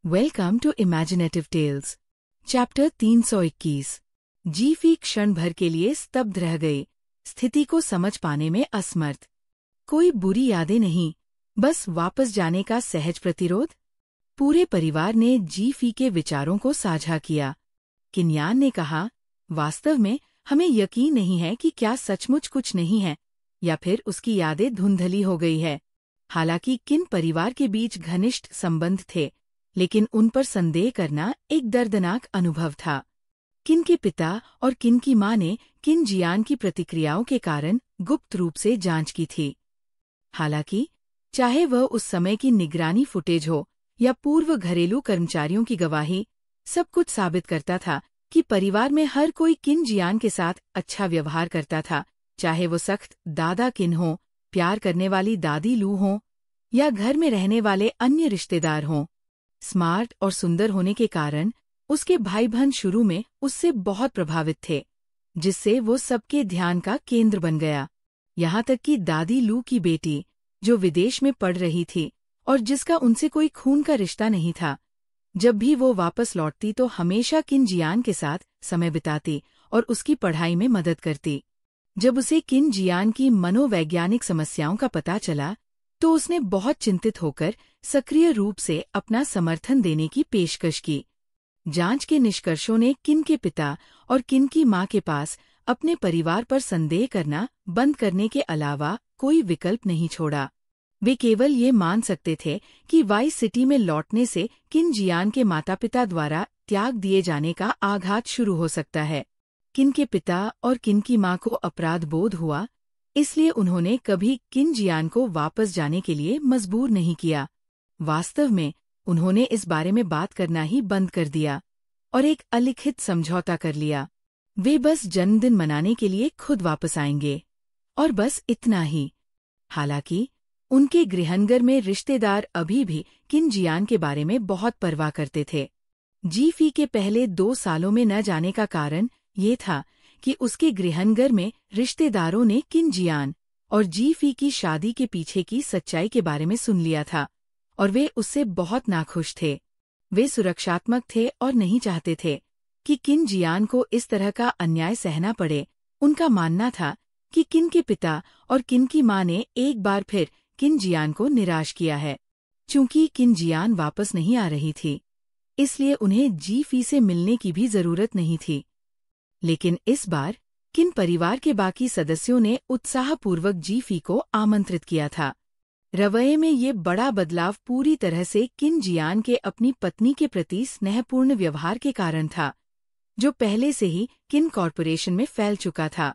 Welcome to imaginative tales. Chapter 321। जीफी क्षण भर के लिए स्तब्ध रह गई, स्थिति को समझ पाने में असमर्थ। कोई बुरी यादें नहीं, बस वापस जाने का सहज प्रतिरोध। पूरे परिवार ने जीफी के विचारों को साझा किया। किन्यान ने कहा, वास्तव में हमें यकीन नहीं है कि क्या सचमुच कुछ नहीं है, या फिर उसकी यादें धुंधली हो गई है। हालांकि किन परिवार के बीच घनिष्ठ संबंध थे, लेकिन उन पर संदेह करना एक दर्दनाक अनुभव था। किन के पिता और किन की मां ने किन जियान की प्रतिक्रियाओं के कारण गुप्त रूप से जांच की थी। हालांकि चाहे वह उस समय की निगरानी फुटेज हो या पूर्व घरेलू कर्मचारियों की गवाही, सब कुछ साबित करता था कि परिवार में हर कोई किन जियान के साथ अच्छा व्यवहार करता था, चाहे वो सख्त दादा किन हो, प्यार करने वाली दादी लू हो, या घर में रहने वाले अन्य रिश्तेदार हों। स्मार्ट और सुंदर होने के कारण उसके भाई बहन शुरू में उससे बहुत प्रभावित थे, जिससे वो सबके ध्यान का केंद्र बन गया। यहाँ तक कि दादी लू की बेटी, जो विदेश में पढ़ रही थी और जिसका उनसे कोई खून का रिश्ता नहीं था, जब भी वो वापस लौटती तो हमेशा किन जियान के साथ समय बिताती और उसकी पढ़ाई में मदद करती। जब उसे किन जियान की मनोवैज्ञानिक समस्याओं का पता चला, तो उसने बहुत चिंतित होकर सक्रिय रूप से अपना समर्थन देने की पेशकश की। जांच के निष्कर्षों ने किन के पिता और किन की मां के पास अपने परिवार पर संदेह करना बंद करने के अलावा कोई विकल्प नहीं छोड़ा। वे केवल ये मान सकते थे कि वाइस सिटी में लौटने से किन जियान के माता पिता द्वारा त्याग दिए जाने का आघात शुरू हो सकता है। किन के पिता और किन की मां को अपराध बोध हुआ, इसलिए उन्होंने कभी किन जियान को वापस जाने के लिए मजबूर नहीं किया। वास्तव में उन्होंने इस बारे में बात करना ही बंद कर दिया और एक अलिखित समझौता कर लिया। वे बस जन्मदिन मनाने के लिए खुद वापस आएंगे, और बस इतना ही। हालांकि उनके गृहनगर में रिश्तेदार अभी भी किन जियान के बारे में बहुत परवाह करते थे। जीफी के पहले 2 सालों में न जाने का कारण ये था कि उसके गृहनगर में रिश्तेदारों ने किन जियान और जीफी की शादी के पीछे की सच्चाई के बारे में सुन लिया था, और वे उससे बहुत नाखुश थे। वे सुरक्षात्मक थे और नहीं चाहते थे कि किन जियान को इस तरह का अन्याय सहना पड़े। उनका मानना था कि किन के पिता और किन की मां ने एक बार फिर किन जियान को निराश किया है। चूंकि किन जियान वापस नहीं आ रही थी, इसलिए उन्हें जीफी से मिलने की भी जरूरत नहीं थी। लेकिन इस बार किन परिवार के बाकी सदस्यों ने उत्साहपूर्वक जीफी को आमंत्रित किया था। रवैये में ये बड़ा बदलाव पूरी तरह से किन जियान के अपनी पत्नी के प्रति स्नेहपूर्ण व्यवहार के कारण था, जो पहले से ही किन कॉर्पोरेशन में फैल चुका था।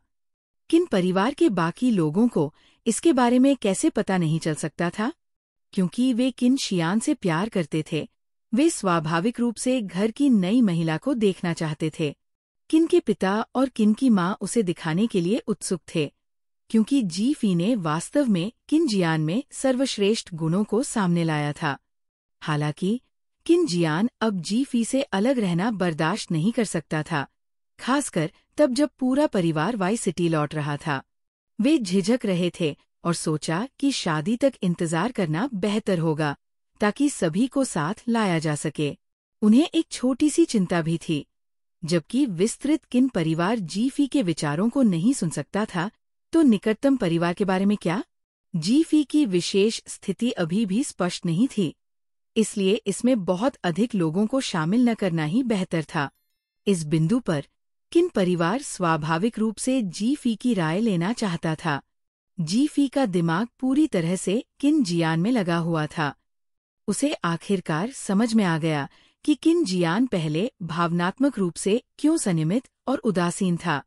किन परिवार के बाकी लोगों को इसके बारे में कैसे पता नहीं चल सकता था? क्योंकि वे किन शियान से प्यार करते थे, वे स्वाभाविक रूप से घर की नई महिला को देखना चाहते थे। किन के पिता और किन की मां उसे दिखाने के लिए उत्सुक थे, क्योंकि जीफी ने वास्तव में किन जियान में सर्वश्रेष्ठ गुणों को सामने लाया था। हालांकि किन जियान अब जीफी से अलग रहना बर्दाश्त नहीं कर सकता था, खासकर तब जब पूरा परिवार वाई सिटी लौट रहा था। वे झिझक रहे थे और सोचा कि शादी तक इंतजार करना बेहतर होगा, ताकि सभी को साथ लाया जा सके। उन्हें एक छोटी सी चिंता भी थी। जबकि विस्तृत किन परिवार जीफी के विचारों को नहीं सुन सकता था, तो निकटतम परिवार के बारे में क्या? जीफी की विशेष स्थिति अभी भी स्पष्ट नहीं थी, इसलिए इसमें बहुत अधिक लोगों को शामिल न करना ही बेहतर था। इस बिंदु पर किन परिवार स्वाभाविक रूप से जीफी की राय लेना चाहता था। जीफी का दिमाग पूरी तरह से किन जियान में लगा हुआ था। उसे आखिरकार समझ में आ गया कि किन जियान पहले भावनात्मक रूप से क्यों संयमित और उदासीन था।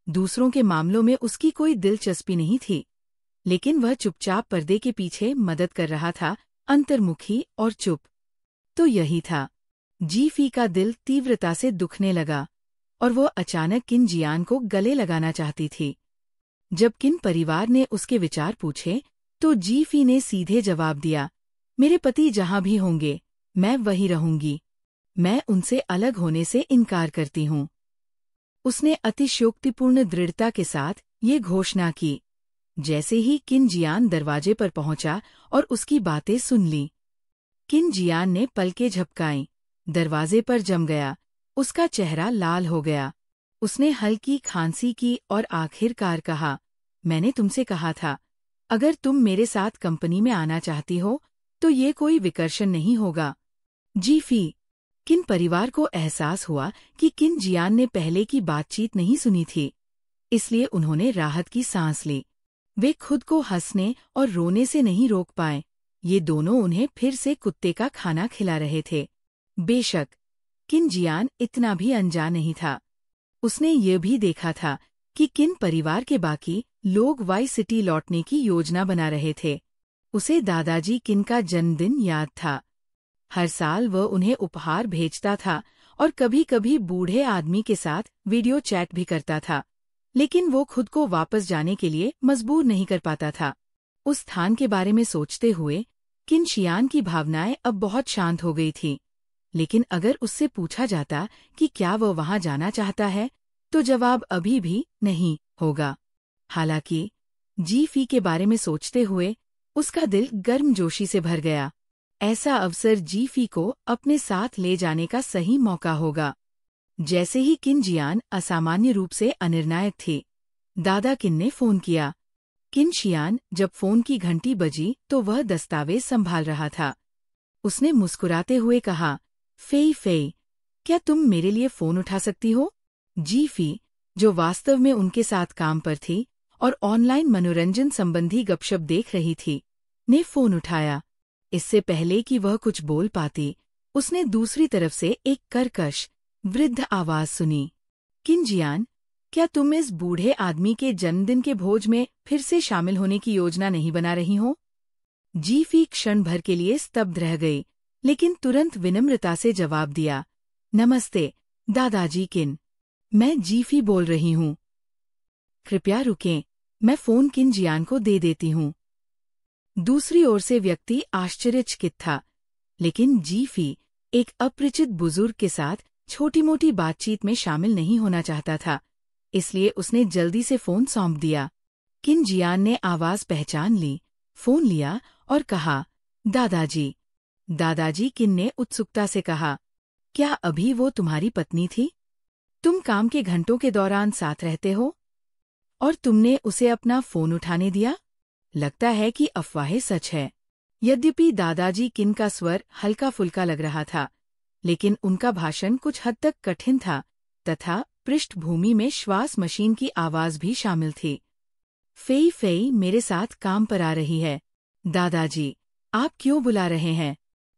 दूसरों के मामलों में उसकी कोई दिलचस्पी नहीं थी, लेकिन वह चुपचाप पर्दे के पीछे मदद कर रहा था, अंतर्मुखी और चुप। तो यही था। जीफी का दिल तीव्रता से दुखने लगा और वो अचानक किन जियान को गले लगाना चाहती थी। जब किन परिवार ने उसके विचार पूछे, तो जीफी ने सीधे जवाब दिया, मेरे पति जहां भी होंगे, मैं वहीं रहूंगी। मैं उनसे अलग होने से इनकार करती हूँ। उसने अतिशयोक्तिपूर्ण दृढ़ता के साथ ये घोषणा की। जैसे ही किन जियान दरवाजे पर पहुंचा और उसकी बातें सुन ली, किन जियान ने पलकें झपकाईं। दरवाजे पर जम गया। उसका चेहरा लाल हो गया। उसने हल्की खांसी की और आखिरकार कहा, मैंने तुमसे कहा था, अगर तुम मेरे साथ कंपनी में आना चाहती हो तो ये कोई विकर्षण नहीं होगा। जीफी। किन परिवार को एहसास हुआ कि किन जियान ने पहले की बातचीत नहीं सुनी थी, इसलिए उन्होंने राहत की सांस ली। वे खुद को हंसने और रोने से नहीं रोक पाए। ये दोनों उन्हें फिर से कुत्ते का खाना खिला रहे थे। बेशक किन जियान इतना भी अनजान नहीं था। उसने ये भी देखा था कि किन परिवार के बाकी लोग वाई सिटी लौटने की योजना बना रहे थे। उसे दादाजी किन का जन्मदिन याद था। हर साल वह उन्हें उपहार भेजता था और कभी कभी बूढ़े आदमी के साथ वीडियो चैट भी करता था, लेकिन वो खुद को वापस जाने के लिए मजबूर नहीं कर पाता था। उस स्थान के बारे में सोचते हुए किन शियान की भावनाएं अब बहुत शांत हो गई थीं। लेकिन अगर उससे पूछा जाता कि क्या वह वहां जाना चाहता है, तो जवाब अभी भी नहीं होगा। हालांकि जीफी के बारे में सोचते हुए उसका दिल गर्मजोशी से भर गया। ऐसा अवसर जीफी को अपने साथ ले जाने का सही मौका होगा। जैसे ही किन जियान असामान्य रूप से अनिर्णायक थी, दादा किन ने फोन किया। किन शियान जब फोन की घंटी बजी तो वह दस्तावेज संभाल रहा था। उसने मुस्कुराते हुए कहा, फेई फेई, क्या तुम मेरे लिए फोन उठा सकती हो? जीफी, जो वास्तव में उनके साथ काम पर थी और ऑनलाइन मनोरंजन संबंधी गपशप देख रही थी, ने फोन उठाया। इससे पहले कि वह कुछ बोल पाती, उसने दूसरी तरफ से एक कर्कश, वृद्ध आवाज सुनी। किन जियान, क्या तुम इस बूढ़े आदमी के जन्मदिन के भोज में फिर से शामिल होने की योजना नहीं बना रही हो? जीफी क्षण भर के लिए स्तब्ध रह गई, लेकिन तुरंत विनम्रता से जवाब दिया, नमस्ते, दादाजी किन। मैं जीफी बोल रही हूँ। कृपया रुकें, मैं फोन किन जियान को दे देती हूँ। दूसरी ओर से व्यक्ति आश्चर्यचकित था, लेकिन जीफी एक अपरिचित बुजुर्ग के साथ छोटी-मोटी बातचीत में शामिल नहीं होना चाहता था, इसलिए उसने जल्दी से फोन सौंप दिया। किन जियान ने आवाज पहचान ली, फोन लिया और कहा, दादाजी। दादाजी किन ने उत्सुकता से कहा, क्या अभी वो तुम्हारी पत्नी थी? तुम काम के घंटों के दौरान साथ रहते हो? और तुमने उसे अपना फोन उठाने दिया? लगता है कि अफवाहें सच है। यद्यपि दादाजी किन का स्वर हल्का फुल्का लग रहा था, लेकिन उनका भाषण कुछ हद तक कठिन था तथा पृष्ठभूमि में श्वास मशीन की आवाज भी शामिल थी। फेई फेई मेरे साथ काम पर आ रही है। दादाजी, आप क्यों बुला रहे हैं?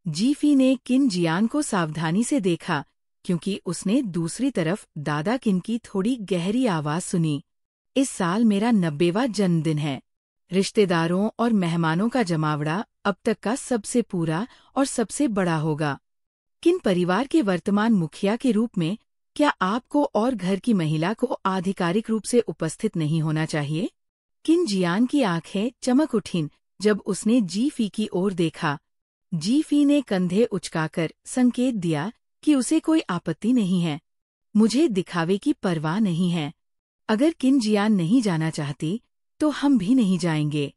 जीफी ने किन जियान को सावधानी से देखा, क्योंकि उसने दूसरी तरफ दादा किन की थोड़ी गहरी आवाज सुनी। इस साल मेरा 90वां जन्मदिन है। रिश्तेदारों और मेहमानों का जमावड़ा अब तक का सबसे पूरा और सबसे बड़ा होगा। किन परिवार के वर्तमान मुखिया के रूप में क्या आपको और घर की महिला को आधिकारिक रूप से उपस्थित नहीं होना चाहिए? किन जियान की आंखें चमक उठीं जब उसने जीफी की ओर देखा। जीफी ने कंधे उचकाकर संकेत दिया कि उसे कोई आपत्ति नहीं है। मुझे दिखावे की परवाह नहीं है। अगर किन जियान नहीं जाना चाहती, तो हम भी नहीं जाएंगे।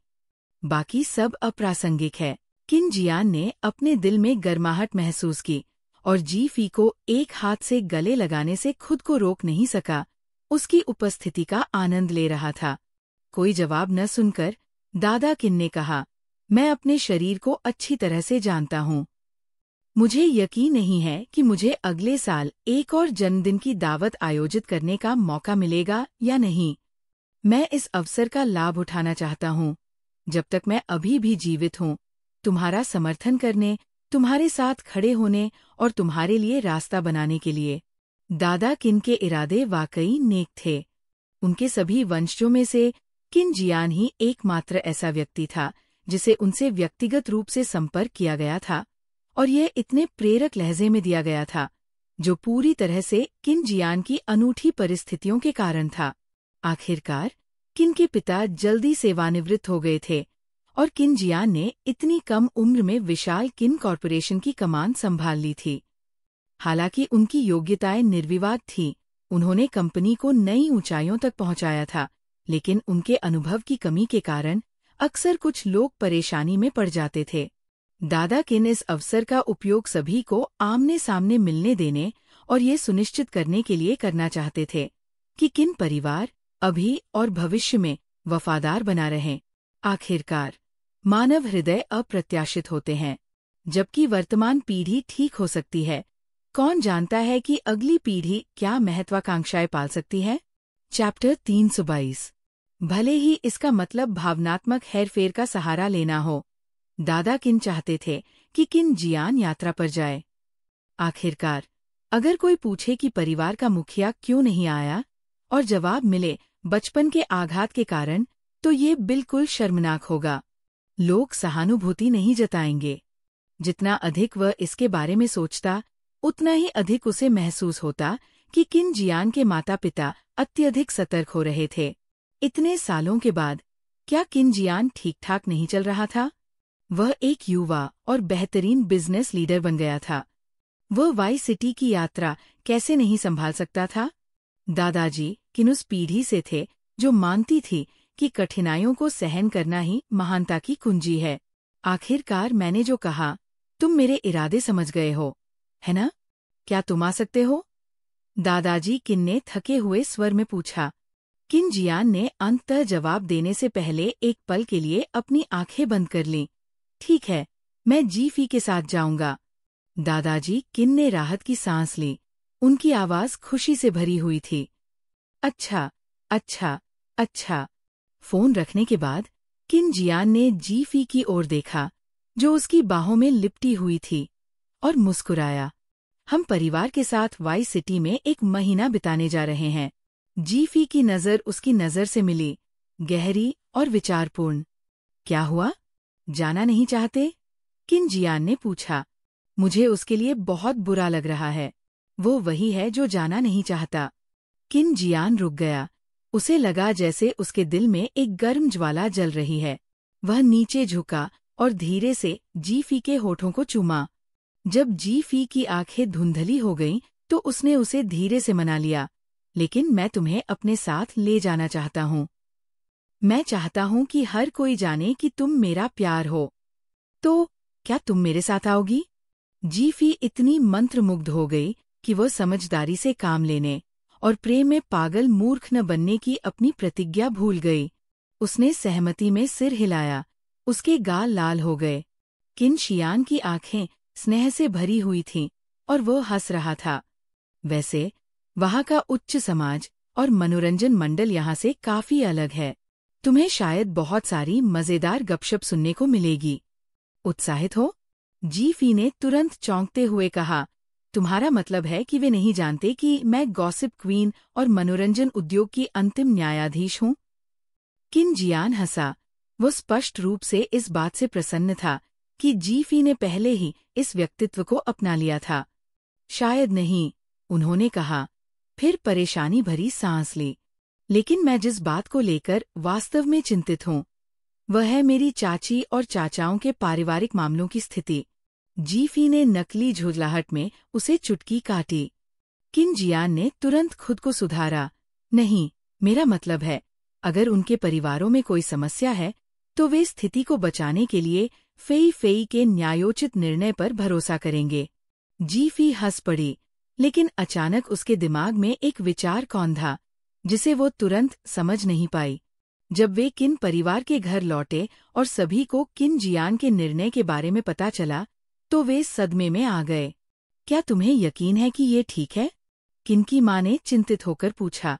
बाकी सब अप्रासंगिक है। किन जियान ने अपने दिल में गर्माहट महसूस की और जीफी को एक हाथ से गले लगाने से खुद को रोक नहीं सका। उसकी उपस्थिति का आनंद ले रहा था। कोई जवाब न सुनकर दादा किन ने कहा, मैं अपने शरीर को अच्छी तरह से जानता हूँ। मुझे यकीन नहीं है कि मुझे अगले साल एक और जन्मदिन की दावत आयोजित करने का मौका मिलेगा या नहीं। मैं इस अवसर का लाभ उठाना चाहता हूँ। जब तक मैं अभी भी जीवित हूँ, तुम्हारा समर्थन करने, तुम्हारे साथ खड़े होने और तुम्हारे लिए रास्ता बनाने के लिए। दादा किन के इरादे वाकई नेक थे। उनके सभी वंशजों में से किन जियान ही एकमात्र ऐसा व्यक्ति था जिसे उनसे व्यक्तिगत रूप से संपर्क किया गया था, और यह इतने प्रेरक लहजे में दिया गया था, जो पूरी तरह से किन जियान की अनूठी परिस्थितियों के कारण था। आखिरकार किन के पिता जल्दी सेवानिवृत्त हो गए थे और किन जियान ने इतनी कम उम्र में विशाल किन कॉरपोरेशन की कमान संभाल ली थी। हालांकि उनकी योग्यताएं निर्विवाद थीं, उन्होंने कंपनी को नई ऊंचाइयों तक पहुंचाया था, लेकिन उनके अनुभव की कमी के कारण अक्सर कुछ लोग परेशानी में पड़ जाते थे। दादा किन इस अवसर का उपयोग सभी को आमने सामने मिलने देने और ये सुनिश्चित करने के लिए करना चाहते थे कि किन परिवार अभी और भविष्य में वफादार बना रहें। आखिरकार मानव हृदय अप्रत्याशित होते हैं, जबकि वर्तमान पीढ़ी ठीक हो सकती है। कौन जानता है कि अगली पीढ़ी क्या महत्वाकांक्षाएं पाल सकती है। चैप्टर 322। भले ही इसका मतलब भावनात्मक हेरफेर का सहारा लेना हो, दादा किन चाहते थे कि किन जियान यात्रा पर जाए। आखिरकार अगर कोई पूछे कि परिवार का मुखिया क्यों नहीं आया और जवाब मिले बचपन के आघात के कारण, तो ये बिल्कुल शर्मनाक होगा। लोग सहानुभूति नहीं जताएंगे। जितना अधिक वह इसके बारे में सोचता, उतना ही अधिक उसे महसूस होता कि किन जियान के माता पिता अत्यधिक सतर्क हो रहे थे। इतने सालों के बाद क्या किन जियान ठीक ठाक नहीं चल रहा था? वह एक युवा और बेहतरीन बिजनेस लीडर बन गया था। वह वाई सिटी की यात्रा कैसे नहीं संभाल सकता था? दादाजी किन उस पीढ़ी से थे जो मानती थी कि कठिनाइयों को सहन करना ही महानता की कुंजी है। आखिरकार मैंने जो कहा, तुम मेरे इरादे समझ गए हो, है ना? क्या तुम आ सकते हो? दादाजी किन ने थके हुए स्वर में पूछा। किन जियान ने अंततः जवाब देने से पहले एक पल के लिए अपनी आंखें बंद कर लीं। ठीक है, मैं जीफी के साथ जाऊंगा। दादाजी किन ने राहत की सांस ली। उनकी आवाज खुशी से भरी हुई थी। अच्छा, अच्छा, अच्छा। फोन रखने के बाद किन जियान ने जीफी की ओर देखा, जो उसकी बाहों में लिपटी हुई थी, और मुस्कुराया। हम परिवार के साथ वाई सिटी में एक महीना बिताने जा रहे हैं। जीफी की नज़र उसकी नज़र से मिली, गहरी और विचारपूर्ण। क्या हुआ? जाना नहीं चाहते? किन जियान ने पूछा। मुझे उसके लिए बहुत बुरा लग रहा है। वो वही है जो जाना नहीं चाहता। किन जियान रुक गया। उसे लगा जैसे उसके दिल में एक गर्म ज्वाला जल रही है। वह नीचे झुका और धीरे से जीफी के होठों को चूमा। जब जीफी की आंखें धुंधली हो गईं, तो उसने उसे धीरे से मना लिया। लेकिन मैं तुम्हें अपने साथ ले जाना चाहता हूँ। मैं चाहता हूँ कि हर कोई जाने कि तुम मेरा प्यार हो। तो क्या तुम मेरे साथ आओगी? जीफी इतनी मंत्रमुग्ध हो गई कि वह समझदारी से काम लेने और प्रेम में पागल मूर्ख न बनने की अपनी प्रतिज्ञा भूल गई। उसने सहमति में सिर हिलाया। उसके गाल लाल हो गए। किन जियान की आंखें स्नेह से भरी हुई थीं और वह हंस रहा था। वैसे वहाँ का उच्च समाज और मनोरंजन मंडल यहाँ से काफी अलग है। तुम्हें शायद बहुत सारी मजेदार गपशप सुनने को मिलेगी। उत्साहित हो? जीफी ने तुरंत चौंकते हुए कहा। तुम्हारा मतलब है कि वे नहीं जानते कि मैं गॉसिप क्वीन और मनोरंजन उद्योग की अंतिम न्यायाधीश हूँ? किन जियान हंसा। वो स्पष्ट रूप से इस बात से प्रसन्न था कि जीफी ने पहले ही इस व्यक्तित्व को अपना लिया था। शायद नहीं, उन्होंने कहा, फिर परेशानी भरी सांस ली। लेकिन मैं जिस बात को लेकर वास्तव में चिंतित हूँ, वह है मेरी चाची और चाचाओं के पारिवारिक मामलों की स्थिति। जीफी ने नकली झुंझलाहट में उसे चुटकी काटी। किन जियान ने तुरंत खुद को सुधारा। नहीं, मेरा मतलब है, अगर उनके परिवारों में कोई समस्या है, तो वे स्थिति को बचाने के लिए फेई के न्यायोचित निर्णय पर भरोसा करेंगे। जीफी हंस पड़ी, लेकिन अचानक उसके दिमाग में एक विचार कौंधा, जिसे वो तुरंत समझ नहीं पाई। जब वे किन परिवार के घर लौटे और सभी को किन जियान के निर्णय के बारे में पता चला, तो वे सदमे में आ गए। क्या तुम्हें यकीन है कि ये ठीक है? किन की माँ ने चिंतित होकर पूछा।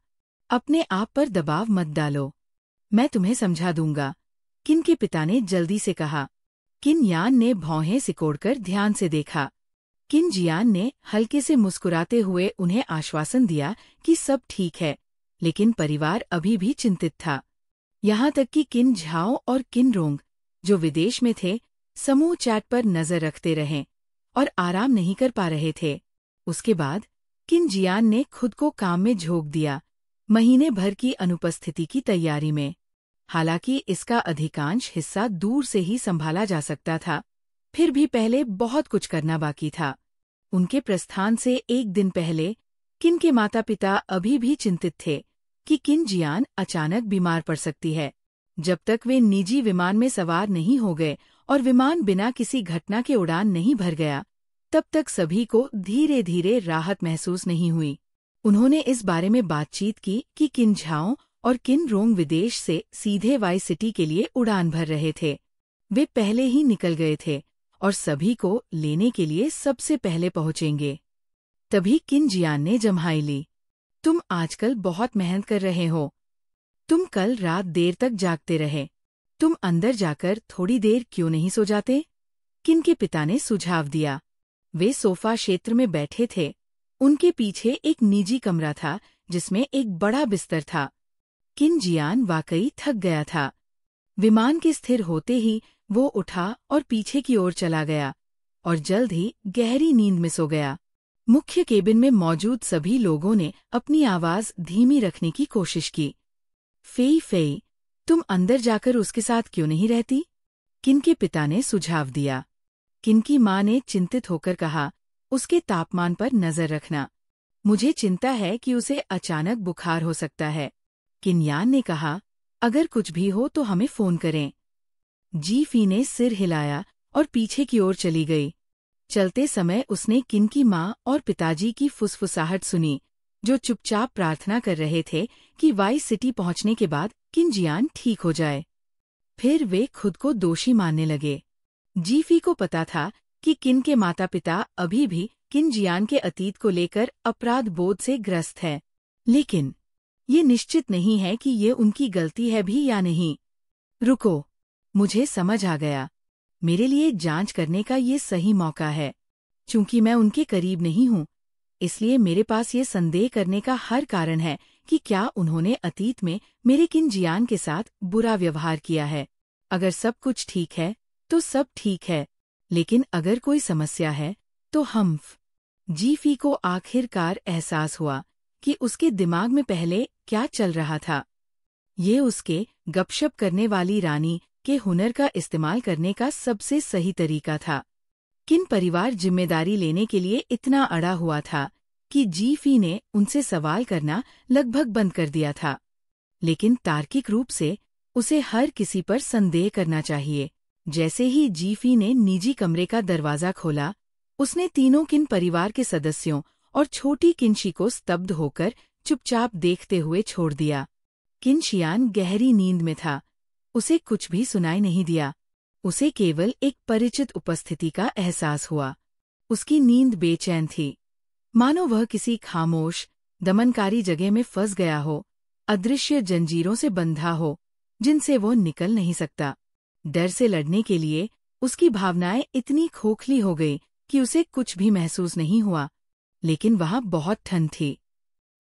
अपने आप पर दबाव मत डालो, मैं तुम्हें समझा दूंगा, किन के पिता ने जल्दी से कहा। किन यान ने भौहें सिकोड़कर ध्यान से देखा। किन जियान ने हल्के से मुस्कुराते हुए उन्हें आश्वासन दिया कि सब ठीक है, लेकिन परिवार अभी भी चिंतित था। यहाँ तक कि किन झाओ और किन रोंग, जो विदेश में थे, समूह चैट पर नजर रखते रहे और आराम नहीं कर पा रहे थे। उसके बाद किन जियान ने खुद को काम में झोंक दिया, महीने भर की अनुपस्थिति की तैयारी में। हालांकि इसका अधिकांश हिस्सा दूर से ही संभाला जा सकता था, फिर भी पहले बहुत कुछ करना बाकी था। उनके प्रस्थान से एक दिन पहले किन के माता पिता अभी भी चिंतित थे कि किन जियान अचानक बीमार पड़ सकती है। जब तक वे निजी विमान में सवार नहीं हो गए और विमान बिना किसी घटना के उड़ान नहीं भर गया, तब तक सभी को धीरे धीरे राहत महसूस नहीं हुई। उन्होंने इस बारे में बातचीत की कि किन झाओ और किन रोंग विदेश से सीधे वाई सिटी के लिए उड़ान भर रहे थे। वे पहले ही निकल गए थे और सभी को लेने के लिए सबसे पहले पहुंचेंगे। तभी किन जियान ने जम्हाई ली। तुम आजकल बहुत मेहनत कर रहे हो। तुम कल रात देर तक जागते रहे। तुम अंदर जाकर थोड़ी देर क्यों नहीं सो जाते? किन के पिता ने सुझाव दिया। वे सोफा क्षेत्र में बैठे थे। उनके पीछे एक निजी कमरा था जिसमें एक बड़ा बिस्तर था। किन जियान वाकई थक गया था। विमान के स्थिर होते ही वो उठा और पीछे की ओर चला गया और जल्द ही गहरी नींद में सो गया। मुख्य केबिन में मौजूद सभी लोगों ने अपनी आवाज धीमी रखने की कोशिश की। फेई फेई, तुम अंदर जाकर उसके साथ क्यों नहीं रहती? किन के पिता ने सुझाव दिया। किन की माँ ने चिंतित होकर कहा, उसके तापमान पर नजर रखना। मुझे चिंता है कि उसे अचानक बुखार हो सकता है। किन यान ने कहा, अगर कुछ भी हो तो हमें फोन करें। जी फी ने सिर हिलाया और पीछे की ओर चली गई। चलते समय उसने किन की माँ और पिताजी की फुसफुसाहट सुनी, जो चुपचाप प्रार्थना कर रहे थे कि वाई सिटी पहुंचने के बाद किन जियान ठीक हो जाए। फिर वे खुद को दोषी मानने लगे। जी फी को पता था कि किन के माता पिता अभी भी किन जियान के अतीत को लेकर अपराध बोध से ग्रस्त है, लेकिन ये निश्चित नहीं है कि ये उनकी गलती है भी या नहीं। रुको, मुझे समझ आ गया। मेरे लिए जांच करने का ये सही मौका है। चूंकि मैं उनके करीब नहीं हूँ, इसलिए मेरे पास ये संदेह करने का हर कारण है कि क्या उन्होंने अतीत में मेरे किन जियान के साथ बुरा व्यवहार किया है। अगर सब कुछ ठीक है तो सब ठीक है, लेकिन अगर कोई समस्या है तो हम। जी फी को आखिरकार एहसास हुआ कि उसके दिमाग में पहले क्या चल रहा था। ये उसके गपशप करने वाली रानी के हुनर का इस्तेमाल करने का सबसे सही तरीका था। किन परिवार जिम्मेदारी लेने के लिए इतना अड़ा हुआ था कि जी फी ने उनसे सवाल करना लगभग बंद कर दिया था। लेकिन तार्किक रूप से उसे हर किसी पर संदेह करना चाहिए। जैसे ही जी फी ने निजी कमरे का दरवाजा खोला, उसने तीनों किन परिवार के सदस्यों और छोटी किनशी को स्तब्ध होकर चुपचाप देखते हुए छोड़ दिया। किन शियान गहरी नींद में था। उसे कुछ भी सुनाई नहीं दिया। उसे केवल एक परिचित उपस्थिति का एहसास हुआ। उसकी नींद बेचैन थी, मानो वह किसी खामोश, दमनकारी जगह में फंस गया हो, अदृश्य जंजीरों से बंधा हो जिनसे वो निकल नहीं सकता। डर से लड़ने के लिए उसकी भावनाएं इतनी खोखली हो गई कि उसे कुछ भी महसूस नहीं हुआ, लेकिन वहां बहुत ठंड थी।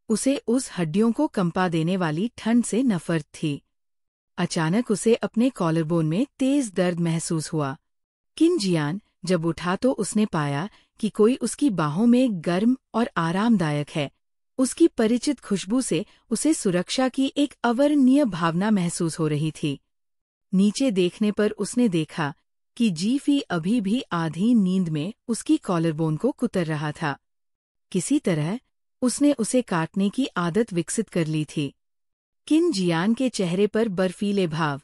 उसे उस हड्डियों को कंपा देने वाली ठंड से नफरत थी। अचानक उसे अपने कॉलरबोन में तेज दर्द महसूस हुआ। किन जियान जब उठा तो उसने पाया कि कोई उसकी बाहों में गर्म और आरामदायक है। उसकी परिचित खुशबू से उसे सुरक्षा की एक अवर्णनीय भावना महसूस हो रही थी। नीचे देखने पर उसने देखा कि जी फी अभी भी आधी नींद में उसकी कॉलरबोन को कुतर रहा था। किसी तरह उसने उसे काटने की आदत विकसित कर ली थी। किन जियान के चेहरे पर बर्फीले भाव,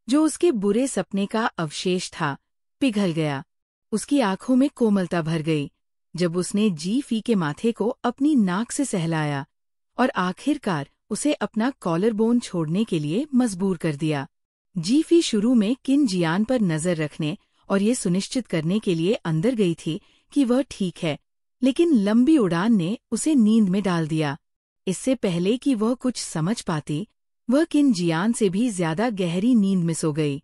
जो उसके बुरे सपने का अवशेष था, पिघल गया। उसकी आंखों में कोमलता भर गई जब उसने जी फी के माथे को अपनी नाक से सहलाया और आखिरकार उसे अपना कॉलरबोन छोड़ने के लिए मजबूर कर दिया। जी फी शुरू में किन जियान पर नजर रखने और ये सुनिश्चित करने के लिए अंदर गई थी कि वह ठीक है, लेकिन लंबी उड़ान ने उसे नींद में डाल दिया। इससे पहले कि वह कुछ समझ पाती, वह किन जियान से भी ज्यादा गहरी नींद में सो गई।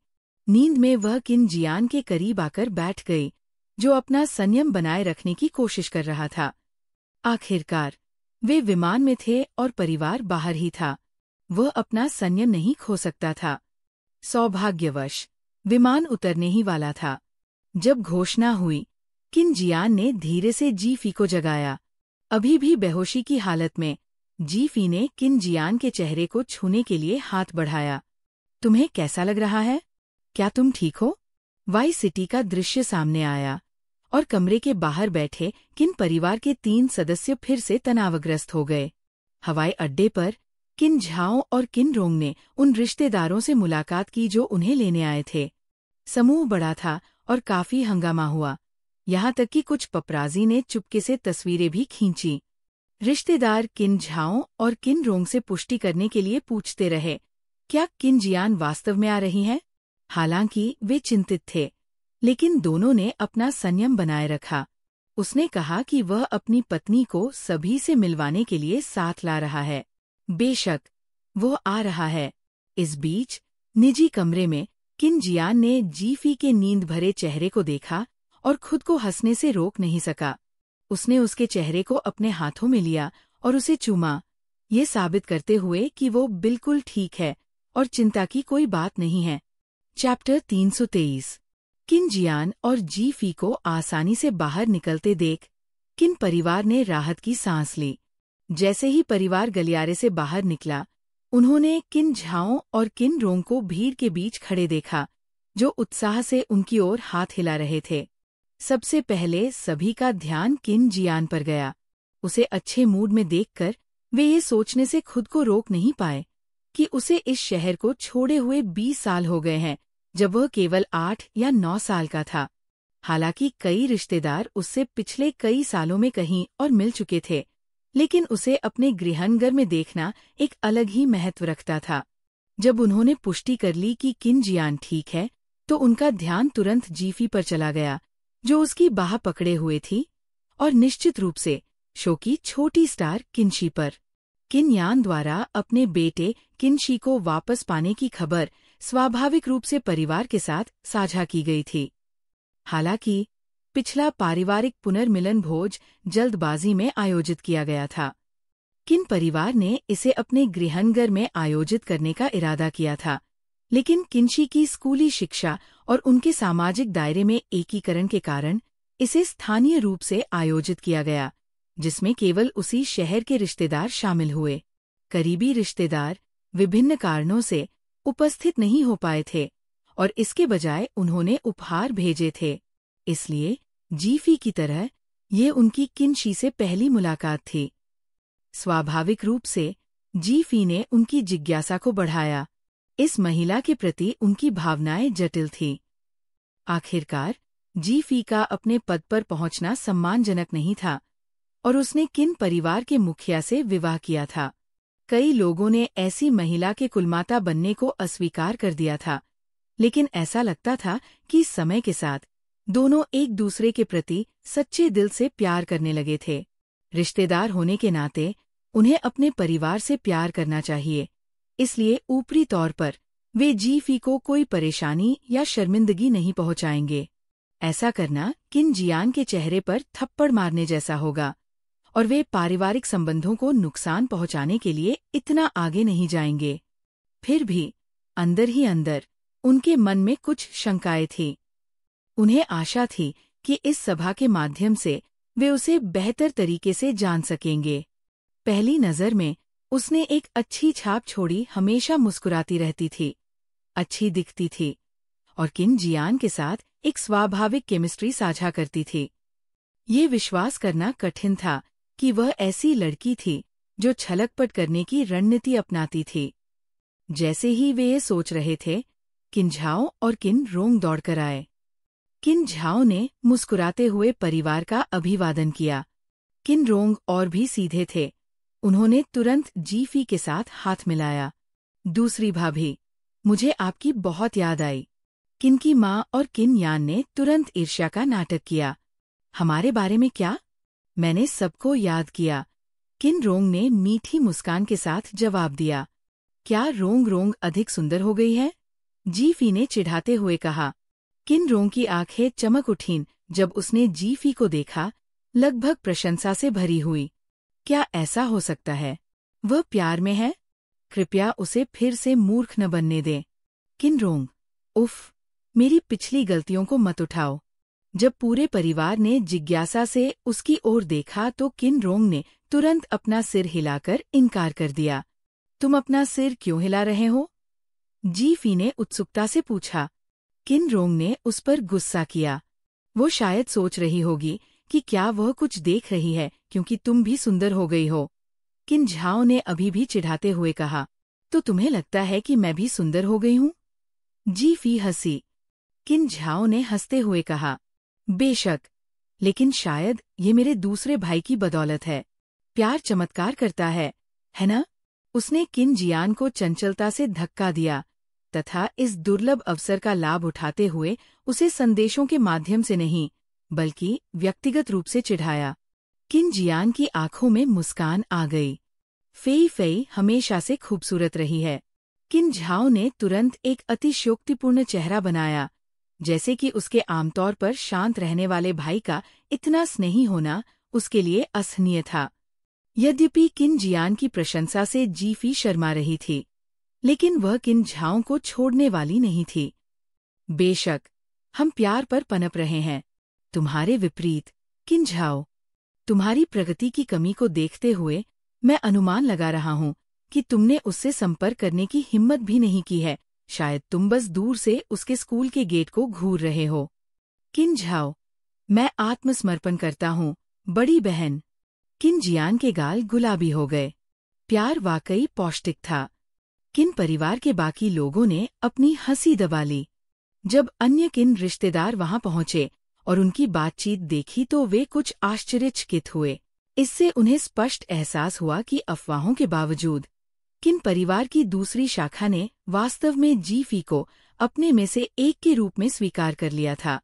नींद में वह किन जियान के करीब आकर बैठ गई, जो अपना संयम बनाए रखने की कोशिश कर रहा था। आखिरकार वे विमान में थे और परिवार बाहर ही था। वह अपना संयम नहीं खो सकता था। सौभाग्यवश विमान उतरने ही वाला था। जब घोषणा हुई, किन जियान ने धीरे से जी फी को जगाया। अभी भी बेहोशी की हालत में जी फी ने किन जियान के चेहरे को छूने के लिए हाथ बढ़ाया। तुम्हें कैसा लग रहा है? क्या तुम ठीक हो? वाई सिटी का दृश्य सामने आया और कमरे के बाहर बैठे किन परिवार के 3 सदस्य फिर से तनावग्रस्त हो गए। हवाई अड्डे पर किन झाओ और किन रोंग ने उन रिश्तेदारों से मुलाकात की जो उन्हें लेने आए थे। समूह बड़ा था और काफी हंगामा हुआ, यहाँ तक कि कुछ पपराजी ने चुपके से तस्वीरें भी खींची। रिश्तेदार किन झाओ और किन रोंग से पुष्टि करने के लिए पूछते रहे, क्या किन जियान वास्तव में आ रही हैं? हालांकि वे चिंतित थे, लेकिन दोनों ने अपना संयम बनाए रखा। उसने कहा कि वह अपनी पत्नी को सभी से मिलवाने के लिए साथ ला रहा है। बेशक, वो आ रहा है। इस बीच निजी कमरे में किन जियान ने जीफी के नींद भरे चेहरे को देखा और खुद को हंसने से रोक नहीं सका। उसने उसके चेहरे को अपने हाथों में लिया और उसे चूमा, ये साबित करते हुए कि वो बिल्कुल ठीक है और चिंता की कोई बात नहीं है। चैप्टर 323। किन जियान और जीफी को आसानी से बाहर निकलते देख किन परिवार ने राहत की सांस ली। जैसे ही परिवार गलियारे से बाहर निकला, उन्होंने किन झाओ और किन रोंग को भीड़ के बीच खड़े देखा, जो उत्साह से उनकी ओर हाथ हिला रहे थे। सबसे पहले सभी का ध्यान किन जियान पर गया। उसे अच्छे मूड में देखकर वे ये सोचने से खुद को रोक नहीं पाए कि उसे इस शहर को छोड़े हुए 20 साल हो गए हैं, जब वह केवल 8 या 9 साल का था। हालांकि कई रिश्तेदार उससे पिछले कई सालों में कहीं और मिल चुके थे, लेकिन उसे अपने गृहनगर में देखना एक अलग ही महत्व रखता था। जब उन्होंने पुष्टि कर ली कि किन जियान ठीक है, तो उनका ध्यान तुरंत जीफी पर चला गया, जो उसकी बाह पकड़े हुए थी, और निश्चित रूप से शो की छोटी स्टार किनशी पर। किन यान द्वारा अपने बेटे किनशी को वापस पाने की खबर स्वाभाविक रूप से परिवार के साथ साझा की गई थी। हालांकि पिछला पारिवारिक पुनर्मिलन भोज जल्दबाजी में आयोजित किया गया था। किन परिवार ने इसे अपने गृहनगर में आयोजित करने का इरादा किया था, लेकिन किनशी की स्कूली शिक्षा और उनके सामाजिक दायरे में एकीकरण के कारण इसे स्थानीय रूप से आयोजित किया गया, जिसमें केवल उसी शहर के रिश्तेदार शामिल हुए। करीबी रिश्तेदार विभिन्न कारणों से उपस्थित नहीं हो पाए थे और इसके बजाय उन्होंने उपहार भेजे थे। इसलिए जीफी की तरह ये उनकी किनशी से पहली मुलाकात थी। स्वाभाविक रूप से जीफी ने उनकी जिज्ञासा को बढ़ाया। इस महिला के प्रति उनकी भावनाएं जटिल थीं। आखिरकार जीफी का अपने पद पर पहुंचना सम्मानजनक नहीं था और उसने किन परिवार के मुखिया से विवाह किया था। कई लोगों ने ऐसी महिला के कुलमाता बनने को अस्वीकार कर दिया था, लेकिन ऐसा लगता था कि समय के साथ दोनों एक दूसरे के प्रति सच्चे दिल से प्यार करने लगे थे। रिश्तेदार होने के नाते उन्हें अपने परिवार से प्यार करना चाहिए, इसलिए ऊपरी तौर पर वे जीफी को कोई परेशानी या शर्मिंदगी नहीं पहुंचाएंगे। ऐसा करना किन जियान के चेहरे पर थप्पड़ मारने जैसा होगा और वे पारिवारिक संबंधों को नुकसान पहुंचाने के लिए इतना आगे नहीं जाएंगे। फिर भी अंदर ही अंदर उनके मन में कुछ शंकाएं थीं। उन्हें आशा थी कि इस सभा के माध्यम से वे उसे बेहतर तरीके से जान सकेंगे। पहली नज़र में उसने एक अच्छी छाप छोड़ी, हमेशा मुस्कुराती रहती थी, अच्छी दिखती थी और किन जियान के साथ एक स्वाभाविक केमिस्ट्री साझा करती थी। ये विश्वास करना कठिन था कि वह ऐसी लड़की थी जो छलकपट करने की रणनीति अपनाती थी। जैसे ही वे ये सोच रहे थे, किन झाओ और किन रोंग दौड़कर आए। किन झाओ ने मुस्कुराते हुए परिवार का अभिवादन किया। किन रोंग और भी सीधे थे, उन्होंने तुरंत जीफी के साथ हाथ मिलाया। दूसरी भाभी, मुझे आपकी बहुत याद आई। किन की माँ और किन यान ने तुरंत ईर्ष्या का नाटक किया। हमारे बारे में क्या? मैंने सबको याद किया। किन रोंग ने मीठी मुस्कान के साथ जवाब दिया। क्या रोंग रोंग अधिक सुंदर हो गई है? जीफी ने चिढ़ाते हुए कहा। किन रोंग की आंखें चमक उठीं जब उसने जीफी को देखा, लगभग प्रशंसा से भरी हुई। क्या ऐसा हो सकता है? वह प्यार में है? कृपया उसे फिर से मूर्ख न बनने दें। किन रोंग, उफ़, मेरी पिछली गलतियों को मत उठाओ। जब पूरे परिवार ने जिज्ञासा से उसकी ओर देखा तो किन रोंग ने तुरंत अपना सिर हिलाकर इनकार कर दिया। तुम अपना सिर क्यों हिला रहे हो? जीफी ने उत्सुकता से पूछा। किन रोंग ने उस पर गुस्सा किया। वो शायद सोच रही होगी कि क्या वह कुछ देख रही है क्योंकि तुम भी सुंदर हो गई हो। किन झाओ ने अभी भी चिढ़ाते हुए कहा, तो तुम्हें लगता है कि मैं भी सुंदर हो गई हूँ? जीफी हंसी। किन झाओ ने हंसते हुए कहा, बेशक, लेकिन शायद ये मेरे दूसरे भाई की बदौलत है। प्यार चमत्कार करता है ना? उसने किन जियान को चंचलता से धक्का दिया तथा इस दुर्लभ अवसर का लाभ उठाते हुए उसे संदेशों के माध्यम से नहीं, बल्कि व्यक्तिगत रूप से चिढ़ाया। किन जियान की आंखों में मुस्कान आ गई। फेई फेई हमेशा से खूबसूरत रही है। किन झाओ ने तुरंत एक अतिशयोक्तिपूर्ण चेहरा बनाया, जैसे कि उसके आमतौर पर शांत रहने वाले भाई का इतना स्नेही होना उसके लिए असहनीय था। यद्यपि किन जियान की प्रशंसा से जीफी शर्मा रही थी, लेकिन वह किन झाओ को छोड़ने वाली नहीं थी। बेशक, हम प्यार पर पनप रहे हैं। तुम्हारे विपरीत, किन झाओ, तुम्हारी प्रगति की कमी को देखते हुए मैं अनुमान लगा रहा हूँ कि तुमने उससे संपर्क करने की हिम्मत भी नहीं की है। शायद तुम बस दूर से उसके स्कूल के गेट को घूर रहे हो। किन झाओ, मैं आत्मसमर्पण करता हूँ, बड़ी बहन। किन जियान के गाल गुलाबी हो गए। प्यार वाकई पौष्टिक था। किन परिवार के बाकी लोगों ने अपनी हंसी दबा ली। जब अन्य किन रिश्तेदार वहां पहुंचे और उनकी बातचीत देखी तो वे कुछ आश्चर्यचकित हुए। इससे उन्हें स्पष्ट एहसास हुआ कि अफवाहों के बावजूद किन परिवार की दूसरी शाखा ने वास्तव में जीफी को अपने में से एक के रूप में स्वीकार कर लिया था।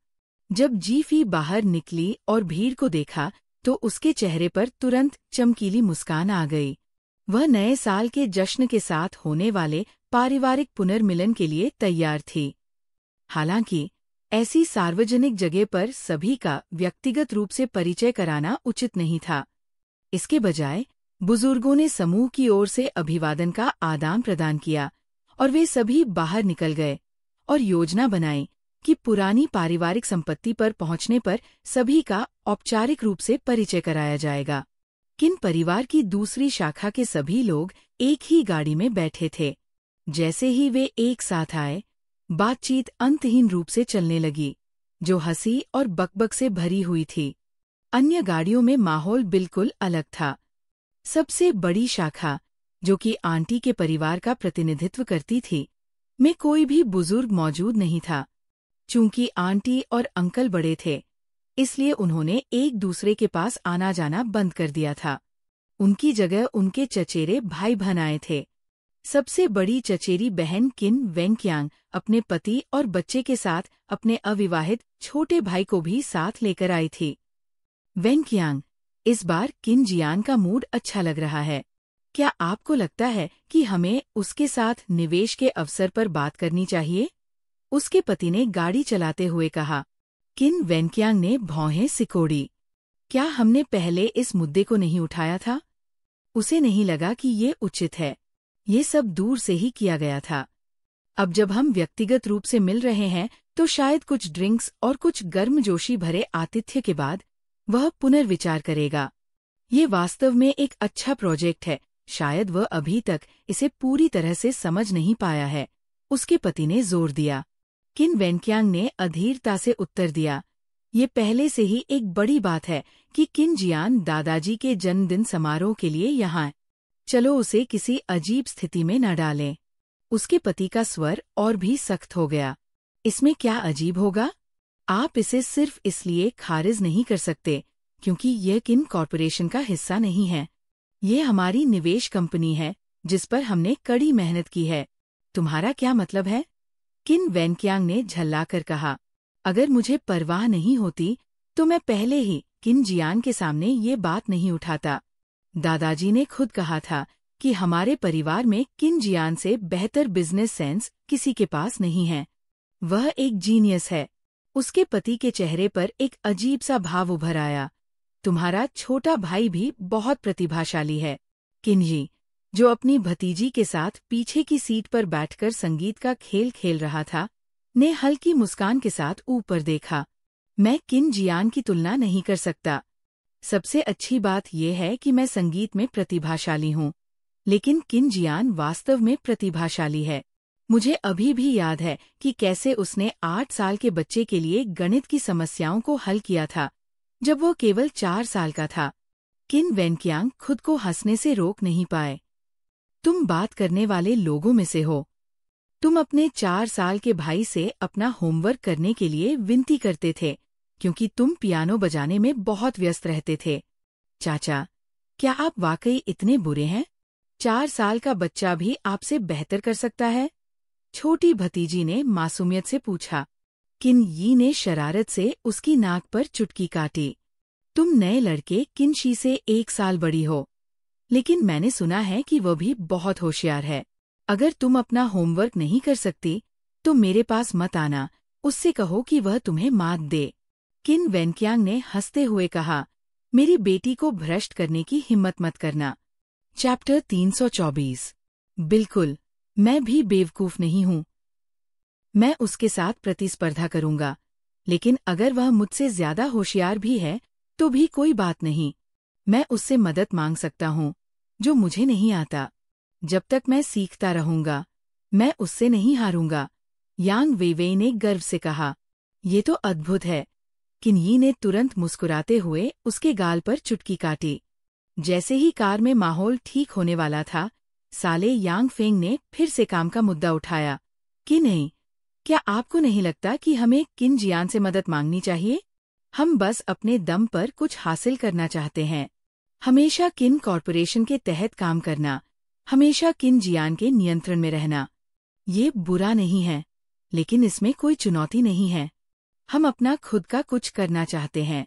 जब जीफी बाहर निकली और भीड़ को देखा तो उसके चेहरे पर तुरंत चमकीली मुस्कान आ गई। वह नए साल के जश्न के साथ होने वाले पारिवारिक पुनर्मिलन के लिए तैयार थी। हालांकि ऐसी सार्वजनिक जगह पर सभी का व्यक्तिगत रूप से परिचय कराना उचित नहीं था। इसके बजाय बुजुर्गों ने समूह की ओर से अभिवादन का आदान प्रदान किया और वे सभी बाहर निकल गए और योजना बनाई कि पुरानी पारिवारिक संपत्ति पर पहुंचने पर सभी का औपचारिक रूप से परिचय कराया जाएगा। किन परिवार की दूसरी शाखा के सभी लोग एक ही गाड़ी में बैठे थे। जैसे ही वे एक साथ आए, बातचीत अंतहीन रूप से चलने लगी, जो हंसी और बकबक से भरी हुई थी। अन्य गाड़ियों में माहौल बिल्कुल अलग था। सबसे बड़ी शाखा, जो कि आंटी के परिवार का प्रतिनिधित्व करती थी, में कोई भी बुजुर्ग मौजूद नहीं था। चूंकि आंटी और अंकल बड़े थे, इसलिए उन्होंने एक दूसरे के पास आना जाना बंद कर दिया था। उनकी जगह उनके चचेरे भाई बहन आए थे। सबसे बड़ी चचेरी बहन किन वेंक्यांग अपने पति और बच्चे के साथ अपने अविवाहित छोटे भाई को भी साथ लेकर आई थी। वेंक्यांग, इस बार किन जियान का मूड अच्छा लग रहा है। क्या आपको लगता है कि हमें उसके साथ निवेश के अवसर पर बात करनी चाहिए? उसके पति ने गाड़ी चलाते हुए कहा। किन वेंक्यांग ने भौहें सिकोड़ी। क्या हमने पहले इस मुद्दे को नहीं उठाया था? उसे नहीं लगा कि ये उचित है। ये सब दूर से ही किया गया था। अब जब हम व्यक्तिगत रूप से मिल रहे हैं तो शायद कुछ ड्रिंक्स और कुछ गर्मजोशी भरे आतिथ्य के बाद वह पुनर्विचार करेगा। ये वास्तव में एक अच्छा प्रोजेक्ट है। शायद वह अभी तक इसे पूरी तरह से समझ नहीं पाया है, उसके पति ने जोर दिया। किन वेंक्यांग ने अधीरता से उत्तर दिया, ये पहले से ही एक बड़ी बात है कि किन जियान दादाजी के जन्मदिन समारोह के लिए यहाँ है। चलो उसे किसी अजीब स्थिति में न डालें। उसके पति का स्वर और भी सख्त हो गया। इसमें क्या अजीब होगा? आप इसे सिर्फ इसलिए खारिज नहीं कर सकते क्योंकि यह किन कॉर्पोरेशन का हिस्सा नहीं है। ये हमारी निवेश कंपनी है जिस पर हमने कड़ी मेहनत की है। तुम्हारा क्या मतलब है? किन वेंक्यांग ने झल्लाकर कहा। अगर मुझे परवाह नहीं होती तो मैं पहले ही किन जियान के सामने ये बात नहीं उठाता। दादाजी ने खुद कहा था कि हमारे परिवार में किन जियान से बेहतर बिजनेस सेंस किसी के पास नहीं है। वह एक जीनियस है। उसके पति के चेहरे पर एक अजीब सा भाव उभर आया। तुम्हारा छोटा भाई भी बहुत प्रतिभाशाली है। किन्जी, जो अपनी भतीजी के साथ पीछे की सीट पर बैठकर संगीत का खेल खेल रहा था, ने हल्की मुस्कान के साथ ऊपर देखा। मैं किन जियान की तुलना नहीं कर सकता। सबसे अच्छी बात यह है कि मैं संगीत में प्रतिभाशाली हूँ, लेकिन किन जियान वास्तव में प्रतिभाशाली है। मुझे अभी भी याद है कि कैसे उसने 8 साल के बच्चे के लिए गणित की समस्याओं को हल किया था, जब वो केवल 4 साल का था। किन वेंक्यांग खुद को हंसने से रोक नहीं पाए। तुम बात करने वाले लोगों में से हो। तुम अपने 4 साल के भाई से अपना होमवर्क करने के लिए विनती करते थे क्योंकि तुम पियानो बजाने में बहुत व्यस्त रहते थे। चाचा, क्या आप वाकई इतने बुरे हैं? 4 साल का बच्चा भी आपसे बेहतर कर सकता है? छोटी भतीजी ने मासूमियत से पूछा। किन यी ने शरारत से उसकी नाक पर चुटकी काटी। तुम नए लड़के किनशी से 1 साल बड़ी हो, लेकिन मैंने सुना है कि वह भी बहुत होशियार है। अगर तुम अपना होमवर्क नहीं कर सकती तो मेरे पास मत आना, उससे कहो कि वह तुम्हें मात दे। किन वेनक्यांग ने हंसते हुए कहा, मेरी बेटी को भ्रष्ट करने की हिम्मत मत करना। चैप्टर 324। बिल्कुल, मैं भी बेवकूफ नहीं हूँ। मैं उसके साथ प्रतिस्पर्धा करूंगा, लेकिन अगर वह मुझसे ज्यादा होशियार भी है तो भी कोई बात नहीं। मैं उससे मदद मांग सकता हूँ, जो मुझे नहीं आता। जब तक मैं सीखता रहूंगा, मैं उससे नहीं हारूंगा। यांग वेइवेई ने गर्व से कहा। ये तो अद्भुत है। किन यी ने तुरंत मुस्कुराते हुए उसके गाल पर चुटकी काटी। जैसे ही कार में माहौल ठीक होने वाला था, साले यांग फेंग ने फिर से काम का मुद्दा उठाया। कि नहीं, क्या आपको नहीं लगता कि हमें किन जियान से मदद मांगनी चाहिए? हम बस अपने दम पर कुछ हासिल करना चाहते हैं। हमेशा किन कॉरपोरेशन के तहत काम करना, हमेशा किन जियान के नियंत्रण में रहना। ये बुरा नहीं है, लेकिन इसमें कोई चुनौती नहीं है। हम अपना खुद का कुछ करना चाहते हैं।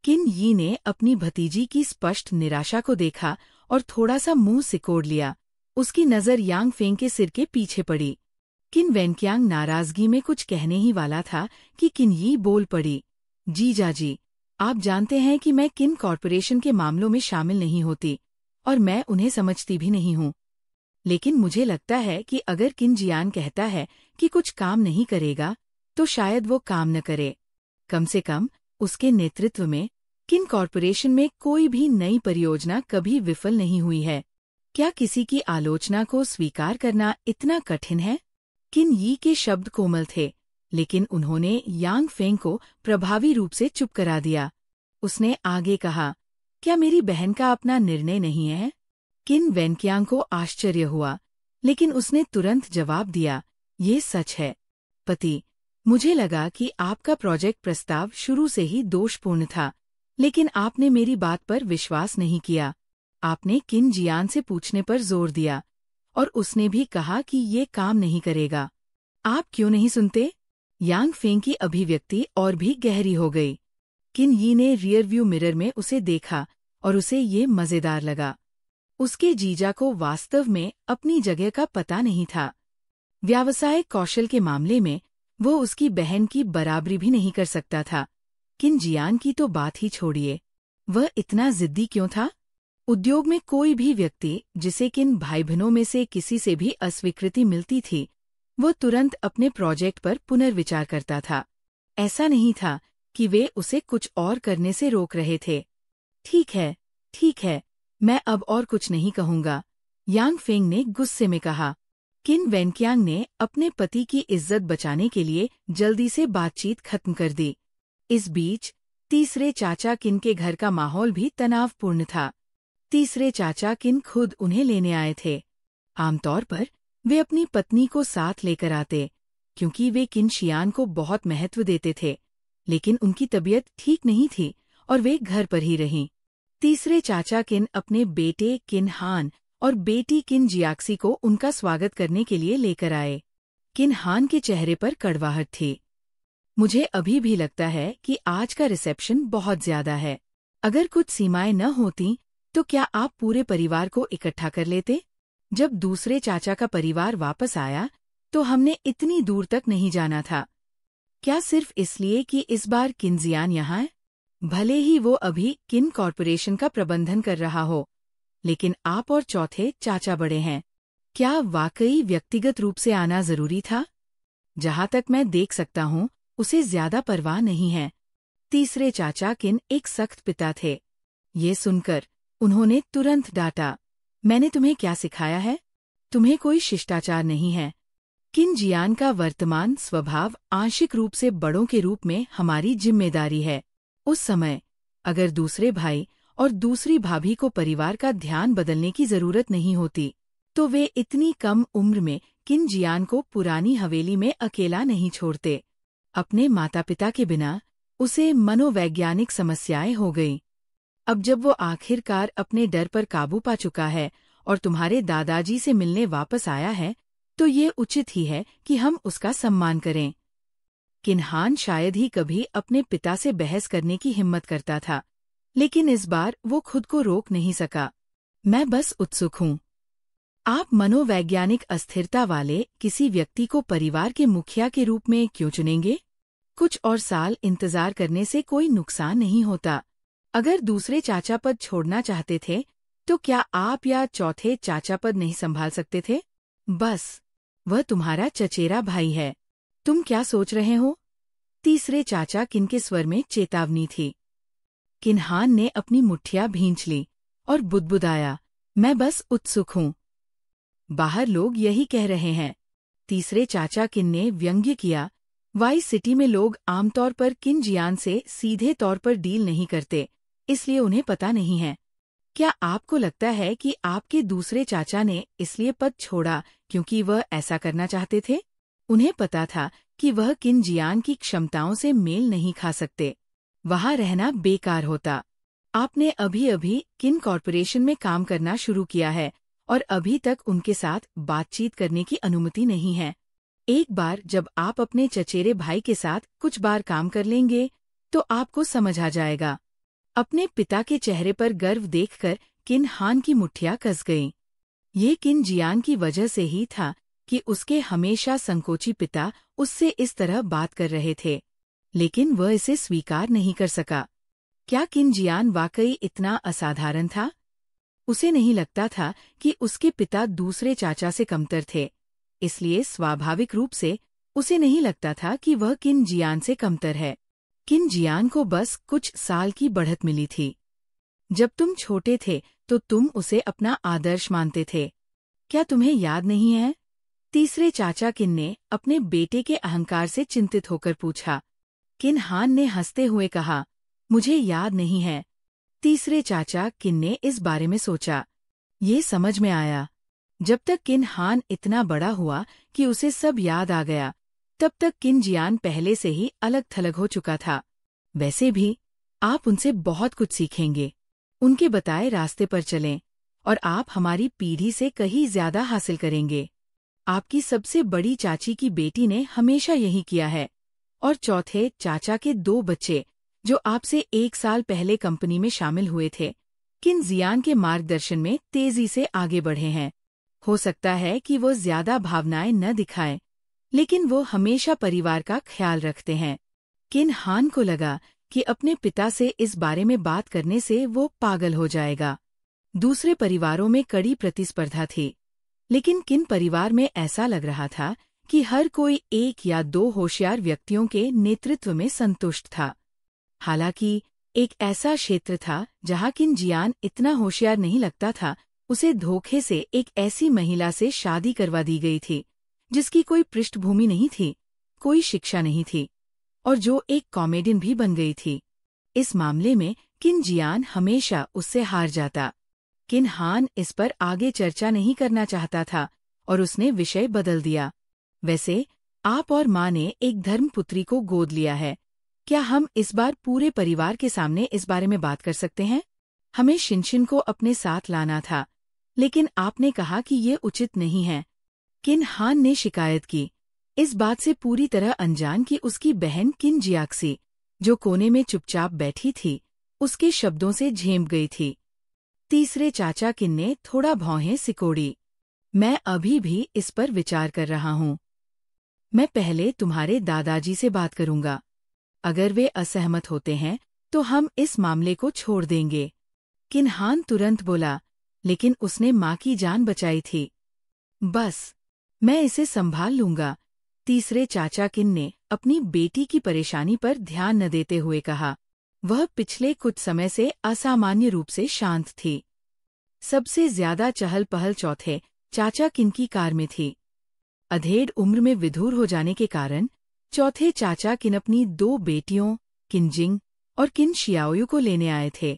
किन यी ने अपनी भतीजी की स्पष्ट निराशा को देखा और थोड़ा सा मुंह सिकोड़ लिया। उसकी नज़र यांग फेंग के सिर के पीछे पड़ी। किन वेनक्यांग नाराजगी में कुछ कहने ही वाला था कि किन यी बोल पड़ी। जीजाजी, आप जानते हैं कि मैं किन कॉरपोरेशन के मामलों में शामिल नहीं होती और मैं उन्हें समझती भी नहीं हूँ। लेकिन मुझे लगता है कि अगर किन जियान कहता है कि कुछ काम नहीं करेगा, तो शायद वो काम न करे। कम से कम उसके नेतृत्व में किन कॉरपोरेशन में कोई भी नई परियोजना कभी विफल नहीं हुई है। क्या किसी की आलोचना को स्वीकार करना इतना कठिन है? किन यी के शब्द कोमल थे, लेकिन उन्होंने यांग फेंग को प्रभावी रूप से चुप करा दिया। उसने आगे कहा, क्या मेरी बहन का अपना निर्णय नहीं है? किन वेनक्यांग को आश्चर्य हुआ, लेकिन उसने तुरंत जवाब दिया, ये सच है। पति, मुझे लगा कि आपका प्रोजेक्ट प्रस्ताव शुरू से ही दोषपूर्ण था, लेकिन आपने मेरी बात पर विश्वास नहीं किया। आपने किन जियान से पूछने पर जोर दिया और उसने भी कहा कि ये काम नहीं करेगा। आप क्यों नहीं सुनते? यांग फेंग की अभिव्यक्ति और भी गहरी हो गई। किन यी ने रियरव्यू मिरर में उसे देखा और उसे ये मजेदार लगा। उसके जीजा को वास्तव में अपनी जगह का पता नहीं था। व्यावसायिक कौशल के मामले में वो उसकी बहन की बराबरी भी नहीं कर सकता था। किन जियान की तो बात ही छोड़िए, वह इतना जिद्दी क्यों था? उद्योग में कोई भी व्यक्ति जिसे किन भाई बहनों में से किसी से भी अस्वीकृति मिलती थी, वो तुरंत अपने प्रोजेक्ट पर पुनर्विचार करता था। ऐसा नहीं था कि वे उसे कुछ और करने से रोक रहे थे। ठीक है, मैं अब और कुछ नहीं कहूंगा, यांग फेंग ने गुस्से में कहा। किन वेनक्यांग ने अपने पति की इज्जत बचाने के लिए जल्दी से बातचीत खत्म कर दी। इस बीच तीसरे चाचा किन के घर का माहौल भी तनावपूर्ण था। तीसरे चाचा किन खुद उन्हें लेने आए थे। आमतौर पर वे अपनी पत्नी को साथ लेकर आते, क्योंकि वे किन शियान को बहुत महत्व देते थे, लेकिन उनकी तबीयत ठीक नहीं थी और वे घर पर ही रहीं। तीसरे चाचा किन अपने बेटे किन हान और बेटी किन जियाक्सी को उनका स्वागत करने के लिए लेकर आए। किन हान के चेहरे पर कड़वाहट थी। मुझे अभी भी लगता है कि आज का रिसेप्शन बहुत ज्यादा है। अगर कुछ सीमाएं न होती तो क्या आप पूरे परिवार को इकट्ठा कर लेते? जब दूसरे चाचा का परिवार वापस आया तो हमने इतनी दूर तक नहीं जाना था। क्या सिर्फ इसलिए कि इस बार किन जियान यहाँ है? भले ही वो अभी किन कॉरपोरेशन का प्रबंधन कर रहा हो, लेकिन आप और चौथे चाचा बड़े हैं। क्या वाकई व्यक्तिगत रूप से आना जरूरी था? जहाँ तक मैं देख सकता हूँ, उसे ज्यादा परवाह नहीं है। तीसरे चाचा किन एक सख्त पिता थे। ये सुनकर उन्होंने तुरंत डांटा, मैंने तुम्हें क्या सिखाया है? तुम्हें कोई शिष्टाचार नहीं है। किन जियान का वर्तमान स्वभाव आंशिक रूप से बड़ों के रूप में हमारी जिम्मेदारी है। उस समय अगर दूसरे भाई और दूसरी भाभी को परिवार का ध्यान बदलने की जरूरत नहीं होती, तो वे इतनी कम उम्र में किन जियान को पुरानी हवेली में अकेला नहीं छोड़ते। अपने माता पिता के बिना उसे मनोवैज्ञानिक समस्याएं हो गईं। अब जब वो आखिरकार अपने डर पर काबू पा चुका है और तुम्हारे दादाजी से मिलने वापस आया है, तो ये उचित ही है कि हम उसका सम्मान करें। किन्हान शायद ही कभी अपने पिता से बहस करने की हिम्मत करता था, लेकिन इस बार वो खुद को रोक नहीं सका। मैं बस उत्सुक हूँ। आप मनोवैज्ञानिक अस्थिरता वाले किसी व्यक्ति को परिवार के मुखिया के रूप में क्यों चुनेंगे? कुछ और साल इंतजार करने से कोई नुकसान नहीं होता। अगर दूसरे चाचा पद छोड़ना चाहते थे, तो क्या आप या चौथे चाचा पद नहीं संभाल सकते थे? बस, वह तुम्हारा चचेरा भाई है। तुम क्या सोच रहे हो? तीसरे चाचा किन के स्वर में चेतावनी थी। किन्हान ने अपनी मुट्ठियां भींच ली और बुदबुदाया, मैं बस उत्सुक हूँ। बाहर लोग यही कह रहे हैं। तीसरे चाचा किन ने व्यंग्य किया, वाइस सिटी में लोग आमतौर पर किन जियान से सीधे तौर पर डील नहीं करते, इसलिए उन्हें पता नहीं है। क्या आपको लगता है कि आपके दूसरे चाचा ने इसलिए पद छोड़ा क्योंकि वह ऐसा करना चाहते थे? उन्हें पता था कि वह किन जियान की क्षमताओं से मेल नहीं खा सकते। वहां रहना बेकार होता। आपने अभी अभी किन कॉरपोरेशन में काम करना शुरू किया है और अभी तक उनके साथ बातचीत करने की अनुमति नहीं है। एक बार जब आप अपने चचेरे भाई के साथ कुछ बार काम कर लेंगे, तो आपको समझ आ जाएगा। अपने पिता के चेहरे पर गर्व देखकर किन हान की मुट्ठियां कस गईं। ये किन जियान की वजह से ही था कि उसके हमेशा संकोची पिता उससे इस तरह बात कर रहे थे, लेकिन वह इसे स्वीकार नहीं कर सका। क्या किन जियान वाकई इतना असाधारण था? उसे नहीं लगता था कि उसके पिता दूसरे चाचा से कमतर थे, इसलिए स्वाभाविक रूप से उसे नहीं लगता था कि वह किन जियान से कमतर है। किन जियान को बस कुछ साल की बढ़त मिली थी। जब तुम छोटे थे तो तुम उसे अपना आदर्श मानते थे। क्या तुम्हें याद नहीं है? तीसरे चाचा किन ने अपने बेटे के अहंकार से चिंतित होकर पूछा। किन हान ने हंसते हुए कहा, मुझे याद नहीं है। तीसरे चाचा किन ने इस बारे में सोचा। ये समझ में आया, जब तक किन हान इतना बड़ा हुआ कि उसे सब याद आ गया, तब तक किन जियान पहले से ही अलग थलग हो चुका था। वैसे भी आप उनसे बहुत कुछ सीखेंगे। उनके बताए रास्ते पर चलें और आप हमारी पीढ़ी से कहीं ज्यादा हासिल करेंगे। आपकी सबसे बड़ी चाची की बेटी ने हमेशा यही किया है, और चौथे चाचा के 2 बच्चे जो आपसे 1 साल पहले कंपनी में शामिल हुए थे, किन जियान के मार्गदर्शन में तेजी से आगे बढ़े हैं। हो सकता है कि वो ज्यादा भावनाएं न दिखाएं, लेकिन वो हमेशा परिवार का ख्याल रखते हैं। किन हान को लगा कि अपने पिता से इस बारे में बात करने से वो पागल हो जाएगा। दूसरे परिवारों में कड़ी प्रतिस्पर्धा थी, लेकिन किन परिवार में ऐसा लग रहा था कि हर कोई 1 या 2 होशियार व्यक्तियों के नेतृत्व में संतुष्ट था। हालांकि एक ऐसा क्षेत्र था जहां किन जियान इतना होशियार नहीं लगता था, उसे धोखे से एक ऐसी महिला से शादी करवा दी गई थी जिसकी कोई पृष्ठभूमि नहीं थी, कोई शिक्षा नहीं थी, और जो एक कॉमेडियन भी बन गई थी। इस मामले में किन जियान हमेशा उससे हार जाता। किन हान इस पर आगे चर्चा नहीं करना चाहता था और उसने विषय बदल दिया। वैसे आप और माँ ने एक धर्मपुत्री को गोद लिया है। क्या हम इस बार पूरे परिवार के सामने इस बारे में बात कर सकते हैं? हमें शिनशिन को अपने साथ लाना था, लेकिन आपने कहा कि ये उचित नहीं है। किन हान ने शिकायत की, इस बात से पूरी तरह अनजान कि उसकी बहन किन जियाक्सी, जो कोने में चुपचाप बैठी थी, उसके शब्दों से झेंप गई थी। तीसरे चाचा किन ने थोड़ा भौहें सिकोड़ी। मैं अभी भी इस पर विचार कर रहा हूँ। मैं पहले तुम्हारे दादाजी से बात करूंगा। अगर वे असहमत होते हैं तो हम इस मामले को छोड़ देंगे। किन हान तुरंत बोला, लेकिन उसने माँ की जान बचाई थी। बस, मैं इसे संभाल लूंगा। तीसरे चाचा किन ने अपनी बेटी की परेशानी पर ध्यान न देते हुए कहा। वह पिछले कुछ समय से असामान्य रूप से शांत थी। सबसे ज्यादा चहल पहल चौथे चाचा किन की कार में थी। अधेड़ उम्र में विधुर हो जाने के कारण चौथे चाचा किन अपनी 2 बेटियों किन जिंग और किन शियाओयू को लेने आए थे।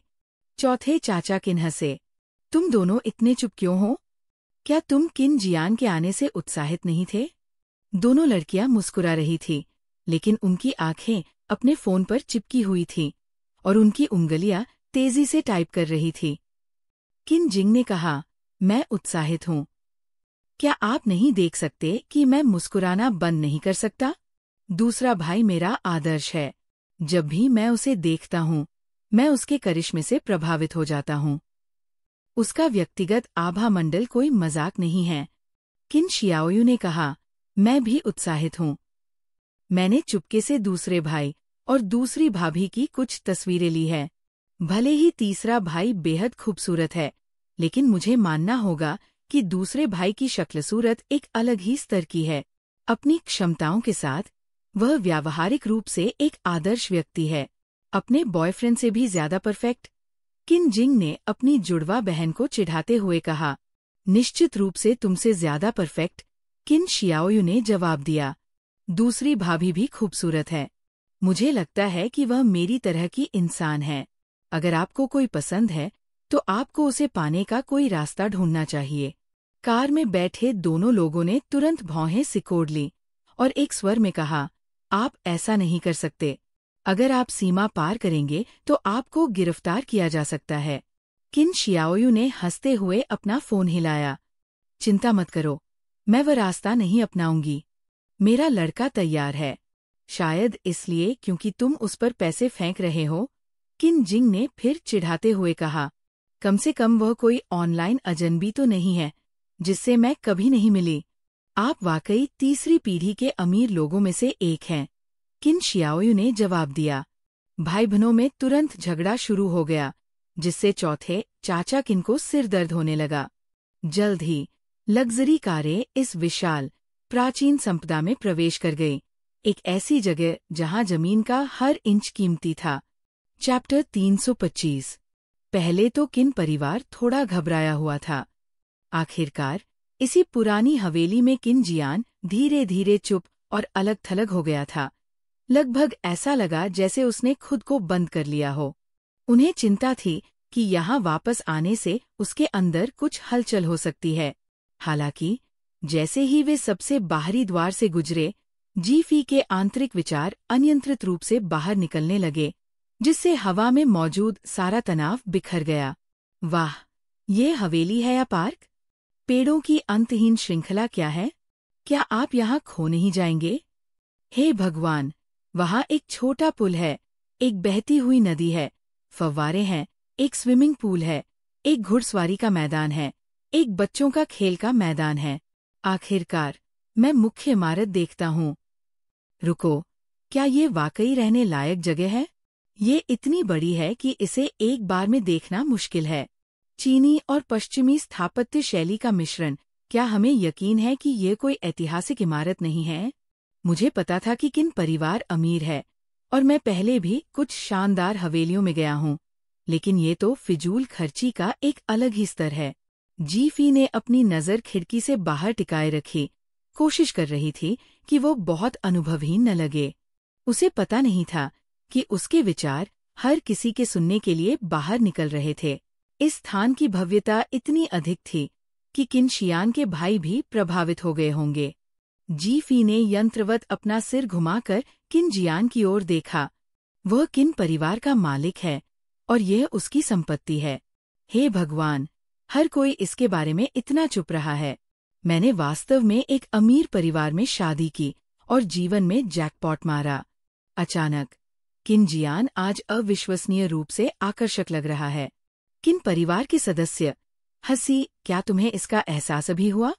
चौथे चाचा किन हंसे, तुम दोनों इतने चुप क्यों हो? क्या तुम किन जियान के आने से उत्साहित नहीं थे? दोनों लड़कियां मुस्कुरा रही थी, लेकिन उनकी आंखें अपने फोन पर चिपकी हुई थीं और उनकी उंगलियां तेजी से टाइप कर रही थी। किन जिंग ने कहा, मैं उत्साहित हूँ। क्या आप नहीं देख सकते कि मैं मुस्कुराना बंद नहीं कर सकता? दूसरा भाई मेरा आदर्श है। जब भी मैं उसे देखता हूँ, मैं उसके करिश्मे से प्रभावित हो जाता हूँ। उसका व्यक्तिगत आभा मंडल कोई मजाक नहीं है। किन शियाओयू ने कहा, मैं भी उत्साहित हूँ। मैंने चुपके से दूसरे भाई और दूसरी भाभी की कुछ तस्वीरें ली है। भले ही तीसरा भाई बेहद खूबसूरत है, लेकिन मुझे मानना होगा कि दूसरे भाई की शक्ल सूरत एक अलग ही स्तर की है। अपनी क्षमताओं के साथ वह व्यावहारिक रूप से एक आदर्श व्यक्ति है, अपने बॉयफ्रेंड से भी ज्यादा परफेक्ट। किन जिंग ने अपनी जुड़वा बहन को चिढ़ाते हुए कहा, निश्चित रूप से तुमसे ज्यादा परफेक्ट। किन शियाओयू ने जवाब दिया, दूसरी भाभी भी खूबसूरत है। मुझे लगता है कि वह मेरी तरह की इंसान है। अगर आपको कोई पसंद है, तो आपको उसे पाने का कोई रास्ता ढूंढना चाहिए। कार में बैठे दोनों लोगों ने तुरंत भौहें सिकोड़ ली और एक स्वर में कहा, आप ऐसा नहीं कर सकते। अगर आप सीमा पार करेंगे तो आपको गिरफ्तार किया जा सकता है। किन शियाओयू ने हंसते हुए अपना फोन हिलाया। चिंता मत करो, मैं वह रास्ता नहीं अपनाऊंगी। मेरा लड़का तैयार है। शायद इसलिए क्योंकि तुम उस पर पैसे फेंक रहे हो। किन जिंग ने फिर चिढ़ाते हुए कहा, कम से कम वह कोई ऑनलाइन अजनबी तो नहीं है जिससे मैं कभी नहीं मिली। आप वाकई तीसरी पीढ़ी के अमीर लोगों में से एक हैं। किन शियाओयू ने जवाब दिया। भाई बहनों में तुरंत झगड़ा शुरू हो गया, जिससे चौथे चाचा किन को सिर दर्द होने लगा। जल्द ही लग्जरी कारें इस विशाल प्राचीन संपदा में प्रवेश कर गई, एक ऐसी जगह जहां जमीन का हर इंच कीमती था। चैप्टर 325। पहले तो किन परिवार थोड़ा घबराया हुआ था। आखिरकार इसी पुरानी हवेली में किन जियान धीरे धीरे चुप और अलग थलग हो गया था। लगभग ऐसा लगा जैसे उसने खुद को बंद कर लिया हो। उन्हें चिंता थी कि यहाँ वापस आने से उसके अंदर कुछ हलचल हो सकती है। हालांकि जैसे ही वे सबसे बाहरी द्वार से गुजरे, जीफी के आंतरिक विचार अनियंत्रित रूप से बाहर निकलने लगे, जिससे हवा में मौजूद सारा तनाव बिखर गया। वाह, ये हवेली है या पार्क? पेड़ों की अंतहीन श्रृंखला क्या है? क्या आप यहाँ खो नहीं जाएंगे? हे भगवान, वहाँ एक छोटा पुल है, एक बहती हुई नदी है, फव्वारे हैं, एक स्विमिंग पूल है, एक घुड़सवारी का मैदान है, एक बच्चों का खेल का मैदान है। आखिरकार मैं मुख्य इमारत देखता हूँ। रुको, क्या ये वाकई रहने लायक जगह है? ये इतनी बड़ी है कि इसे एक बार में देखना मुश्किल है। चीनी और पश्चिमी स्थापत्य शैली का मिश्रण। क्या हमें यकीन है कि ये कोई ऐतिहासिक इमारत नहीं है? मुझे पता था कि किन परिवार अमीर है और मैं पहले भी कुछ शानदार हवेलियों में गया हूँ, लेकिन ये तो फिजूल खर्ची का एक अलग ही स्तर है। जीफी ने अपनी नज़र खिड़की से बाहर टिकाए रखी, कोशिश कर रही थी कि वो बहुत अनुभवहीन न लगे। उसे पता नहीं था कि उसके विचार हर किसी के सुनने के लिए बाहर निकल रहे थे। इस स्थान की भव्यता इतनी अधिक थी कि किन शियान के भाई भी प्रभावित हो गए होंगे। जीफी ने यंत्रवत अपना सिर घुमाकर किन जियान की ओर देखा। वह किन परिवार का मालिक है और यह उसकी संपत्ति है। हे भगवान, हर कोई इसके बारे में इतना चुप रहा है। मैंने वास्तव में एक अमीर परिवार में शादी की और जीवन में जैकपॉट मारा। अचानक किन जियान आज अविश्वसनीय रूप से आकर्षक लग रहा है। किन परिवार के सदस्य हंसी। क्या तुम्हें इसका एहसास अभी हुआ?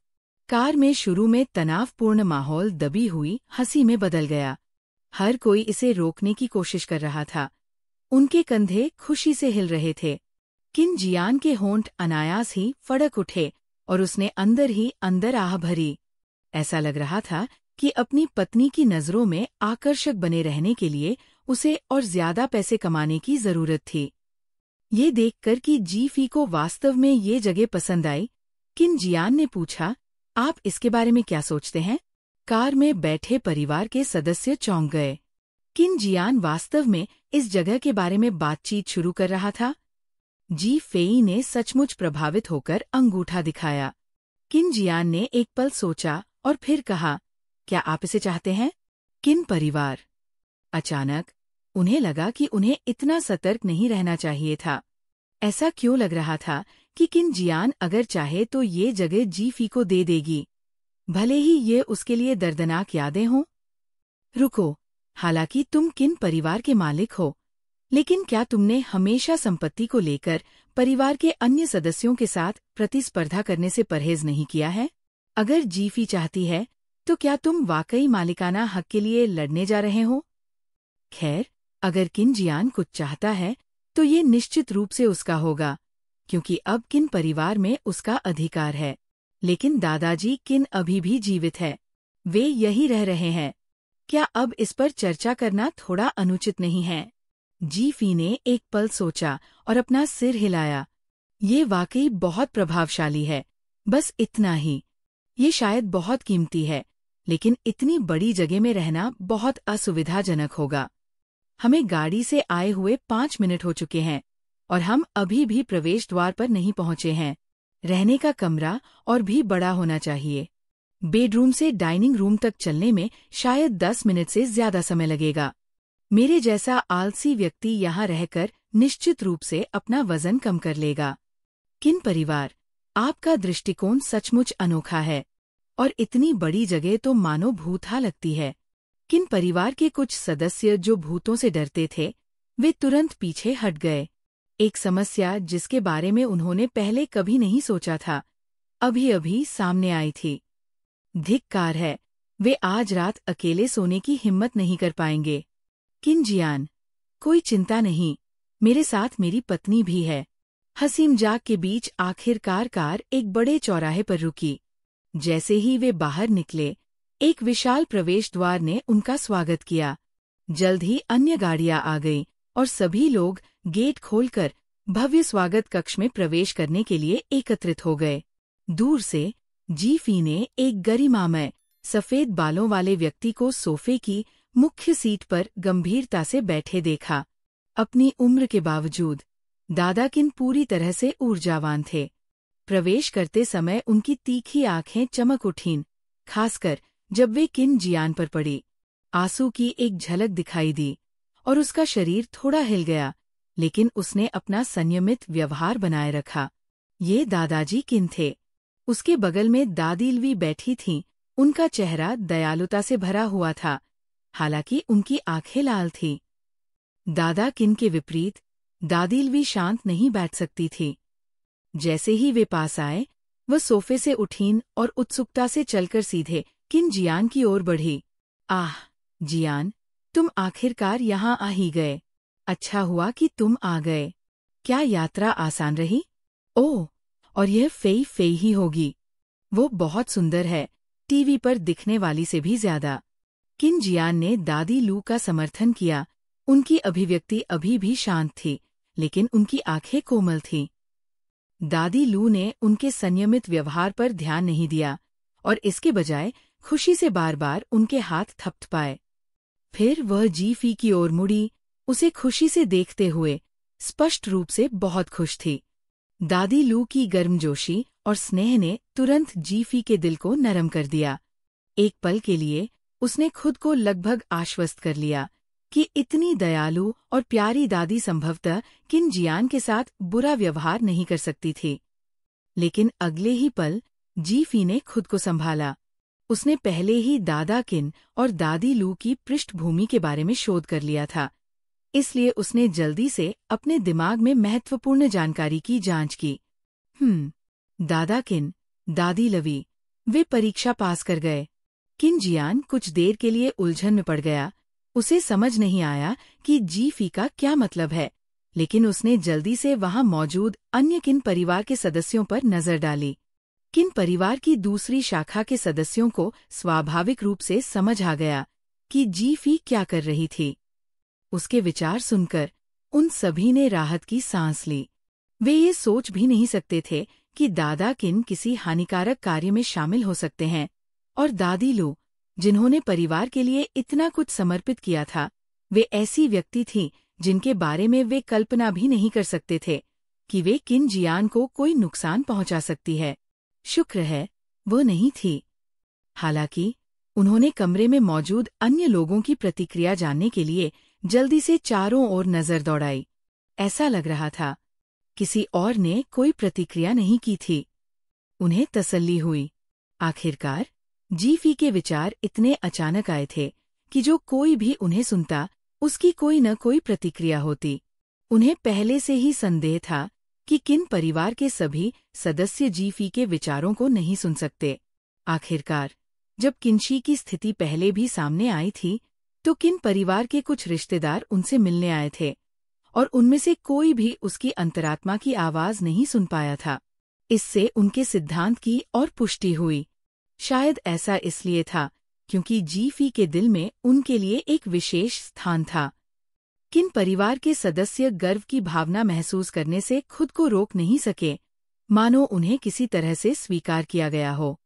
कार में शुरू में तनावपूर्ण माहौल दबी हुई हंसी में बदल गया। हर कोई इसे रोकने की कोशिश कर रहा था। उनके कंधे खुशी से हिल रहे थे। किन जियान के होंठ अनायास ही फड़क उठे और उसने अंदर ही अंदर आह भरी। ऐसा लग रहा था कि अपनी पत्नी की नज़रों में आकर्षक बने रहने के लिए उसे और ज्यादा पैसे कमाने की जरूरत थी। ये देखकर कि जीफी को वास्तव में ये जगह पसंद आई, किन जियान ने पूछा, आप इसके बारे में क्या सोचते हैं? कार में बैठे परिवार के सदस्य चौंक गए। किन जियान वास्तव में इस जगह के बारे में बातचीत शुरू कर रहा था। जी फेई ने सचमुच प्रभावित होकर अंगूठा दिखाया। किन जियान ने एक पल सोचा और फिर कहा, क्या आप इसे चाहते हैं? किन परिवार? अचानक उन्हें लगा कि उन्हें इतना सतर्क नहीं रहना चाहिए था। ऐसा क्यों लग रहा था कि किन जियान अगर चाहे तो ये जगह जीफी को दे देगी, भले ही ये उसके लिए दर्दनाक यादें हों? रुको, हालांकि तुम किन परिवार के मालिक हो, लेकिन क्या तुमने हमेशा संपत्ति को लेकर परिवार के अन्य सदस्यों के साथ प्रतिस्पर्धा करने से परहेज नहीं किया है? अगर जीफी चाहती है, तो क्या तुम वाकई मालिकाना हक के लिए लड़ने जा रहे हो? खैर, अगर किन जियान कुछ चाहता है, तो ये निश्चित रूप से उसका होगा, क्योंकि अब किन परिवार में उसका अधिकार है। लेकिन दादाजी किन अभी भी जीवित है। वे यही रह रहे हैं। क्या अब इस पर चर्चा करना थोड़ा अनुचित नहीं है? जीफी ने एक पल सोचा और अपना सिर हिलाया। ये वाकई बहुत प्रभावशाली है, बस इतना ही। ये शायद बहुत कीमती है, लेकिन इतनी बड़ी जगह में रहना बहुत असुविधाजनक होगा। हमें गाड़ी से आए हुए 5 मिनट हो चुके हैं और हम अभी भी प्रवेश द्वार पर नहीं पहुंचे हैं। रहने का कमरा और भी बड़ा होना चाहिए। बेडरूम से डाइनिंग रूम तक चलने में शायद 10 मिनट से ज्यादा समय लगेगा। मेरे जैसा आलसी व्यक्ति यहाँ रहकर निश्चित रूप से अपना वजन कम कर लेगा। किन परिवार, आपका दृष्टिकोण सचमुच अनोखा है, और इतनी बड़ी जगह तो मानो भूतहा लगती है। किन परिवार के कुछ सदस्य जो भूतों से डरते थे, वे तुरंत पीछे हट गए। एक समस्या जिसके बारे में उन्होंने पहले कभी नहीं सोचा था, अभी अभी सामने आई थी। धिक्कार है, वे आज रात अकेले सोने की हिम्मत नहीं कर पाएंगे। किन जियान, कोई चिंता नहीं, मेरे साथ मेरी पत्नी भी है। हसीम जाग के बीच आखिरकार कार एक बड़े चौराहे पर रुकी। जैसे ही वे बाहर निकले, एक विशाल प्रवेश द्वार ने उनका स्वागत किया। जल्द ही अन्य गाड़ियां आ गईं और सभी लोग गेट खोलकर भव्य स्वागत कक्ष में प्रवेश करने के लिए एकत्रित हो गए। दूर से जीफी ने एक गरिमामय सफेद बालों वाले व्यक्ति को सोफे की मुख्य सीट पर गंभीरता से बैठे देखा। अपनी उम्र के बावजूद दादा किन पूरी तरह से ऊर्जावान थे। प्रवेश करते समय उनकी तीखी आंखें चमक उठीं, खासकर जब वे किन जियान पर पड़ी। आंसू की एक झलक दिखाई दी और उसका शरीर थोड़ा हिल गया, लेकिन उसने अपना संयमित व्यवहार बनाए रखा। ये दादाजी किन थे। उसके बगल में दादी लवी बैठी थीं। उनका चेहरा दयालुता से भरा हुआ था, हालांकि उनकी आंखें लाल थीं। दादा किन के विपरीत दादी लवी शांत नहीं बैठ सकती थी। जैसे ही वे पास आए, वह सोफे से उठीं और उत्सुकता से चलकर सीधे किन जियान की ओर बढ़ी। आह, जियान, तुम आखिरकार यहाँ आ ही गए। अच्छा हुआ कि तुम आ गए। क्या यात्रा आसान रही? ओह, और यह फेई फेई ही होगी। वो बहुत सुंदर है, टीवी पर दिखने वाली से भी ज्यादा। किन जियान ने दादी लू का समर्थन किया। उनकी अभिव्यक्ति अभी भी शांत थी, लेकिन उनकी आंखें कोमल थीं। दादी लू ने उनके संयमित व्यवहार पर ध्यान नहीं दिया और इसके बजाय खुशी से बार बार उनके हाथ थपथपाए। फिर वह जीफी की ओर मुड़ी, उसे खुशी से देखते हुए स्पष्ट रूप से बहुत खुश थी। दादी लू की गर्मजोशी और स्नेह ने तुरंत जीफी के दिल को नरम कर दिया। एक पल के लिए उसने खुद को लगभग आश्वस्त कर लिया कि इतनी दयालु और प्यारी दादी संभवतः किन जियान के साथ बुरा व्यवहार नहीं कर सकती थी। लेकिन अगले ही पल जीफी ने खुद को संभाला। उसने पहले ही दादा किन और दादी लू की पृष्ठभूमि के बारे में शोध कर लिया था, इसलिए उसने जल्दी से अपने दिमाग में महत्वपूर्ण जानकारी की जांच की। दादा किन, दादी लवी, वे परीक्षा पास कर गए। किन जियान कुछ देर के लिए उलझन में पड़ गया। उसे समझ नहीं आया कि जीफी का क्या मतलब है, लेकिन उसने जल्दी से वहां मौजूद अन्य किन परिवार के सदस्यों पर नजर डाली। किन परिवार की दूसरी शाखा के सदस्यों को स्वाभाविक रूप से समझ आ गया कि जीफी क्या कर रही थी। उसके विचार सुनकर उन सभी ने राहत की सांस ली। वे ये सोच भी नहीं सकते थे कि दादा किन किसी हानिकारक कार्य में शामिल हो सकते हैं, और दादी लू, जिन्होंने परिवार के लिए इतना कुछ समर्पित किया था, वे ऐसी व्यक्ति थीं जिनके बारे में वे कल्पना भी नहीं कर सकते थे कि वे किन जियान को कोई नुकसान पहुंचा सकती है। शुक्र है वो नहीं थी। हालांकि उन्होंने कमरे में मौजूद अन्य लोगों की प्रतिक्रिया जानने के लिए जल्दी से चारों ओर नजर दौड़ाई। ऐसा लग रहा था किसी और ने कोई प्रतिक्रिया नहीं की थी। उन्हें तसल्ली हुई। आखिरकार जीफी के विचार इतने अचानक आए थे कि जो कोई भी उन्हें सुनता उसकी कोई न कोई प्रतिक्रिया होती। उन्हें पहले से ही संदेह था कि किन परिवार के सभी सदस्य जीफी के विचारों को नहीं सुन सकते। आखिरकार जब किन्शी की स्थिति पहले भी सामने आई थी तो किन परिवार के कुछ रिश्तेदार उनसे मिलने आए थे और उनमें से कोई भी उसकी अंतरात्मा की आवाज नहीं सुन पाया था। इससे उनके सिद्धांत की और पुष्टि हुई। शायद ऐसा इसलिए था क्योंकि जीफी के दिल में उनके लिए एक विशेष स्थान था। किन परिवार के सदस्य गर्व की भावना महसूस करने से खुद को रोक नहीं सके, मानो उन्हें किसी तरह से स्वीकार किया गया हो।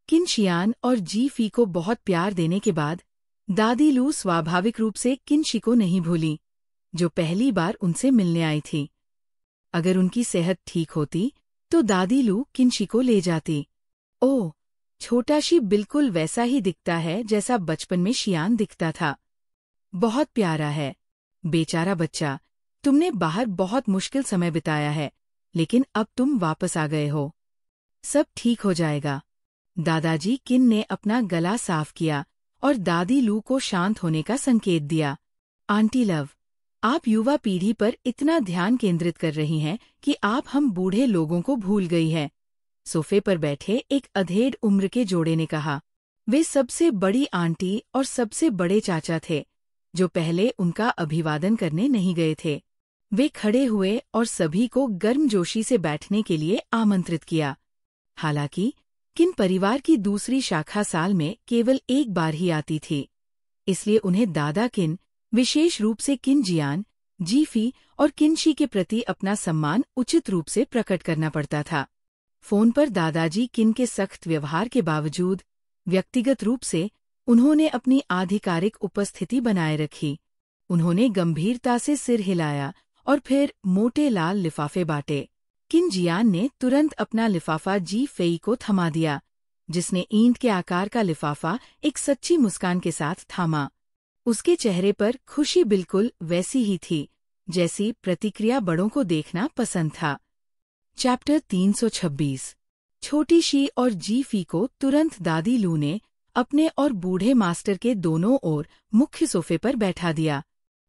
किन शियान और जीफी को बहुत प्यार देने के बाद दादी लू स्वाभाविक रूप से किन्शी को नहीं भूली, जो पहली बार उनसे मिलने आई थी। अगर उनकी सेहत ठीक होती तो दादी लू किन्शी को ले जाती। ओह, छोटा शी बिल्कुल वैसा ही दिखता है जैसा बचपन में शियान दिखता था। बहुत प्यारा है। बेचारा बच्चा, तुमने बाहर बहुत मुश्किल समय बिताया है, लेकिन अब तुम वापस आ गए हो। सब ठीक हो जाएगा। दादाजी किन ने अपना गला साफ किया और दादी लू को शांत होने का संकेत दिया। आंटी लव, आप युवा पीढ़ी पर इतना ध्यान केंद्रित कर रही हैं कि आप हम बूढ़े लोगों को भूल गई हैं। सोफे पर बैठे एक अधेड़ उम्र के जोड़े ने कहा। वे सबसे बड़ी आंटी और सबसे बड़े चाचा थे, जो पहले उनका अभिवादन करने नहीं गए थे। वे खड़े हुए और सभी को गर्मजोशी से बैठने के लिए आमंत्रित किया। हालांकि किन परिवार की दूसरी शाखा साल में केवल एक बार ही आती थी, इसलिए उन्हें दादा किन, विशेष रूप से किन जियान, जीफी और किन्शी के प्रति अपना सम्मान उचित रूप से प्रकट करना पड़ता था। फोन पर दादाजी किन के सख्त व्यवहार के बावजूद व्यक्तिगत रूप से उन्होंने अपनी आधिकारिक उपस्थिति बनाए रखी। उन्होंने गंभीरता से सिर हिलाया और फिर मोटे लाल लिफाफे बांटे। किन जियान ने तुरंत अपना लिफाफा जी फेई को थमा दिया, जिसने ईंट के आकार का लिफाफा एक सच्ची मुस्कान के साथ थामा। उसके चेहरे पर खुशी बिल्कुल वैसी ही थी जैसी प्रतिक्रिया बड़ों को देखना पसंद था। चैप्टर 326। छोटी शी और जीफी को तुरंत दादी लू ने अपने और बूढ़े मास्टर के दोनों ओर मुख्य सोफे पर बैठा दिया।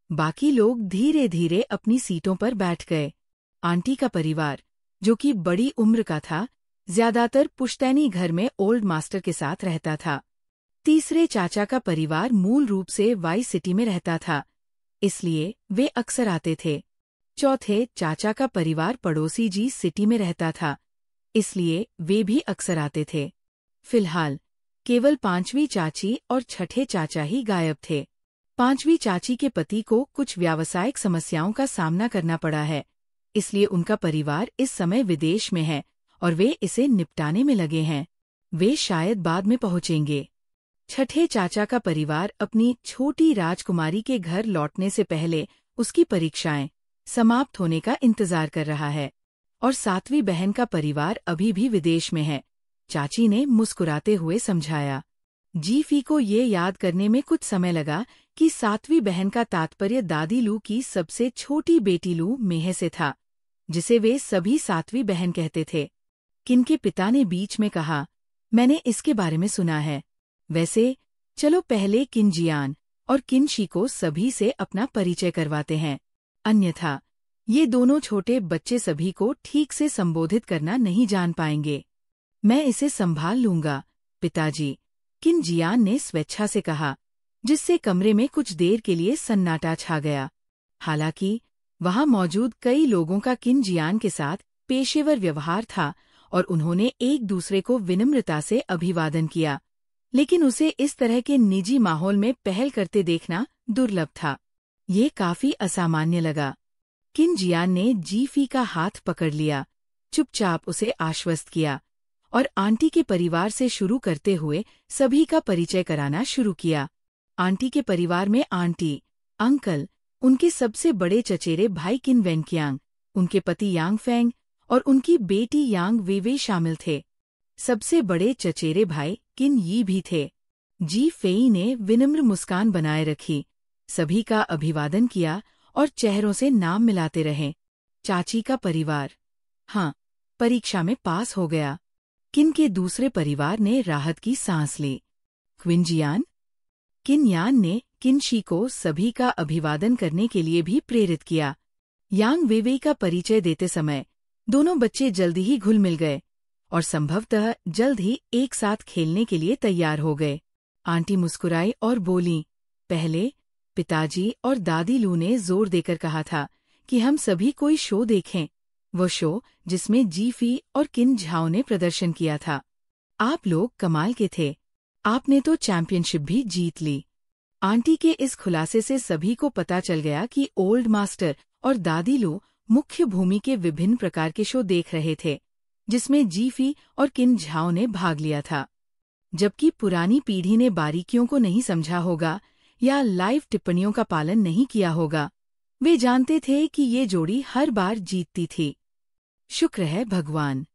बाकी लोग धीरे धीरे अपनी सीटों पर बैठ गए। आंटी का परिवार, जो कि बड़ी उम्र का था, ज्यादातर पुश्तैनी घर में ओल्ड मास्टर के साथ रहता था। तीसरे चाचा का परिवार मूल रूप से वाई सिटी में रहता था, इसलिए वे अक्सर आते थे। चौथे चाचा का परिवार पड़ोसी जी सिटी में रहता था, इसलिए वे भी अक्सर आते थे। फिलहाल केवल पांचवी चाची और छठे चाचा ही गायब थे। पांचवी चाची के पति को कुछ व्यावसायिक समस्याओं का सामना करना पड़ा है, इसलिए उनका परिवार इस समय विदेश में है और वे इसे निपटाने में लगे हैं। वे शायद बाद में पहुंचेंगे। छठे चाचा का परिवार अपनी छोटी राजकुमारी के घर लौटने से पहले उसकी परीक्षाएं समाप्त होने का इंतजार कर रहा है, और सातवीं बहन का परिवार अभी भी विदेश में है, चाची ने मुस्कुराते हुए समझाया। जीफी को ये याद करने में कुछ समय लगा कि सातवीं बहन का तात्पर्य दादी लू की सबसे छोटी बेटी लू मेह से था, जिसे वे सभी सातवीं बहन कहते थे। किन के पिता ने बीच में कहा, मैंने इसके बारे में सुना है। वैसे चलो पहले किन जियान और किन्शी को सभी से अपना परिचय करवाते हैं, अन्यथा ये दोनों छोटे बच्चे सभी को ठीक से संबोधित करना नहीं जान पाएंगे। मैं इसे संभाल लूंगा, पिताजी, किन जियान ने स्वेच्छा से कहा, जिससे कमरे में कुछ देर के लिए सन्नाटा छा गया। हालांकि वहां मौजूद कई लोगों का किन जियान के साथ पेशेवर व्यवहार था और उन्होंने एक दूसरे को विनम्रता से अभिवादन किया, लेकिन उसे इस तरह के निजी माहौल में पहल करते देखना दुर्लभ था। ये काफी असामान्य लगा। किन जियान ने जीफी का हाथ पकड़ लिया, चुपचाप उसे आश्वस्त किया और आंटी के परिवार से शुरू करते हुए सभी का परिचय कराना शुरू किया। आंटी के परिवार में आंटी, अंकल, उनके सबसे बड़े चचेरे भाई किन वेनकियांग, उनके पति यांग फेंग और उनकी बेटी यांग वेवे शामिल थे। सबसे बड़े चचेरे भाई किन यी भी थे। जी फेई ने विनम्र मुस्कान बनाए रखी, सभी का अभिवादन किया और चेहरों से नाम मिलाते रहे। चाची का परिवार, हाँ, परीक्षा में पास हो गया। किन के दूसरे परिवार ने राहत की सांस ली। क्विंजियान, किन यान ने किनशी को सभी का अभिवादन करने के लिए भी प्रेरित किया। यांग वेवेई का परिचय देते समय दोनों बच्चे जल्दी ही घुल मिल गए और संभवतः जल्द ही एक साथ खेलने के लिए तैयार हो गए। आंटी मुस्कुराई और बोली, पहले पिताजी और दादी लू ने जोर देकर कहा था कि हम सभी कोई शो देखें, वो शो जिसमें जी फी और किन झाओ ने प्रदर्शन किया था। आप लोग कमाल के थे, आपने तो चैंपियनशिप भी जीत ली। आंटी के इस खुलासे से सभी को पता चल गया कि ओल्ड मास्टर और दादी लू मुख्य भूमि के विभिन्न प्रकार के शो देख रहे थे, जिसमें जी फी और किन झाओ ने भाग लिया था। जबकि पुरानी पीढ़ी ने बारीकियों को नहीं समझा होगा या लाइव टिप्पणियों का पालन नहीं किया होगा, वे जानते थे कि ये जोड़ी हर बार जीतती थी। शुक्र है भगवान,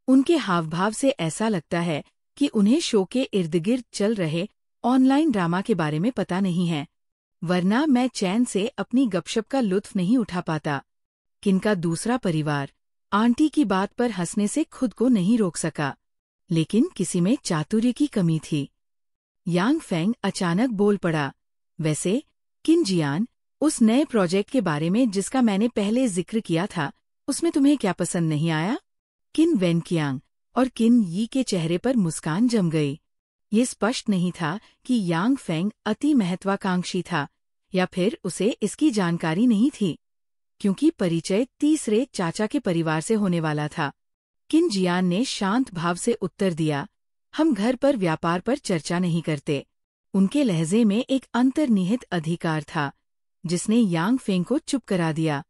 उनके हावभाव से ऐसा लगता है कि उन्हें शो के इर्दगिर्द चल रहे ऑनलाइन ड्रामा के बारे में पता नहीं है, वरना मैं चैन से अपनी गपशप का लुत्फ नहीं उठा पाता। किन का दूसरा परिवार आंटी की बात पर हंसने से खुद को नहीं रोक सका, लेकिन किसी में चातुर्य की कमी थी। यांग फेंग अचानक बोल पड़ा, वैसे किन जियान, उस नए प्रोजेक्ट के बारे में जिसका मैंने पहले जिक्र किया था, उसमें तुम्हें क्या पसंद नहीं आया? किन वेनकियांग और किन यी के चेहरे पर मुस्कान जम गई। ये स्पष्ट नहीं था कि यांग फेंग अति महत्वाकांक्षी था या फिर उसे इसकी जानकारी नहीं थी, क्योंकि परिचय तीसरे चाचा के परिवार से होने वाला था। किन जियान ने शांत भाव से उत्तर दिया, हम घर पर व्यापार पर चर्चा नहीं करते। उनके लहजे में एक अंतर्निहित अधिकार था, जिसने यांग फेंग को चुप करा दिया।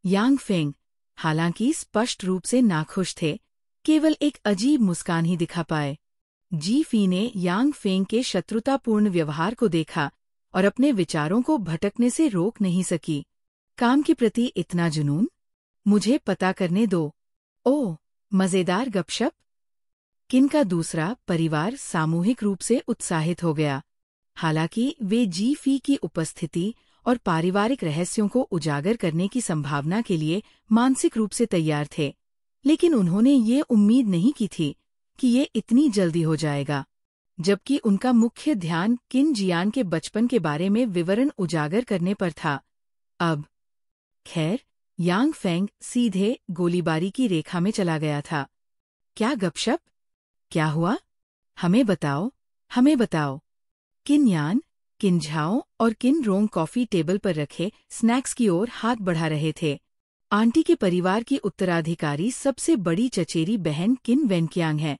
यांग फेंग, हालांकि स्पष्ट रूप से नाखुश थे, केवल एक अजीब मुस्कान ही दिखा पाए। जी फी ने यांग फेंग के शत्रुतापूर्ण व्यवहार को देखा और अपने विचारों को भटकने से रोक नहीं सकी। काम के प्रति इतना जुनून? मुझे पता करने दो। ओह, मजेदार गपशप। किन का दूसरा परिवार सामूहिक रूप से उत्साहित हो गया। हालांकि वे जी फी की उपस्थिति और पारिवारिक रहस्यों को उजागर करने की संभावना के लिए मानसिक रूप से तैयार थे, लेकिन उन्होंने ये उम्मीद नहीं की थी कि ये इतनी जल्दी हो जाएगा। जबकि उनका मुख्य ध्यान किन जियान के बचपन के बारे में विवरण उजागर करने पर था। अब खैर, यांग फेंग सीधे गोलीबारी की रेखा में चला गया था। क्या गपशप? क्या हुआ? हमें बताओ, हमें बताओ। किन यान, किन झाओ और किन रोंग कॉफी टेबल पर रखे स्नैक्स की ओर हाथ बढ़ा रहे थे। आंटी के परिवार की उत्तराधिकारी सबसे बड़ी चचेरी बहन किन वेनकियांग है,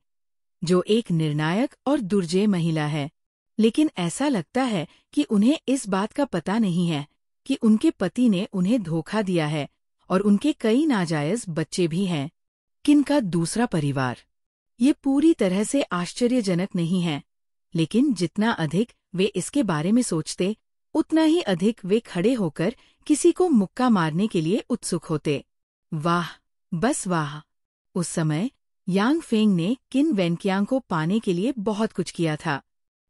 जो एक निर्णायक और दुर्जेय महिला है, लेकिन ऐसा लगता है कि उन्हें इस बात का पता नहीं है कि उनके पति ने उन्हें धोखा दिया है और उनके कई नाजायज बच्चे भी हैं। किन का दूसरा परिवार, ये पूरी तरह से आश्चर्यजनक नहीं है, लेकिन जितना अधिक वे इसके बारे में सोचते, उतना ही अधिक वे खड़े होकर किसी को मुक्का मारने के लिए उत्सुक होते। वाह, बस वाह! उस समय यांग फेंग ने किन वेनकियांग को पाने के लिए बहुत कुछ किया था।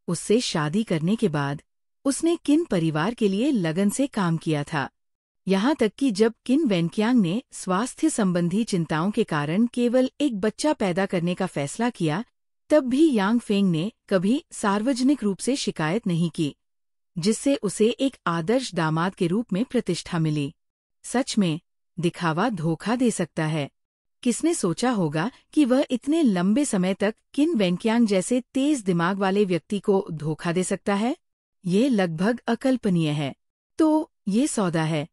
उससे शादी करने के बाद उसने किन परिवार के लिए लगन से काम किया था। यहाँ तक कि जब किन वेनकियांग ने स्वास्थ्य संबंधी चिंताओं के कारण केवल एक बच्चा पैदा करने का फैसला किया, तब भी यांग फेंग ने कभी सार्वजनिक रूप से शिकायत नहीं की, जिससे उसे एक आदर्श दामाद के रूप में प्रतिष्ठा मिली। सच में, दिखावा धोखा दे सकता है। किसने सोचा होगा कि वह इतने लंबे समय तक किन वेनकियांग जैसे तेज दिमाग वाले व्यक्ति को धोखा दे सकता है? ये लगभग अकल्पनीय है। तो ये सौदा है।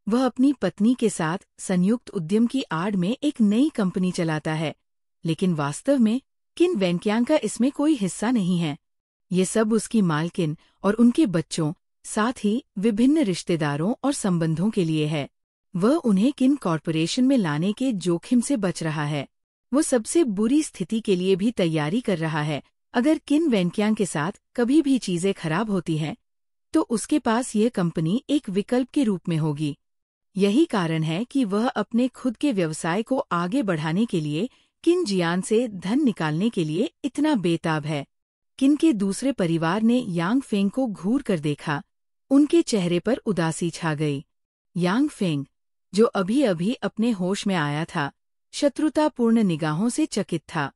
वह अपनी पत्नी के साथ संयुक्त उद्यम की आड़ में एक नई कंपनी चलाता है, लेकिन वास्तव में किन वेनकियांग का इसमें कोई हिस्सा नहीं है। ये सब उसकी मालकिन और उनके बच्चों, साथ ही विभिन्न रिश्तेदारों और संबंधों के लिए है। वह उन्हें किन कॉरपोरेशन में लाने के जोखिम से बच रहा है। वो सबसे बुरी स्थिति के लिए भी तैयारी कर रहा है। अगर किन वेनकियांग के साथ कभी भी चीजें खराब होती हैं, तो उसके पास यह कंपनी एक विकल्प के रूप में होगी। यही कारण है कि वह अपने खुद के व्यवसाय को आगे बढ़ाने के लिए किन जियान से धन निकालने के लिए इतना बेताब है। किन के दूसरे परिवार ने यांग फेंग को घूर कर देखा। उनके चेहरे पर उदासी छा गई। यांग फेंग, जो अभी अभी अपने होश में आया था, शत्रुतापूर्ण निगाहों से चकित था।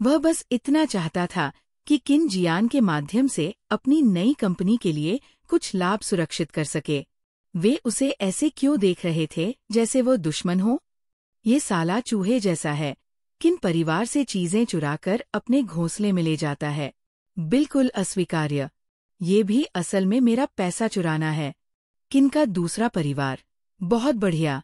वह बस इतना चाहता था कि किन जियान के माध्यम से अपनी नई कंपनी के लिए कुछ लाभ सुरक्षित कर सके। वे उसे ऐसे क्यों देख रहे थे जैसे वो दुश्मन हो? ये साला चूहे जैसा है। किन परिवार से चीजें चुराकर अपने घोंसले में ले जाता है। बिल्कुल अस्वीकार्य। ये भी असल में मेरा पैसा चुराना है। किन का दूसरा परिवार, बहुत बढ़िया।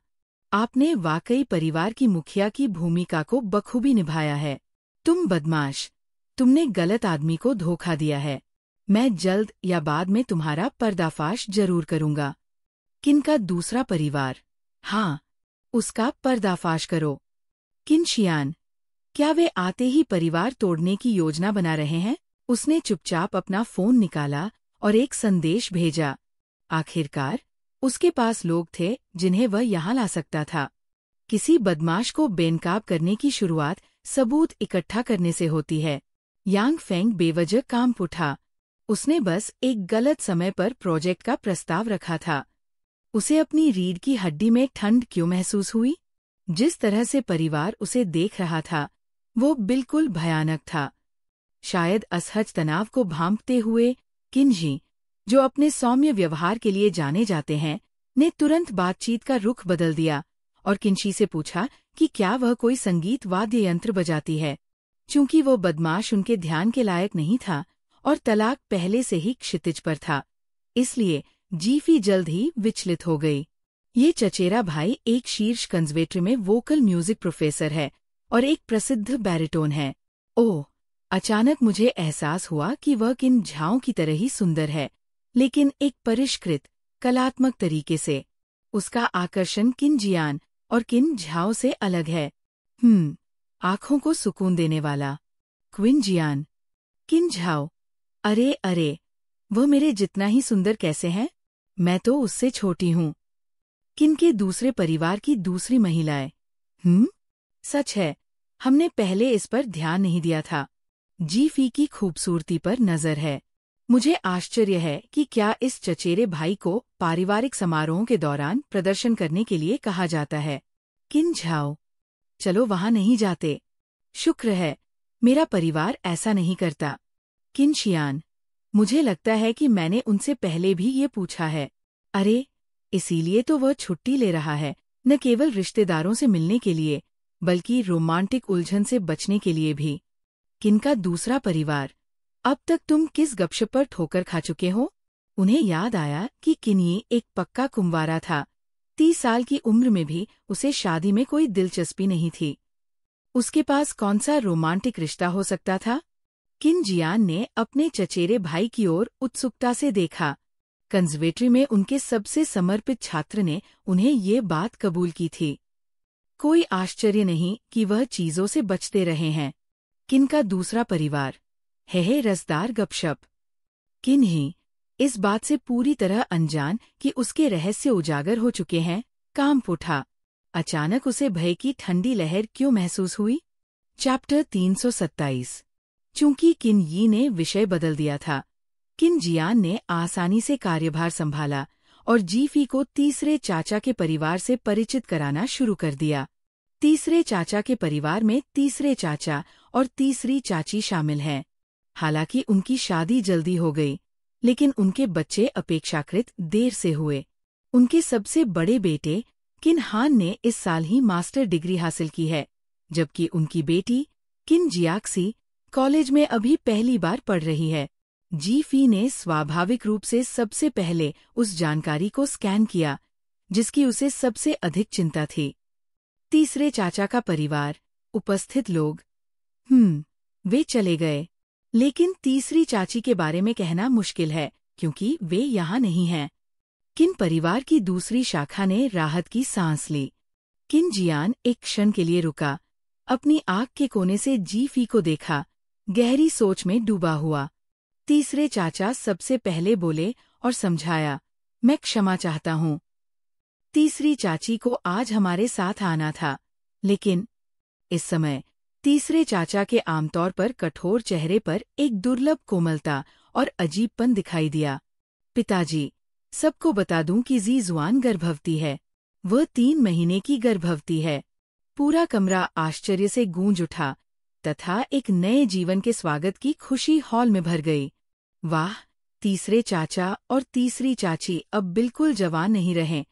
आपने वाकई परिवार की मुखिया की भूमिका को बखूबी निभाया है। तुम बदमाश, तुमने गलत आदमी को धोखा दिया है। मैं जल्द या बाद में तुम्हारा पर्दाफाश जरूर करूंगा। किन का दूसरा परिवार, हाँ, उसका पर्दाफाश करो। किन शियान, क्या वे आते ही परिवार तोड़ने की योजना बना रहे हैं? उसने चुपचाप अपना फोन निकाला और एक संदेश भेजा। आखिरकार उसके पास लोग थे जिन्हें वह यहाँ ला सकता था। किसी बदमाश को बेनकाब करने की शुरुआत सबूत इकट्ठा करने से होती है। यांग फेंग बेवजह काम उठा। उसने बस एक गलत समय पर प्रोजेक्ट का प्रस्ताव रखा था। उसे अपनी रीढ़ की हड्डी में ठंड क्यों महसूस हुई? जिस तरह से परिवार उसे देख रहा था, वो बिल्कुल भयानक था। शायद असहज तनाव को भांपते हुए किन्जी, जो अपने सौम्य व्यवहार के लिए जाने जाते हैं, ने तुरंत बातचीत का रुख बदल दिया और किन्शी से पूछा कि क्या वह कोई संगीत वाद्य यंत्र बजाती है। चूंकि वो बदमाश उनके ध्यान के लायक नहीं था और तलाक पहले से ही क्षितिज पर था, इसलिए जीफी जल्द ही विचलित हो गई। ये चचेरा भाई एक शीर्ष कंजर्वेटरी में वोकल म्यूजिक प्रोफेसर है और एक प्रसिद्ध बैरिटोन है। ओह, अचानक मुझे एहसास हुआ कि वह किन झाओं की तरह ही सुंदर है, लेकिन एक परिष्कृत, कलात्मक तरीके से। उसका आकर्षण किन जियान और किन झाओ से अलग है। आंखों को सुकून देने वाला। क्विन जियान, किन झाओ, अरे अरे, वह मेरे जितना ही सुंदर कैसे हैं? मैं तो उससे छोटी हूँ। किन के दूसरे परिवार की दूसरी महिलाएं। सच है, हमने पहले इस पर ध्यान नहीं दिया था। जीफी की खूबसूरती पर नजर है। मुझे आश्चर्य है कि क्या इस चचेरे भाई को पारिवारिक समारोहों के दौरान प्रदर्शन करने के लिए कहा जाता है। किन झाओ, चलो वहां नहीं जाते। शुक्र है, मेरा परिवार ऐसा नहीं करता। किन शियान, मुझे लगता है कि मैंने उनसे पहले भी ये पूछा है। अरे, इसीलिए तो वह छुट्टी ले रहा है, न केवल रिश्तेदारों से मिलने के लिए, बल्कि रोमांटिक उलझन से बचने के लिए भी। किन का दूसरा परिवार, अब तक तुम किस गपशप पर ठोकर खा चुके हो? उन्हें याद आया कि किन्ही एक पक्का कुंवारा था। 30 साल की उम्र में भी उसे शादी में कोई दिलचस्पी नहीं थी। उसके पास कौन सा रोमांटिक रिश्ता हो सकता था? किन जियान ने अपने चचेरे भाई की ओर उत्सुकता से देखा। कंजर्वेटरी में उनके सबसे समर्पित छात्र ने उन्हें ये बात कबूल की थी। कोई आश्चर्य नहीं कि वह चीजों से बचते रहे हैं। किन का दूसरा परिवार, है रसदार गपशप। किन ही, इस बात से पूरी तरह अनजान कि उसके रहस्य उजागर हो चुके हैं, काम उठा। अचानक उसे भय की ठंडी लहर क्यों महसूस हुई? चैप्टर 327। चूंकि किन यी ने विषय बदल दिया था, किन जियान ने आसानी से कार्यभार संभाला और जीफी को तीसरे चाचा के परिवार से परिचित कराना शुरू कर दिया। तीसरे चाचा के परिवार में तीसरे चाचा और तीसरी चाची शामिल हैं। हालांकि उनकी शादी जल्दी हो गई, लेकिन उनके बच्चे अपेक्षाकृत देर से हुए। उनके सबसे बड़े बेटे किन हान ने इस साल ही मास्टर डिग्री हासिल की है, जबकि उनकी बेटी किन जियाक्सी कॉलेज में अभी पहली बार पढ़ रही है। जीफी ने स्वाभाविक रूप से सबसे पहले उस जानकारी को स्कैन किया जिसकी उसे सबसे अधिक चिंता थी। तीसरे चाचा का परिवार, उपस्थित लोग। वे चले गए, लेकिन तीसरी चाची के बारे में कहना मुश्किल है क्योंकि वे यहाँ नहीं हैं। किन परिवार की दूसरी शाखा ने राहत की सांस ली। किन जियान एक क्षण के लिए रुका, अपनी आँख के कोने से जीफी को देखा, गहरी सोच में डूबा हुआ। तीसरे चाचा सबसे पहले बोले और समझाया, मैं क्षमा चाहता हूँ। तीसरी चाची को आज हमारे साथ आना था, लेकिन इस समय तीसरे चाचा के आमतौर पर कठोर चेहरे पर एक दुर्लभ कोमलता और अजीबपन दिखाई दिया। पिताजी, सबको बता दूं कि ज़ीज़ुआन गर्भवती है। वह 3 महीने की गर्भवती है। पूरा कमरा आश्चर्य से गूंज उठा तथा एक नए जीवन के स्वागत की खुशी हॉल में भर गई। वाह! तीसरे चाचा और तीसरी चाची अब बिल्कुल जवान नहीं रहे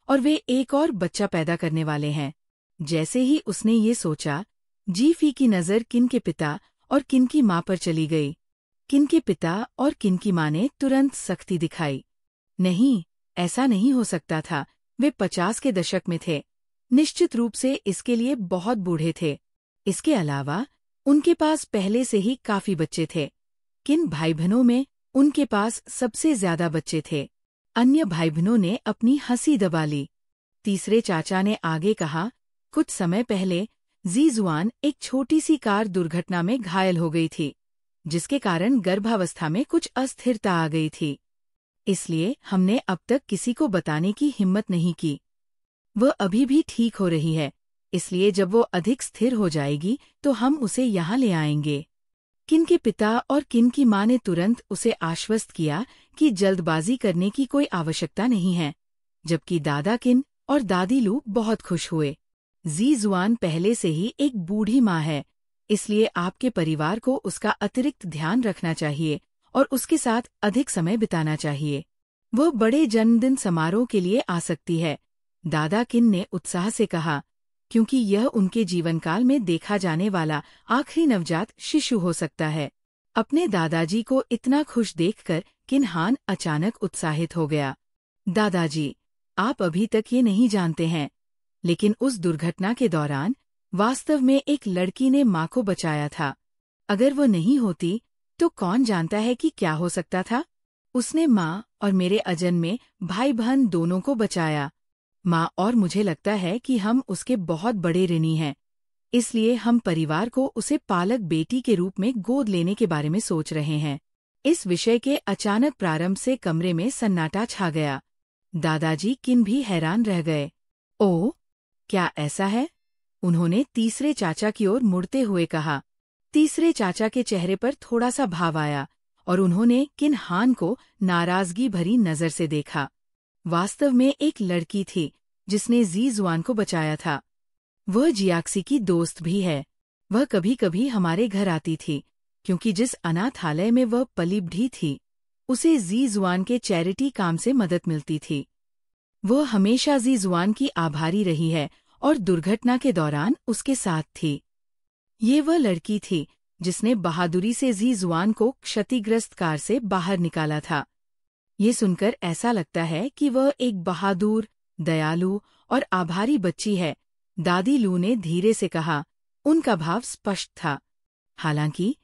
और वे एक और बच्चा पैदा करने वाले हैं। जैसे ही उसने ये सोचा, जीफी की नज़र किन के पिता और किन की माँ पर चली गई। किन के पिता और किन की माँ ने तुरंत सख्ती दिखाई। नहीं, ऐसा नहीं हो सकता था। वे 50 के दशक में थे। निश्चित रूप से इसके लिए बहुत बूढ़े थे। इसके अलावा उनके पास पहले से ही काफी बच्चे थे। किन भाई बहनों में उनके पास सबसे ज्यादा बच्चे थे। अन्य भाई बहनों ने अपनी हंसी दबा ली। तीसरे चाचा ने आगे कहा, कुछ समय पहले ज़ीज़ुआन एक छोटी सी कार दुर्घटना में घायल हो गई थी, जिसके कारण गर्भावस्था में कुछ अस्थिरता आ गई थी। इसलिए हमने अब तक किसी को बताने की हिम्मत नहीं की। वह अभी भी ठीक हो रही है, इसलिए जब वो अधिक स्थिर हो जाएगी तो हम उसे यहाँ ले आएंगे। किन के पिता और किन की माँ ने तुरंत उसे आश्वस्त किया कि जल्दबाजी करने की कोई आवश्यकता नहीं है, जबकि दादा किन और दादी लू बहुत खुश हुए। ज़ीज़ुआन पहले से ही एक बूढ़ी माँ है, इसलिए आपके परिवार को उसका अतिरिक्त ध्यान रखना चाहिए और उसके साथ अधिक समय बिताना चाहिए। वह बड़े जन्मदिन समारोह के लिए आ सकती है, दादा किन ने उत्साह से कहा, क्योंकि यह उनके जीवनकाल में देखा जाने वाला आखिरी नवजात शिशु हो सकता है। अपने दादाजी को इतना खुश देखकर किन्हान अचानक उत्साहित हो गया। दादाजी, आप अभी तक ये नहीं जानते हैं, लेकिन उस दुर्घटना के दौरान वास्तव में एक लड़की ने माँ को बचाया था। अगर वो नहीं होती तो कौन जानता है कि क्या हो सकता था। उसने माँ और मेरे अजन्मे भाई बहन दोनों को बचाया। माँ और मुझे लगता है कि हम उसके बहुत बड़े ऋणी हैं, इसलिए हम परिवार को उसे पालक बेटी के रूप में गोद लेने के बारे में सोच रहे हैं। इस विषय के अचानक प्रारंभ से कमरे में सन्नाटा छा गया। दादाजी किन भी हैरान रह गए। ओह, क्या ऐसा है? उन्होंने तीसरे चाचा की ओर मुड़ते हुए कहा। तीसरे चाचा के चेहरे पर थोड़ा सा भाव आया और उन्होंने किन्हान को नाराजगी भरी नजर से देखा। वास्तव में एक लड़की थी जिसने ज़ीज़ुआन को बचाया था। वह जियाक्सी की दोस्त भी है। वह कभी कभी हमारे घर आती थी, क्योंकि जिस अनाथालय में वह पली बढ़ी थी, उसे ज़ीज़ुआन के चैरिटी काम से मदद मिलती थी। वह हमेशा ज़ीज़ुआन की आभारी रही है और दुर्घटना के दौरान उसके साथ थी। ये वह लड़की थी जिसने बहादुरी से ज़ीज़ुआन को क्षतिग्रस्त कार से बाहर निकाला था। ये सुनकर ऐसा लगता है कि वह एक बहादुर, दयालु और आभारी बच्ची है, दादी लू ने धीरे से कहा। उनका भाव स्पष्ट था। हालांकि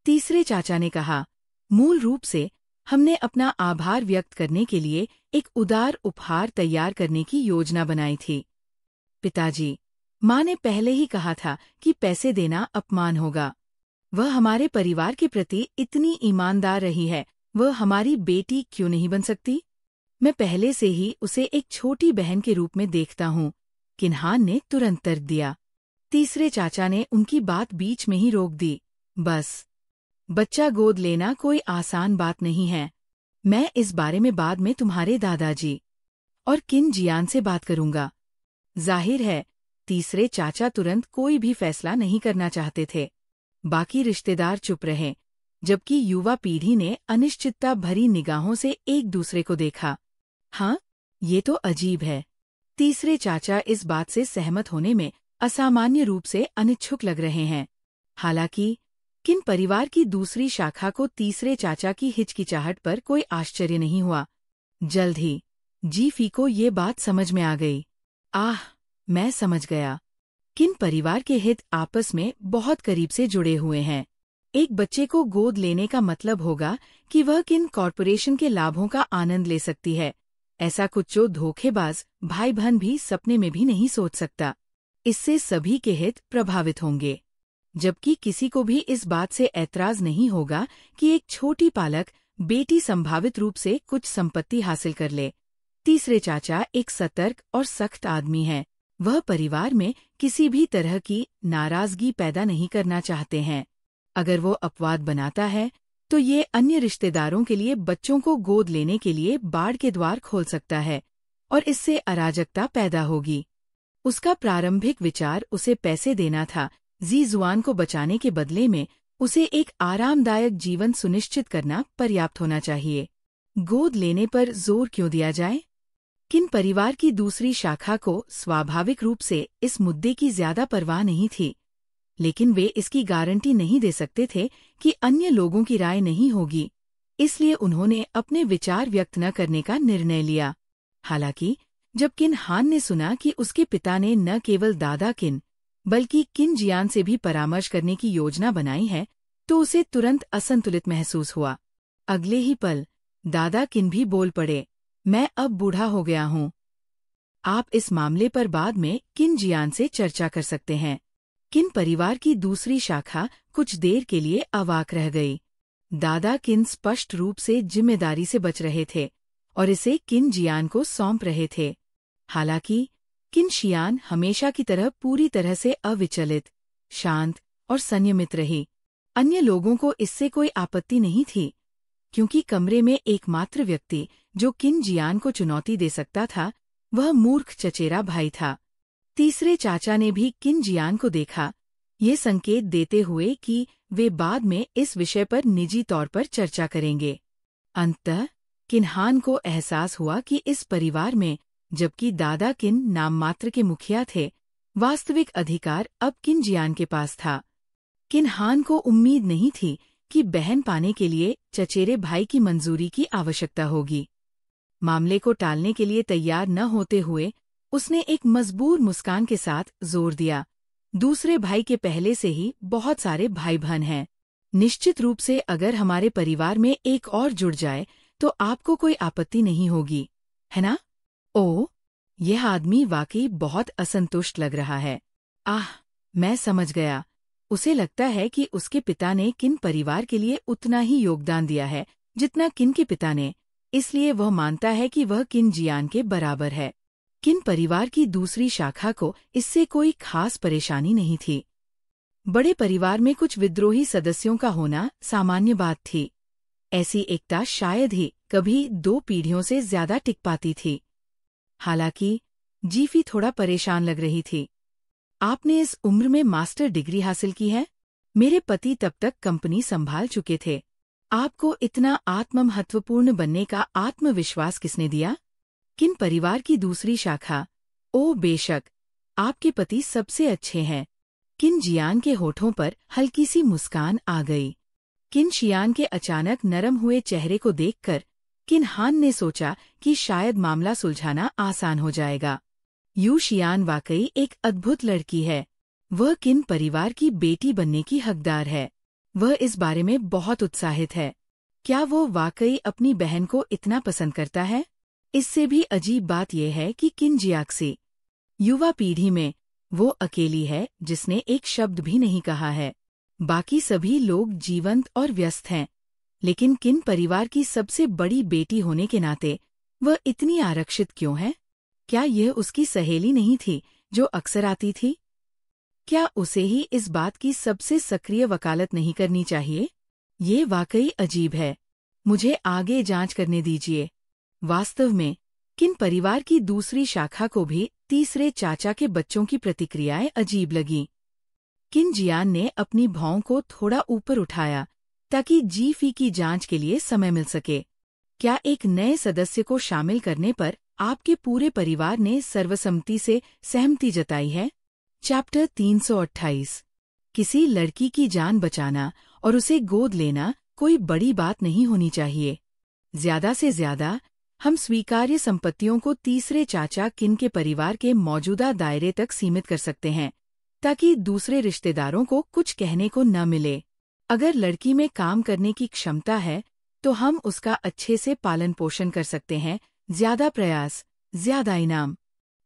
तीसरे चाचा ने कहा, मूल रूप से हमने अपना आभार व्यक्त करने के लिए एक उदार उपहार तैयार करने की योजना बनाई थी। पिताजी, माँ ने पहले ही कहा था कि पैसे देना अपमान होगा। वह हमारे परिवार के प्रति इतनी ईमानदार रही है, वह हमारी बेटी क्यों नहीं बन सकती? मैं पहले से ही उसे एक छोटी बहन के रूप में देखता हूँ, किन्हान ने तुरंत तर्क दिया। तीसरे चाचा ने उनकी बात बीच में ही रोक दी। बस, बच्चा गोद लेना कोई आसान बात नहीं है। मैं इस बारे में बाद में तुम्हारे दादाजी और किन जियान से बात करूंगा। जाहिर है, तीसरे चाचा तुरंत कोई भी फैसला नहीं करना चाहते थे। बाकी रिश्तेदार चुप रहे, जबकि युवा पीढ़ी ने अनिश्चितता भरी निगाहों से एक दूसरे को देखा। हाँ, ये तो अजीब है। तीसरे चाचा इस बात से सहमत होने में असामान्य रूप से अनिच्छुक लग रहे हैं। हालांकि किन परिवार की दूसरी शाखा को तीसरे चाचा की हिचकिचाहट पर कोई आश्चर्य नहीं हुआ। जल्द ही जीफी को ये बात समझ में आ गई। आह, मैं समझ गया। किन परिवार के हित आपस में बहुत करीब से जुड़े हुए हैं। एक बच्चे को गोद लेने का मतलब होगा कि वह किन कॉरपोरेशन के लाभों का आनंद ले सकती है। ऐसा कुछ जो धोखेबाज भाई बहन भी सपने में भी नहीं सोच सकता। इससे सभी के हित प्रभावित होंगे, जबकि किसी को भी इस बात से ऐतराज नहीं होगा कि एक छोटी पालक बेटी संभावित रूप से कुछ संपत्ति हासिल कर ले। तीसरे चाचा एक सतर्क और सख्त आदमी हैं। वह परिवार में किसी भी तरह की नाराजगी पैदा नहीं करना चाहते हैं। अगर वो अपवाद बनाता है तो ये अन्य रिश्तेदारों के लिए बच्चों को गोद लेने के लिए बाढ़ के द्वार खोल सकता है और इससे अराजकता पैदा होगी। उसका प्रारंभिक विचार उसे पैसे देना था, जी जुआन को बचाने के बदले में उसे एक आरामदायक जीवन सुनिश्चित करना पर्याप्त होना चाहिए। गोद लेने पर जोर क्यों दिया जाए? किन परिवार की दूसरी शाखा को स्वाभाविक रूप से इस मुद्दे की ज्यादा परवाह नहीं थी, लेकिन वे इसकी गारंटी नहीं दे सकते थे कि अन्य लोगों की राय नहीं होगी, इसलिए उन्होंने अपने विचार व्यक्त न करने का निर्णय लिया। हालांकि जब किन हान ने सुना कि उसके पिता ने न केवल दादा किन बल्कि किन जियान से भी परामर्श करने की योजना बनाई है, तो उसे तुरंत असंतुलित महसूस हुआ। अगले ही पल दादा किन भी बोल पड़े, मैं अब बूढ़ा हो गया हूँ। आप इस मामले पर बाद में किन जियान से चर्चा कर सकते हैं। किन परिवार की दूसरी शाखा कुछ देर के लिए अवाक रह गई। दादा किन स्पष्ट रूप से जिम्मेदारी से बच रहे थे और इसे किन जियान को सौंप रहे थे। हालांकि किन शियान हमेशा की तरह पूरी तरह से अविचलित, शांत और संयमित रही। अन्य लोगों को इससे कोई आपत्ति नहीं थी, क्योंकि कमरे में एकमात्र व्यक्ति जो किन जियान को चुनौती दे सकता था वह मूर्ख चचेरा भाई था। तीसरे चाचा ने भी किन जियान को देखा, ये संकेत देते हुए कि वे बाद में इस विषय पर निजी तौर पर चर्चा करेंगे। अंततः किन्हान को एहसास हुआ कि इस परिवार में, जबकि दादा किन नाममात्र के मुखिया थे, वास्तविक अधिकार अब किन जियान के पास था। किन्हान को उम्मीद नहीं थी कि बहन पाने के लिए चचेरे भाई की मंजूरी की आवश्यकता होगी। मामले को टालने के लिए तैयार न होते हुए उसने एक मजबूर मुस्कान के साथ जोर दिया, दूसरे भाई के पहले से ही बहुत सारे भाई बहन हैं। निश्चित रूप से अगर हमारे परिवार में एक और जुड़ जाए तो आपको कोई आपत्ति नहीं होगी, है ना? ओह, यह आदमी वाकई बहुत असंतुष्ट लग रहा है। आह, मैं समझ गया। उसे लगता है कि उसके पिता ने किन परिवार के लिए उतना ही योगदान दिया है जितना किन के पिता ने, इसलिए वह मानता है कि वह किन जियान के बराबर है। किन परिवार की दूसरी शाखा को इससे कोई खास परेशानी नहीं थी। बड़े परिवार में कुछ विद्रोही सदस्यों का होना सामान्य बात थी। ऐसी एकता शायद ही कभी 2 पीढ़ियों से ज्यादा टिक पाती थी। हालांकि जीफी थोड़ा परेशान लग रही थी। आपने इस उम्र में मास्टर डिग्री हासिल की है? मेरे पति तब तक कंपनी संभाल चुके थे। आपको इतना आत्ममहत्वपूर्ण बनने का आत्मविश्वास किसने दिया? किन परिवार की दूसरी शाखा, ओ बेशक, आपके पति सबसे अच्छे हैं। किन जियान के होठों पर हल्की सी मुस्कान आ गई। किन शियान के अचानक नरम हुए चेहरे को देखकर किन हान ने सोचा कि शायद मामला सुलझाना आसान हो जाएगा। यू शियान वाकई एक अद्भुत लड़की है। वह किन परिवार की बेटी बनने की हकदार है। वह इस बारे में बहुत उत्साहित है। क्या वो वाकई अपनी बहन को इतना पसंद करता है? इससे भी अजीब बात यह है कि किन जियाक्सी युवा पीढ़ी में वो अकेली है जिसने एक शब्द भी नहीं कहा है। बाकी सभी लोग जीवंत और व्यस्त हैं, लेकिन किन परिवार की सबसे बड़ी बेटी होने के नाते वह इतनी आरक्षित क्यों है? क्या यह उसकी सहेली नहीं थी जो अक्सर आती थी? क्या उसे ही इस बात की सबसे सक्रिय वकालत नहीं करनी चाहिए? ये वाकई अजीब है। मुझे आगे जांच करने दीजिए। वास्तव में किन परिवार की दूसरी शाखा को भी तीसरे चाचा के बच्चों की प्रतिक्रियाएं अजीब लगीं। किन जियान ने अपनी भौं को थोड़ा ऊपर उठाया ताकि जीफी की जांच के लिए समय मिल सके। क्या एक नए सदस्य को शामिल करने पर आपके पूरे परिवार ने सर्वसम्मति से सहमति जताई है? चैप्टर 328। किसी लड़की की जान बचाना और उसे गोद लेना कोई बड़ी बात नहीं होनी चाहिए। ज्यादा से ज्यादा हम स्वीकार्य संपत्तियों को तीसरे चाचा किन के परिवार के मौजूदा दायरे तक सीमित कर सकते हैं, ताकि दूसरे रिश्तेदारों को कुछ कहने को न मिले। अगर लड़की में काम करने की क्षमता है तो हम उसका अच्छे से पालन पोषण कर सकते हैं। ज्यादा प्रयास, ज्यादा इनाम।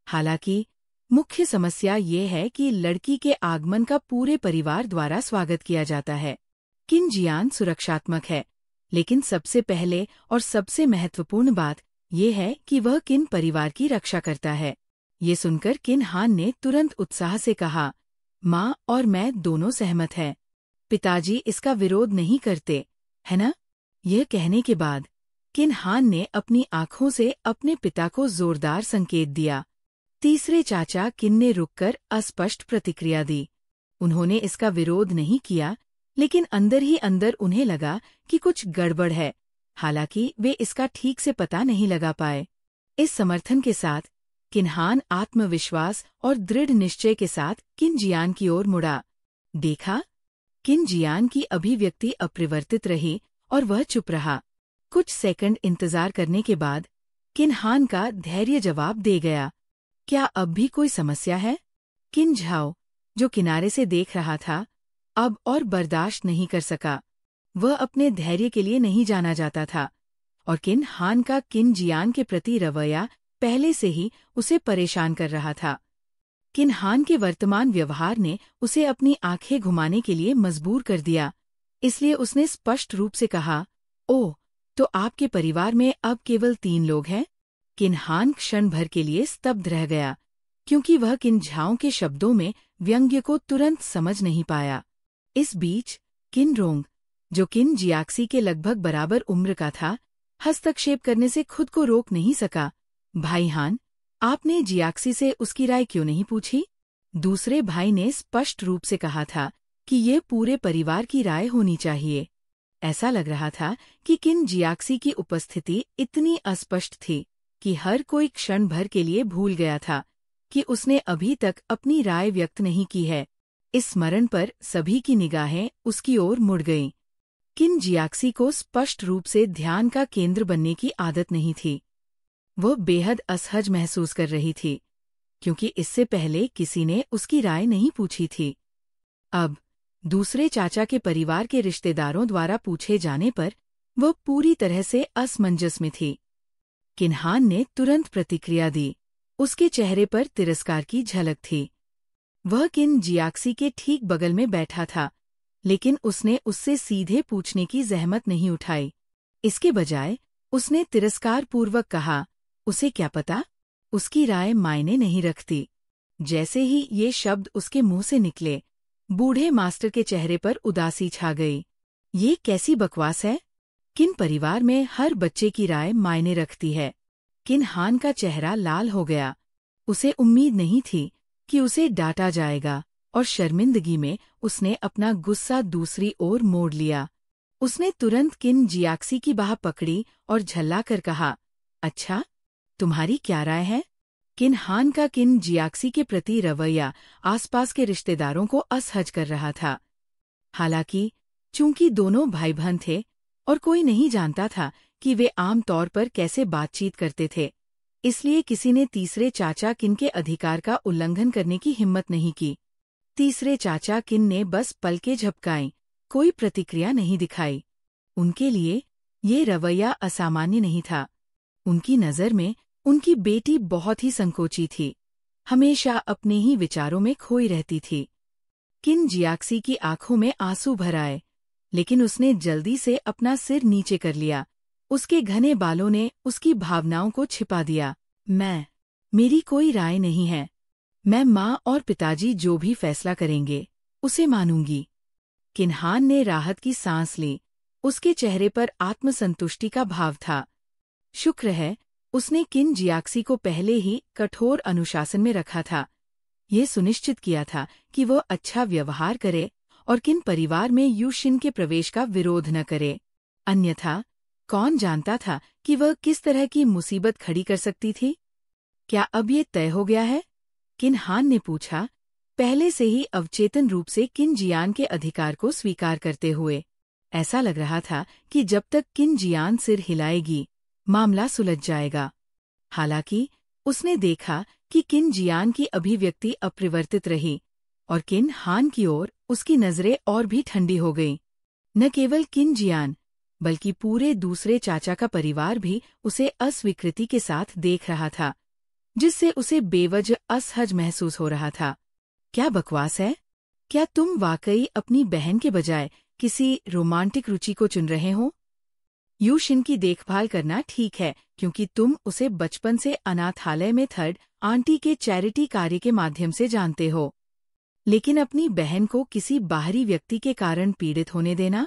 हालांकि मुख्य समस्या ये है कि लड़की के आगमन का पूरे परिवार द्वारा स्वागत किया जाता है। किन जियान सुरक्षात्मक है, लेकिन सबसे पहले और सबसे महत्वपूर्ण बात यह है कि वह किन परिवार की रक्षा करता है। ये सुनकर किन हान ने तुरंत उत्साह से कहा, माँ और मैं दोनों सहमत हैं। पिताजी इसका विरोध नहीं करते, है ना? यह कहने के बाद किन हान ने अपनी आंखों से अपने पिता को जोरदार संकेत दिया। तीसरे चाचा किन ने रुककर अस्पष्ट प्रतिक्रिया दी। उन्होंने इसका विरोध नहीं किया, लेकिन अंदर ही अंदर उन्हें लगा कि कुछ गड़बड़ है, हालांकि वे इसका ठीक से पता नहीं लगा पाए। इस समर्थन के साथ किन हान आत्मविश्वास और दृढ़ निश्चय के साथ किन जियान की ओर मुड़ा। देखा, किन जियान की अभिव्यक्ति अपरिवर्तित रही और वह चुप रहा। कुछ सेकंड इंतजार करने के बाद किन हान का धैर्य जवाब दे गया, क्या अब भी कोई समस्या है? किन झाओ, जो किनारे से देख रहा था, अब और बर्दाश्त नहीं कर सका। वह अपने धैर्य के लिए नहीं जाना जाता था, और किन हान का किन जियान के प्रति रवैया पहले से ही उसे परेशान कर रहा था। किन हान के वर्तमान व्यवहार ने उसे अपनी आंखें घुमाने के लिए मजबूर कर दिया, इसलिए उसने स्पष्ट रूप से कहा, ओह, तो आपके परिवार में अब केवल 3 लोग हैं? किन हान क्षण भर के लिए स्तब्ध रह गया, क्योंकि वह किन झाओं के शब्दों में व्यंग्य को तुरंत समझ नहीं पाया। इस बीच किन रोंग, जो किन जियाक्सी के लगभग बराबर उम्र का था, हस्तक्षेप करने से खुद को रोक नहीं सका। भाई हान, आपने जियाक्सी से उसकी राय क्यों नहीं पूछी? दूसरे भाई ने स्पष्ट रूप से कहा था कि ये पूरे परिवार की राय होनी चाहिए। ऐसा लग रहा था कि किन जियाक्सी की उपस्थिति इतनी अस्पष्ट थी कि हर कोई क्षण भर के लिए भूल गया था कि उसने अभी तक अपनी राय व्यक्त नहीं की है। इस स्मरण पर सभी की निगाहें उसकी ओर मुड़ गईं। किन जियाक्सी को स्पष्ट रूप से ध्यान का केंद्र बनने की आदत नहीं थी। वह बेहद असहज महसूस कर रही थी, क्योंकि इससे पहले किसी ने उसकी राय नहीं पूछी थी। अब दूसरे चाचा के परिवार के रिश्तेदारों द्वारा पूछे जाने पर वह पूरी तरह से असमंजस में थी। किन हान ने तुरंत प्रतिक्रिया दी। उसके चेहरे पर तिरस्कार की झलक थी। वह किन जियाक्सी के ठीक बगल में बैठा था, लेकिन उसने उससे सीधे पूछने की जहमत नहीं उठाई। इसके बजाय उसने तिरस्कारपूर्वक कहा, उसे क्या पता, उसकी राय मायने नहीं रखती। जैसे ही ये शब्द उसके मुंह से निकले, बूढ़े मास्टर के चेहरे पर उदासी छा गई। ये कैसी बकवास है? किन परिवार में हर बच्चे की राय मायने रखती है? किन हान का चेहरा लाल हो गया। उसे उम्मीद नहीं थी कि उसे डांटा जाएगा, और शर्मिंदगी में उसने अपना गुस्सा दूसरी ओर मोड़ लिया। उसने तुरंत किन जियाक्सी की बाह पकड़ी और झल्लाकर कहा, अच्छा, तुम्हारी क्या राय है? किन हान का किन जियाक्सी के प्रति रवैया आसपास के रिश्तेदारों को असहज कर रहा था। हालांकि चूंकि दोनों भाई बहन थे और कोई नहीं जानता था कि वे आम तौर पर कैसे बातचीत करते थे, इसलिए किसी ने तीसरे चाचा किन के अधिकार का उल्लंघन करने की हिम्मत नहीं की। तीसरे चाचा किन ने बस पलकें झपकाईं, कोई प्रतिक्रिया नहीं दिखाई। उनके लिए ये रवैया असामान्य नहीं था। उनकी नज़र में उनकी बेटी बहुत ही संकोची थी, हमेशा अपने ही विचारों में खोई रहती थी। किन जियाक्सी की आंखों में आंसू भर आए, लेकिन उसने जल्दी से अपना सिर नीचे कर लिया। उसके घने बालों ने उसकी भावनाओं को छिपा दिया। मेरी कोई राय नहीं है। मैं माँ और पिताजी जो भी फैसला करेंगे, उसे मानूंगी। किन हान ने राहत की सांस ली। उसके चेहरे पर आत्मसंतुष्टि का भाव था। शुक्र है, उसने किन जियाक्सी को पहले ही कठोर अनुशासन में रखा था। ये सुनिश्चित किया था कि वह अच्छा व्यवहार करे और किन परिवार में यूशिन के प्रवेश का विरोध न करे। अन्यथा कौन जानता था कि वह किस तरह की मुसीबत खड़ी कर सकती थी। क्या अब ये तय हो गया है? किन हान ने पूछा, पहले से ही अवचेतन रूप से किन जियान के अधिकार को स्वीकार करते हुए। ऐसा लग रहा था कि जब तक किन जियान सिर हिलाएगी, मामला सुलझ जाएगा। हालांकि उसने देखा कि किन जियान की अभिव्यक्ति अपरिवर्तित रही, और किन हान की ओर उसकी नजरें और भी ठंडी हो गईं। न केवल किन जियान, बल्कि पूरे दूसरे चाचा का परिवार भी उसे अस्वीकृति के साथ देख रहा था, जिससे उसे बेवजह असहज महसूस हो रहा था। क्या बकवास है? क्या तुम वाकई अपनी बहन के बजाय किसी रोमांटिक रुचि को चुन रहे हो? यूशिन की देखभाल करना ठीक है, क्योंकि तुम उसे बचपन से अनाथालय में 3rd आंटी के चैरिटी कार्य के माध्यम से जानते हो, लेकिन अपनी बहन को किसी बाहरी व्यक्ति के कारण पीड़ित होने देना,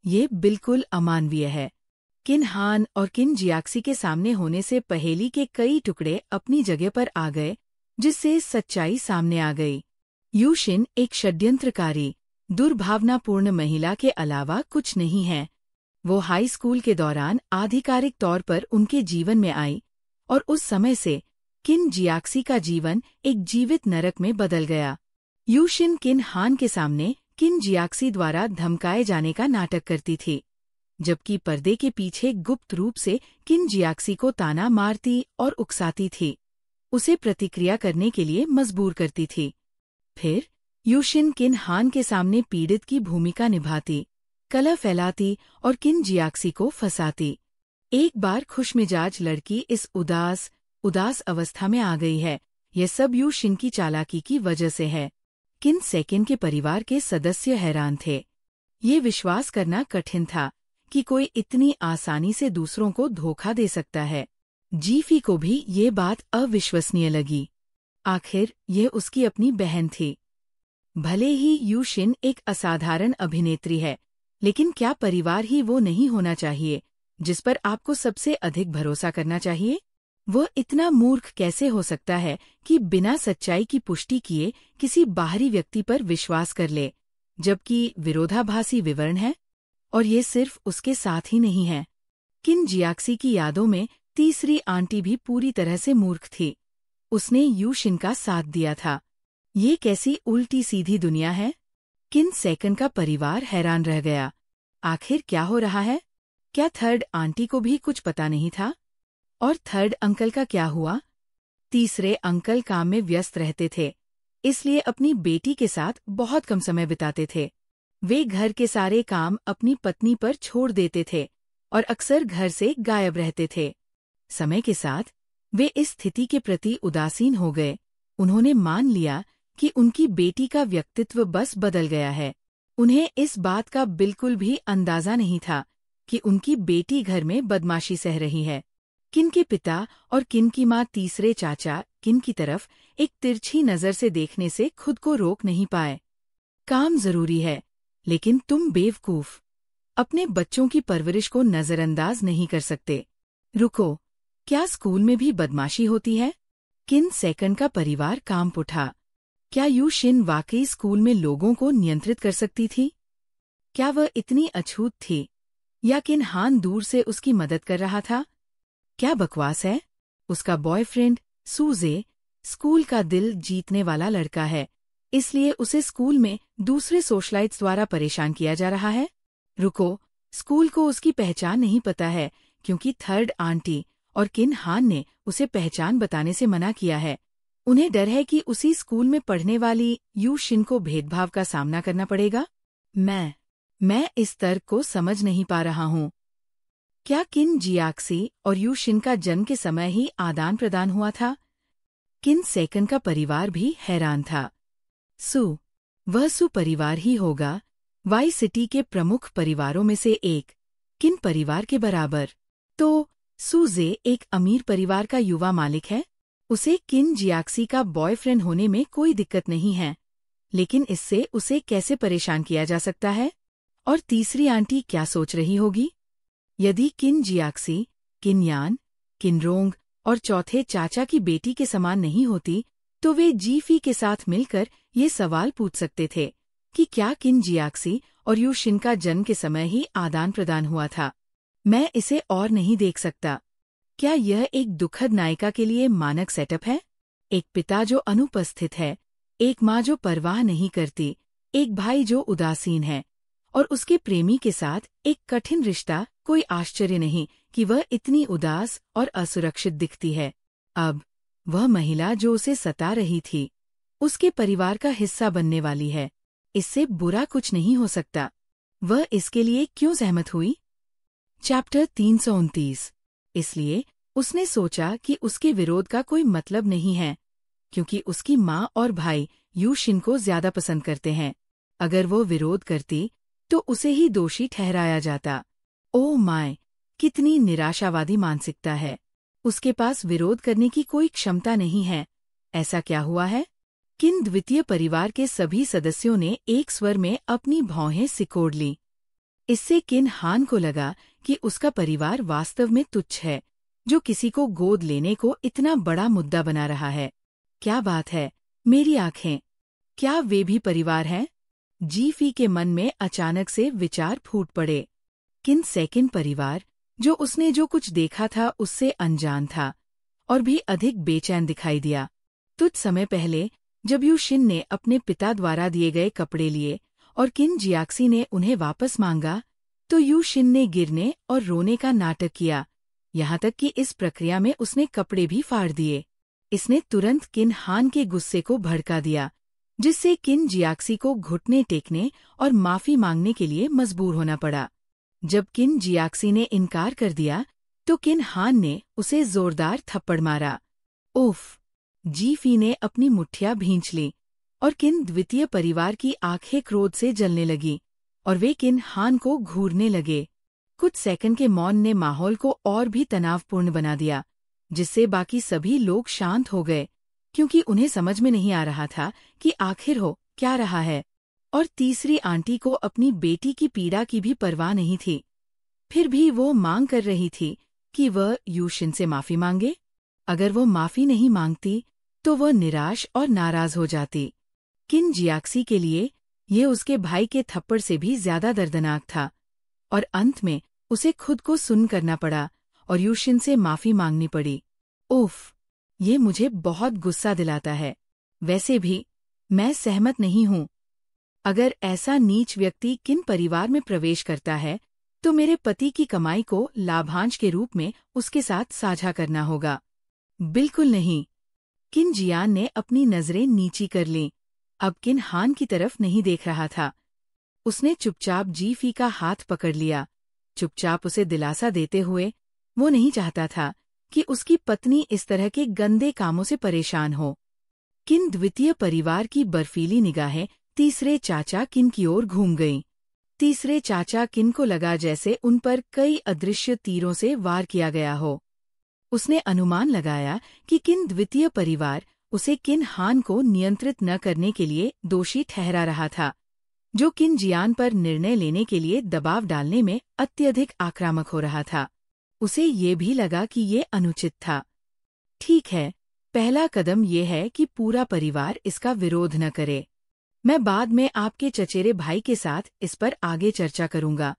ये बिल्कुल अमानवीय है। किन हान और किन जियाक्सी के सामने होने से पहेली के कई टुकड़े अपनी जगह पर आ गए, जिससे सच्चाई सामने आ गई। यू शिन एक षड्यंत्रकारी, दुर्भावनापूर्ण महिला के अलावा कुछ नहीं है। वो हाई स्कूल के दौरान आधिकारिक तौर पर उनके जीवन में आई और उस समय से किन जियाक्सी का जीवन एक जीवित नरक में बदल गया। यू शिन किन हान के सामने किन जियाक्सी द्वारा धमकाए जाने का नाटक करती थी, जबकि पर्दे के पीछे गुप्त रूप से किन जियाक्सी को ताना मारती और उकसाती थी, उसे प्रतिक्रिया करने के लिए मजबूर करती थी। फिर यू शिन किन हान के सामने पीड़ित की भूमिका निभाती, कलह फैलाती और किन जियाक्सी को फंसाती। एक बार खुशमिजाज लड़की इस उदास अवस्था में आ गई है। यह सब यू शिन की चालाकी की वजह से है। किन सेकेंड के परिवार के सदस्य हैरान थे। ये विश्वास करना कठिन था कि कोई इतनी आसानी से दूसरों को धोखा दे सकता है। जीफी को भी ये बात अविश्वसनीय लगी। आखिर यह उसकी अपनी बहन थी। भले ही यू शिन एक असाधारण अभिनेत्री है, लेकिन क्या परिवार ही वो नहीं होना चाहिए जिस पर आपको सबसे अधिक भरोसा करना चाहिए? वह इतना मूर्ख कैसे हो सकता है कि बिना सच्चाई की पुष्टि किए किसी बाहरी व्यक्ति पर विश्वास कर ले, जबकि विरोधाभासी विवरण है? और ये सिर्फ उसके साथ ही नहीं है। किन जियाक्सी की यादों में तीसरी आंटी भी पूरी तरह से मूर्ख थी। उसने यू शिन का साथ दिया था। ये कैसी उल्टी सीधी दुनिया है? किन सेकंड का परिवार हैरान रह गया। आखिर क्या हो रहा है? क्या थर्ड आंटी को भी कुछ पता नहीं था? और थर्ड अंकल का क्या हुआ? तीसरे अंकल काम में व्यस्त रहते थे, इसलिए अपनी बेटी के साथ बहुत कम समय बिताते थे। वे घर के सारे काम अपनी पत्नी पर छोड़ देते थे और अक्सर घर से गायब रहते थे। समय के साथ वे इस स्थिति के प्रति उदासीन हो गए। उन्होंने मान लिया कि उनकी बेटी का व्यक्तित्व बस बदल गया है। उन्हें इस बात का बिल्कुल भी अंदाजा नहीं था कि उनकी बेटी घर में बदमाशी सह रही है। किन के पिता और किन की माँ तीसरे चाचा किन की तरफ एक तिरछी नज़र से देखने से खुद को रोक नहीं पाए। काम जरूरी है, लेकिन तुम बेवकूफ अपने बच्चों की परवरिश को नजरअंदाज नहीं कर सकते। रुको, क्या स्कूल में भी बदमाशी होती है? किन सेकंड का परिवार काम उठा। क्या यू शिन वाकई स्कूल में लोगों को नियंत्रित कर सकती थी? क्या वह इतनी अछूत थी, या किन हान दूर से उसकी मदद कर रहा था? क्या बकवास है। उसका बॉयफ्रेंड सूजे स्कूल का दिल जीतने वाला लड़का है, इसलिए उसे स्कूल में दूसरे सोशलाइट्स द्वारा परेशान किया जा रहा है। रुको, स्कूल को उसकी पहचान नहीं पता है क्योंकि थर्ड आंटी और किन हान ने उसे पहचान बताने से मना किया है। उन्हें डर है कि उसी स्कूल में पढ़ने वाली यू शिन को भेदभाव का सामना करना पड़ेगा। मैं इस तर्क को समझ नहीं पा रहा हूँ। क्या किन जियाक्सी और यू शिन का जन्म के समय ही आदान प्रदान हुआ था? किन सेकंड का परिवार भी हैरान था। वह सु परिवार ही होगा, वाई सिटी के प्रमुख परिवारों में से एक। किन परिवार के बराबर? तो सूजे एक अमीर परिवार का युवा मालिक है। उसे किन जियाक्सी का बॉयफ्रेंड होने में कोई दिक्कत नहीं है, लेकिन इससे उसे कैसे परेशान किया जा सकता है? और तीसरी आंटी क्या सोच रही होगी? यदि किन जियाक्सी, किन यान, किन रोंग और चौथे चाचा की बेटी के समान नहीं होती, तो वे जीफी के साथ मिलकर ये सवाल पूछ सकते थे कि क्या किन जियाक्सी और यू शिन का जन्म के समय ही आदान प्रदान हुआ था। मैं इसे और नहीं देख सकता। क्या यह एक दुखद नायिका के लिए मानक सेटअप है? एक पिता जो अनुपस्थित है, एक माँ जो परवाह नहीं करती, एक भाई जो उदासीन है, और उसके प्रेमी के साथ एक कठिन रिश्ता। कोई आश्चर्य नहीं कि वह इतनी उदास और असुरक्षित दिखती है। अब वह महिला जो उसे सता रही थी, उसके परिवार का हिस्सा बनने वाली है। इससे बुरा कुछ नहीं हो सकता। वह इसके लिए क्यों सहमत हुई? चैप्टर 329। इसलिए उसने सोचा कि उसके विरोध का कोई मतलब नहीं है, क्योंकि उसकी माँ और भाई यू शिन को ज्यादा पसंद करते हैं। अगर वो विरोध करती तो उसे ही दोषी ठहराया जाता। ओह माय, कितनी निराशावादी मानसिकता है। उसके पास विरोध करने की कोई क्षमता नहीं है। ऐसा क्या हुआ है? किन द्वितीय परिवार के सभी सदस्यों ने एक स्वर में अपनी भौहें सिकोड़ ली। इससे किन हान को लगा कि उसका परिवार वास्तव में तुच्छ है, जो किसी को गोद लेने को इतना बड़ा मुद्दा बना रहा है। क्या बात है, मेरी आंखें! क्या वे भी परिवार हैं? जीफी के मन में अचानक से विचार फूट पड़े। किन सेकंड परिवार, जो उसने जो कुछ देखा था उससे अनजान था और भी अधिक बेचैन दिखाई दिया। कुछ समय पहले जब यू शिन ने अपने पिता द्वारा दिए गए कपड़े लिए और किन जियाक्सी ने उन्हें वापस मांगा, तो यू शिन ने गिरने और रोने का नाटक किया, यहाँ तक कि इस प्रक्रिया में उसने कपड़े भी फाड़ दिए। इसने तुरंत किन हान के गुस्से को भड़का दिया, जिससे किन जियाक्सी को घुटने टेकने और माफी मांगने के लिए मजबूर होना पड़ा। जब किन जियाक्सी ने इनकार कर दिया, तो किन हान ने उसे जोरदार थप्पड़ मारा। उफ! जीफी ने अपनी मुट्ठियां भींच ली और किन द्वितीय परिवार की आंखें क्रोध से जलने लगी और वे किन हान को घूरने लगे। कुछ सेकंड के मौन ने माहौल को और भी तनावपूर्ण बना दिया, जिससे बाकी सभी लोग शांत हो गए, क्योंकि उन्हें समझ में नहीं आ रहा था कि आखिर हो क्या रहा है। और तीसरी आंटी को अपनी बेटी की पीड़ा की भी परवाह नहीं थी। फिर भी वो मांग कर रही थी कि वह यू शिन से माफी मांगे। अगर वो माफी नहीं मांगती तो वह निराश और नाराज हो जाती। किन जियाक्सी के लिए ये उसके भाई के थप्पड़ से भी ज्यादा दर्दनाक था और अंत में उसे खुद को सुन्न करना पड़ा और यू शिन से माफी मांगनी पड़ी। उफ! ये मुझे बहुत गुस्सा दिलाता है। वैसे भी मैं सहमत नहीं हूँ। अगर ऐसा नीच व्यक्ति किन परिवार में प्रवेश करता है तो मेरे पति की कमाई को लाभांश के रूप में उसके साथ साझा करना होगा। बिल्कुल नहीं। किन जियान ने अपनी नजरें नीची कर लीं। अब किन हान की तरफ नहीं देख रहा था। उसने चुपचाप जीफी का हाथ पकड़ लिया, चुपचाप उसे दिलासा देते हुए। वो नहीं चाहता था कि उसकी पत्नी इस तरह के गंदे कामों से परेशान हो। किन द्वितीय परिवार की बर्फीली निगाहें तीसरे चाचा किन की ओर घूम गईं। तीसरे चाचा किन को लगा जैसे उन पर कई अदृश्य तीरों से वार किया गया हो। उसने अनुमान लगाया कि किन द्वितीय परिवार उसे किन हान को नियंत्रित न करने के लिए दोषी ठहरा रहा था, जो किन जियान पर निर्णय लेने के लिए दबाव डालने में अत्यधिक आक्रामक हो रहा था। उसे ये भी लगा कि ये अनुचित था। ठीक है, पहला कदम ये है कि पूरा परिवार इसका विरोध न करे। मैं बाद में आपके चचेरे भाई के साथ इस पर आगे चर्चा करूंगा।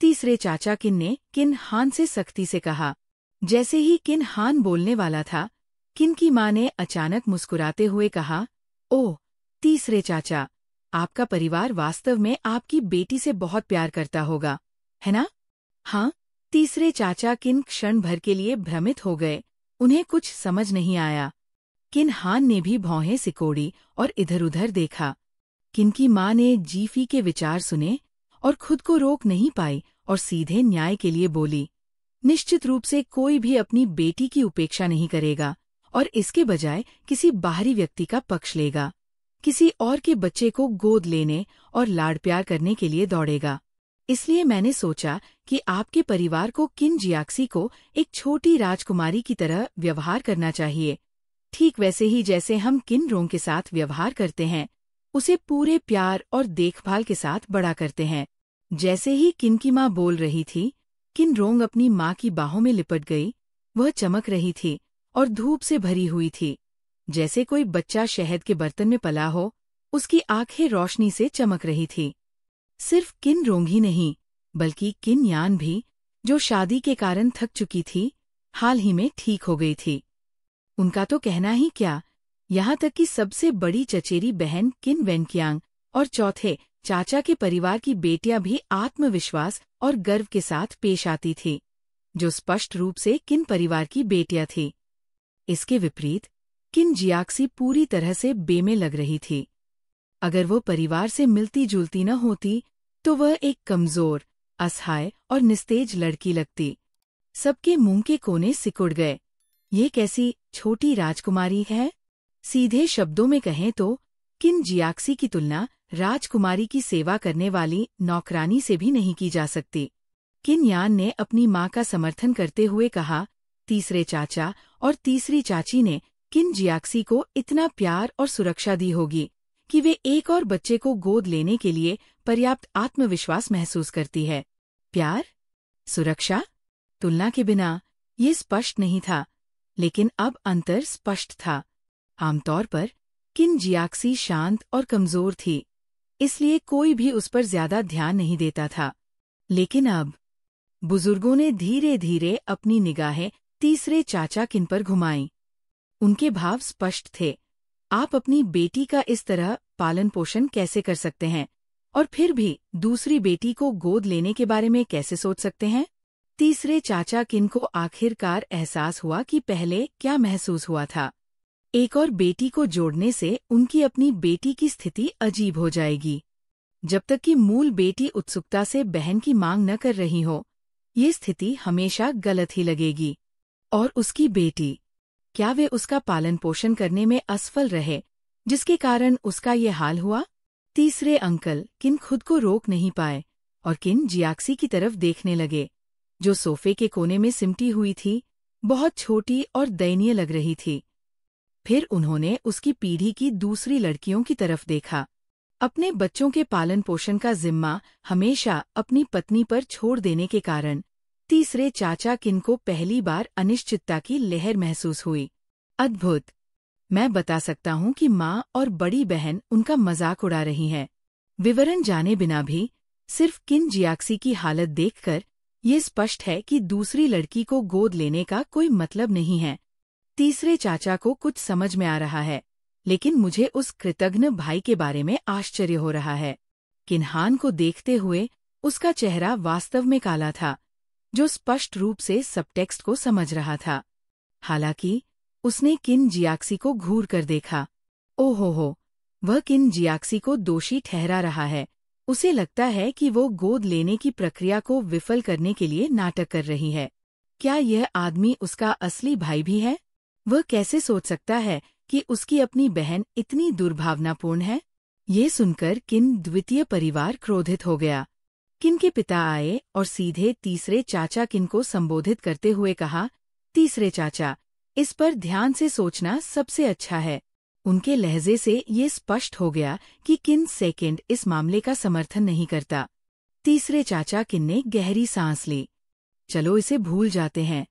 तीसरे चाचा किन ने किन हान से सख्ती से कहा। जैसे ही किन हान बोलने वाला था, किन की माँ ने अचानक मुस्कुराते हुए कहा, ओह तीसरे चाचा, आपका परिवार वास्तव में आपकी बेटी से बहुत प्यार करता होगा, है ना? हाँ। तीसरे चाचा किन क्षण भर के लिए भ्रमित हो गए, उन्हें कुछ समझ नहीं आया। किन हान ने भी भौहें सिकोड़ी और इधर-उधर देखा। किन की माँ ने जीफी के विचार सुने और खुद को रोक नहीं पाई और सीधे न्याय के लिए बोली, निश्चित रूप से कोई भी अपनी बेटी की उपेक्षा नहीं करेगा और इसके बजाय किसी बाहरी व्यक्ति का पक्ष लेगा, किसी और के बच्चे को गोद लेने और लाड़ प्यार करने के लिए दौड़ेगा। इसलिए मैंने सोचा कि आपके परिवार को किन जियाक्सी को एक छोटी राजकुमारी की तरह व्यवहार करना चाहिए, ठीक वैसे ही जैसे हम किन रोंग के साथ व्यवहार करते हैं, उसे पूरे प्यार और देखभाल के साथ बड़ा करते हैं। जैसे ही किन की माँ बोल रही थी, किन रोंग अपनी माँ की बाहों में लिपट गई। वह चमक रही थी और धूप से भरी हुई थी, जैसे कोई बच्चा शहद के बर्तन में पला हो। उसकी आंखें रोशनी से चमक रही थी। सिर्फ किन रोंग ही नहीं, बल्कि किन यान भी, जो शादी के कारण थक चुकी थी, हाल ही में ठीक हो गई थी। उनका तो कहना ही क्या, यहाँ तक कि सबसे बड़ी चचेरी बहन किन वेनकियांग और चौथे चाचा के परिवार की बेटियां भी आत्मविश्वास और गर्व के साथ पेश आती थी, जो स्पष्ट रूप से किन परिवार की बेटियां थी। इसके विपरीत किन जियाक्सी पूरी तरह से बेमेल लग रही थी। अगर वो परिवार से मिलती जुलती न होती तो वह एक कमजोर, असहाय और निस्तेज लड़की लगती। सबके मुंह के कोने सिकुड़ गए। ये कैसी छोटी राजकुमारी है? सीधे शब्दों में कहें तो किन जियाक्सी की तुलना राजकुमारी की सेवा करने वाली नौकरानी से भी नहीं की जा सकती। किन यान ने अपनी माँ का समर्थन करते हुए कहा, तीसरे चाचा और तीसरी चाची ने किन जियाक्सी को इतना प्यार और सुरक्षा दी होगी कि वे एक और बच्चे को गोद लेने के लिए पर्याप्त आत्मविश्वास महसूस करती है। प्यार, सुरक्षा, तुलना के बिना ये स्पष्ट नहीं था, लेकिन अब अंतर स्पष्ट था। आमतौर पर किन जियाक्सी शांत और कमजोर थी, इसलिए कोई भी उस पर ज्यादा ध्यान नहीं देता था। लेकिन अब बुजुर्गों ने धीरे धीरे अपनी निगाहें तीसरे चाचा किन पर घुमाईं। उनके भाव स्पष्ट थे। आप अपनी बेटी का इस तरह पालन पोषण कैसे कर सकते हैं, और फिर भी दूसरी बेटी को गोद लेने के बारे में कैसे सोच सकते हैं? तीसरे चाचा किन को आखिरकार एहसास हुआ कि पहले क्या महसूस हुआ था। एक और बेटी को जोड़ने से उनकी अपनी बेटी की स्थिति अजीब हो जाएगी। जब तक कि मूल बेटी उत्सुकता से बहन की मांग न कर रही हो, ये स्थिति हमेशा गलत ही लगेगी। और उसकी बेटी, क्या वे उसका पालन पोषण करने में असफल रहे, जिसके कारण उसका ये हाल हुआ? तीसरे अंकल किन खुद को रोक नहीं पाए और किन जियाक्सी की तरफ देखने लगे, जो सोफे के कोने में सिमटी हुई थी, बहुत छोटी और दयनीय लग रही थी। फिर उन्होंने उसकी पीढ़ी की दूसरी लड़कियों की तरफ देखा। अपने बच्चों के पालन पोषण का जिम्मा हमेशा अपनी पत्नी पर छोड़ देने के कारण तीसरे चाचा किन को पहली बार अनिश्चितता की लहर महसूस हुई। अद्भुत! मैं बता सकता हूँ कि माँ और बड़ी बहन उनका मजाक उड़ा रही हैं। विवरण जाने बिना भी सिर्फ किन जियाक्सी की हालत देखकर ये स्पष्ट है कि दूसरी लड़की को गोद लेने का कोई मतलब नहीं है। तीसरे चाचा को कुछ समझ में आ रहा है, लेकिन मुझे उस कृतघ्न भाई के बारे में आश्चर्य हो रहा है। किन्हान को देखते हुए उसका चेहरा वास्तव में काला था, जो स्पष्ट रूप से सबटेक्स्ट को समझ रहा था। हालांकि उसने किन जियाक्सी को घूर कर देखा। ओहो, वह किन जियाक्सी को दोषी ठहरा रहा है। उसे लगता है कि वो गोद लेने की प्रक्रिया को विफल करने के लिए नाटक कर रही है। क्या यह आदमी उसका असली भाई भी है? वह कैसे सोच सकता है कि उसकी अपनी बहन इतनी दुर्भावनापूर्ण है? ये सुनकर किन द्वितीय परिवार क्रोधित हो गया। किन के पिता आए और सीधे तीसरे चाचा किन को संबोधित करते हुए कहा, तीसरे चाचा, इस पर ध्यान से सोचना सबसे अच्छा है। उनके लहजे से ये स्पष्ट हो गया कि किन सेकंड इस मामले का समर्थन नहीं करता। तीसरे चाचा किन ने गहरी सांस ली। चलो इसे भूल जाते हैं।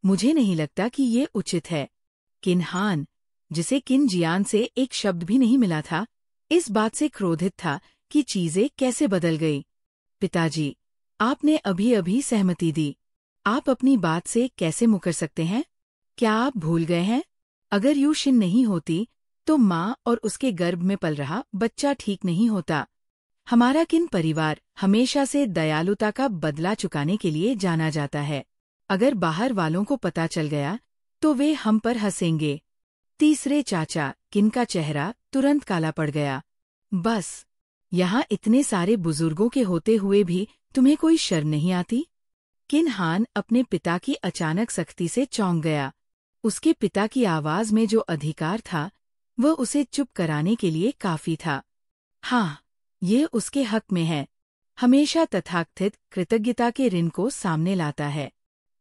मुझे नहीं लगता कि ये उचित है। किन्हान, जिसे किन जियान से एक शब्द भी नहीं मिला था, इस बात से क्रोधित था कि चीजें कैसे बदल गई। पिताजी, आपने अभी अभी सहमति दी। आप अपनी बात से कैसे मुकर सकते हैं? क्या आप भूल गए हैं? अगर यू शिन नहीं होती तो माँ और उसके गर्भ में पल रहा बच्चा ठीक नहीं होता। हमारा किन परिवार हमेशा से दयालुता का बदला चुकाने के लिए जाना जाता है। अगर बाहर वालों को पता चल गया तो वे हम पर हंसेंगे। तीसरे चाचा किन का चेहरा तुरंत काला पड़ गया। बस, यहाँ इतने सारे बुजुर्गों के होते हुए भी तुम्हें कोई शर्म नहीं आती? किन्हान अपने पिता की अचानक सख्ती से चौंक गया। उसके पिता की आवाज में जो अधिकार था, वह उसे चुप कराने के लिए काफी था। हाँ, ये उसके हक में है। हमेशा तथाकथित कृतज्ञता के ऋण को सामने लाता है।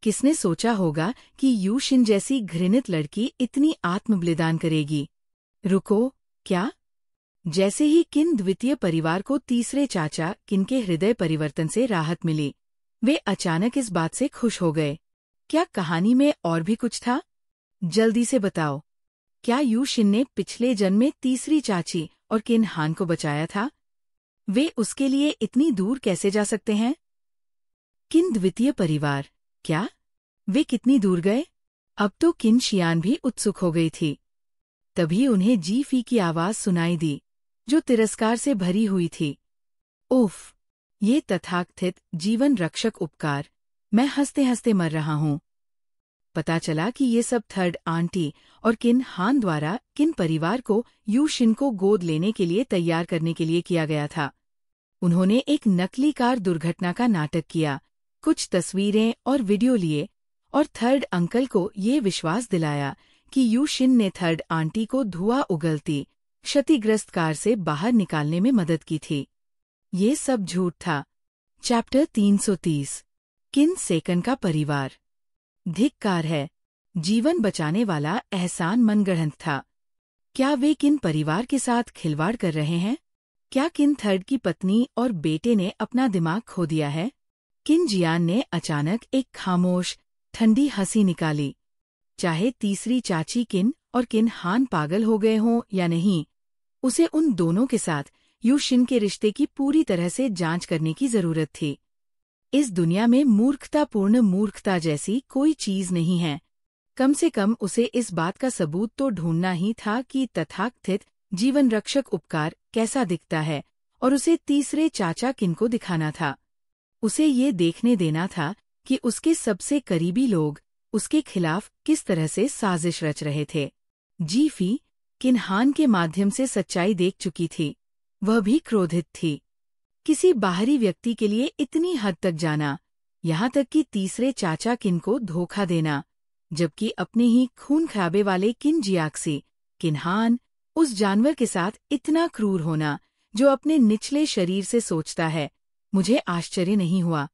किसने सोचा होगा कि यू शिन जैसी घृणित लड़की इतनी आत्मबलिदान करेगी? रुको, क्या? जैसे ही किन द्वितीय परिवार को तीसरे चाचा किन के हृदय परिवर्तन से राहत मिली, वे अचानक इस बात से खुश हो गए। क्या कहानी में और भी कुछ था? जल्दी से बताओ। क्या यू शिन ने पिछले जन्म में तीसरी चाची और किन्हान को बचाया था? वे उसके लिए इतनी दूर कैसे जा सकते हैं? किन द्वितीय परिवार, क्या? वे कितनी दूर गए? अब तो किन शियान भी उत्सुक हो गई थी। तभी उन्हें जी फी की आवाज सुनाई दी, जो तिरस्कार से भरी हुई थी। उफ, ये तथाकथित जीवन रक्षक उपकार, मैं हंसते हंसते मर रहा हूँ। पता चला कि ये सब थर्ड आंटी और किन हान द्वारा किन परिवार को यू शिन को गोद लेने के लिए तैयार करने के लिए किया गया था। उन्होंने एक नकली कार दुर्घटना का नाटक किया, कुछ तस्वीरें और वीडियो लिए और थर्ड अंकल को ये विश्वास दिलाया कि यू शिन ने थर्ड आंटी को धुआं उगलती, क्षतिग्रस्त कार से बाहर निकालने में मदद की थी। ये सब झूठ था। चैप्टर 330। किन सेकंड का परिवार। धिक्कार है, जीवन बचाने वाला एहसान मनगढ़ंत था। क्या वे किन परिवार के साथ खिलवाड़ कर रहे हैं? क्या किन थर्ड की पत्नी और बेटे ने अपना दिमाग खो दिया है? किन जियान ने अचानक एक खामोश, ठंडी हंसी निकाली। चाहे तीसरी चाची किन और किन हान पागल हो गए हों या नहीं, उसे उन दोनों के साथ यू शिन के रिश्ते की पूरी तरह से जांच करने की जरूरत थी। इस दुनिया में मूर्खतापूर्ण मूर्खता जैसी कोई चीज नहीं है। कम से कम उसे इस बात का सबूत तो ढूंढना ही था कि तथाकथित जीवन रक्षक उपकार कैसा दिखता है, और उसे तीसरे चाचा किन को दिखाना था। उसे ये देखने देना था कि उसके सबसे करीबी लोग उसके खिलाफ किस तरह से साजिश रच रहे थे। जीफी किन हान के माध्यम से सच्चाई देख चुकी थी। वह भी क्रोधित थी। किसी बाहरी व्यक्ति के लिए इतनी हद तक जाना, यहाँ तक कि तीसरे चाचा किन को धोखा देना, जबकि अपने ही खून खराबे वाले किन जियाक्सी किन हान, उस जानवर के साथ इतना क्रूर होना जो अपने निचले शरीर से सोचता है, मुझे आश्चर्य नहीं हुआ।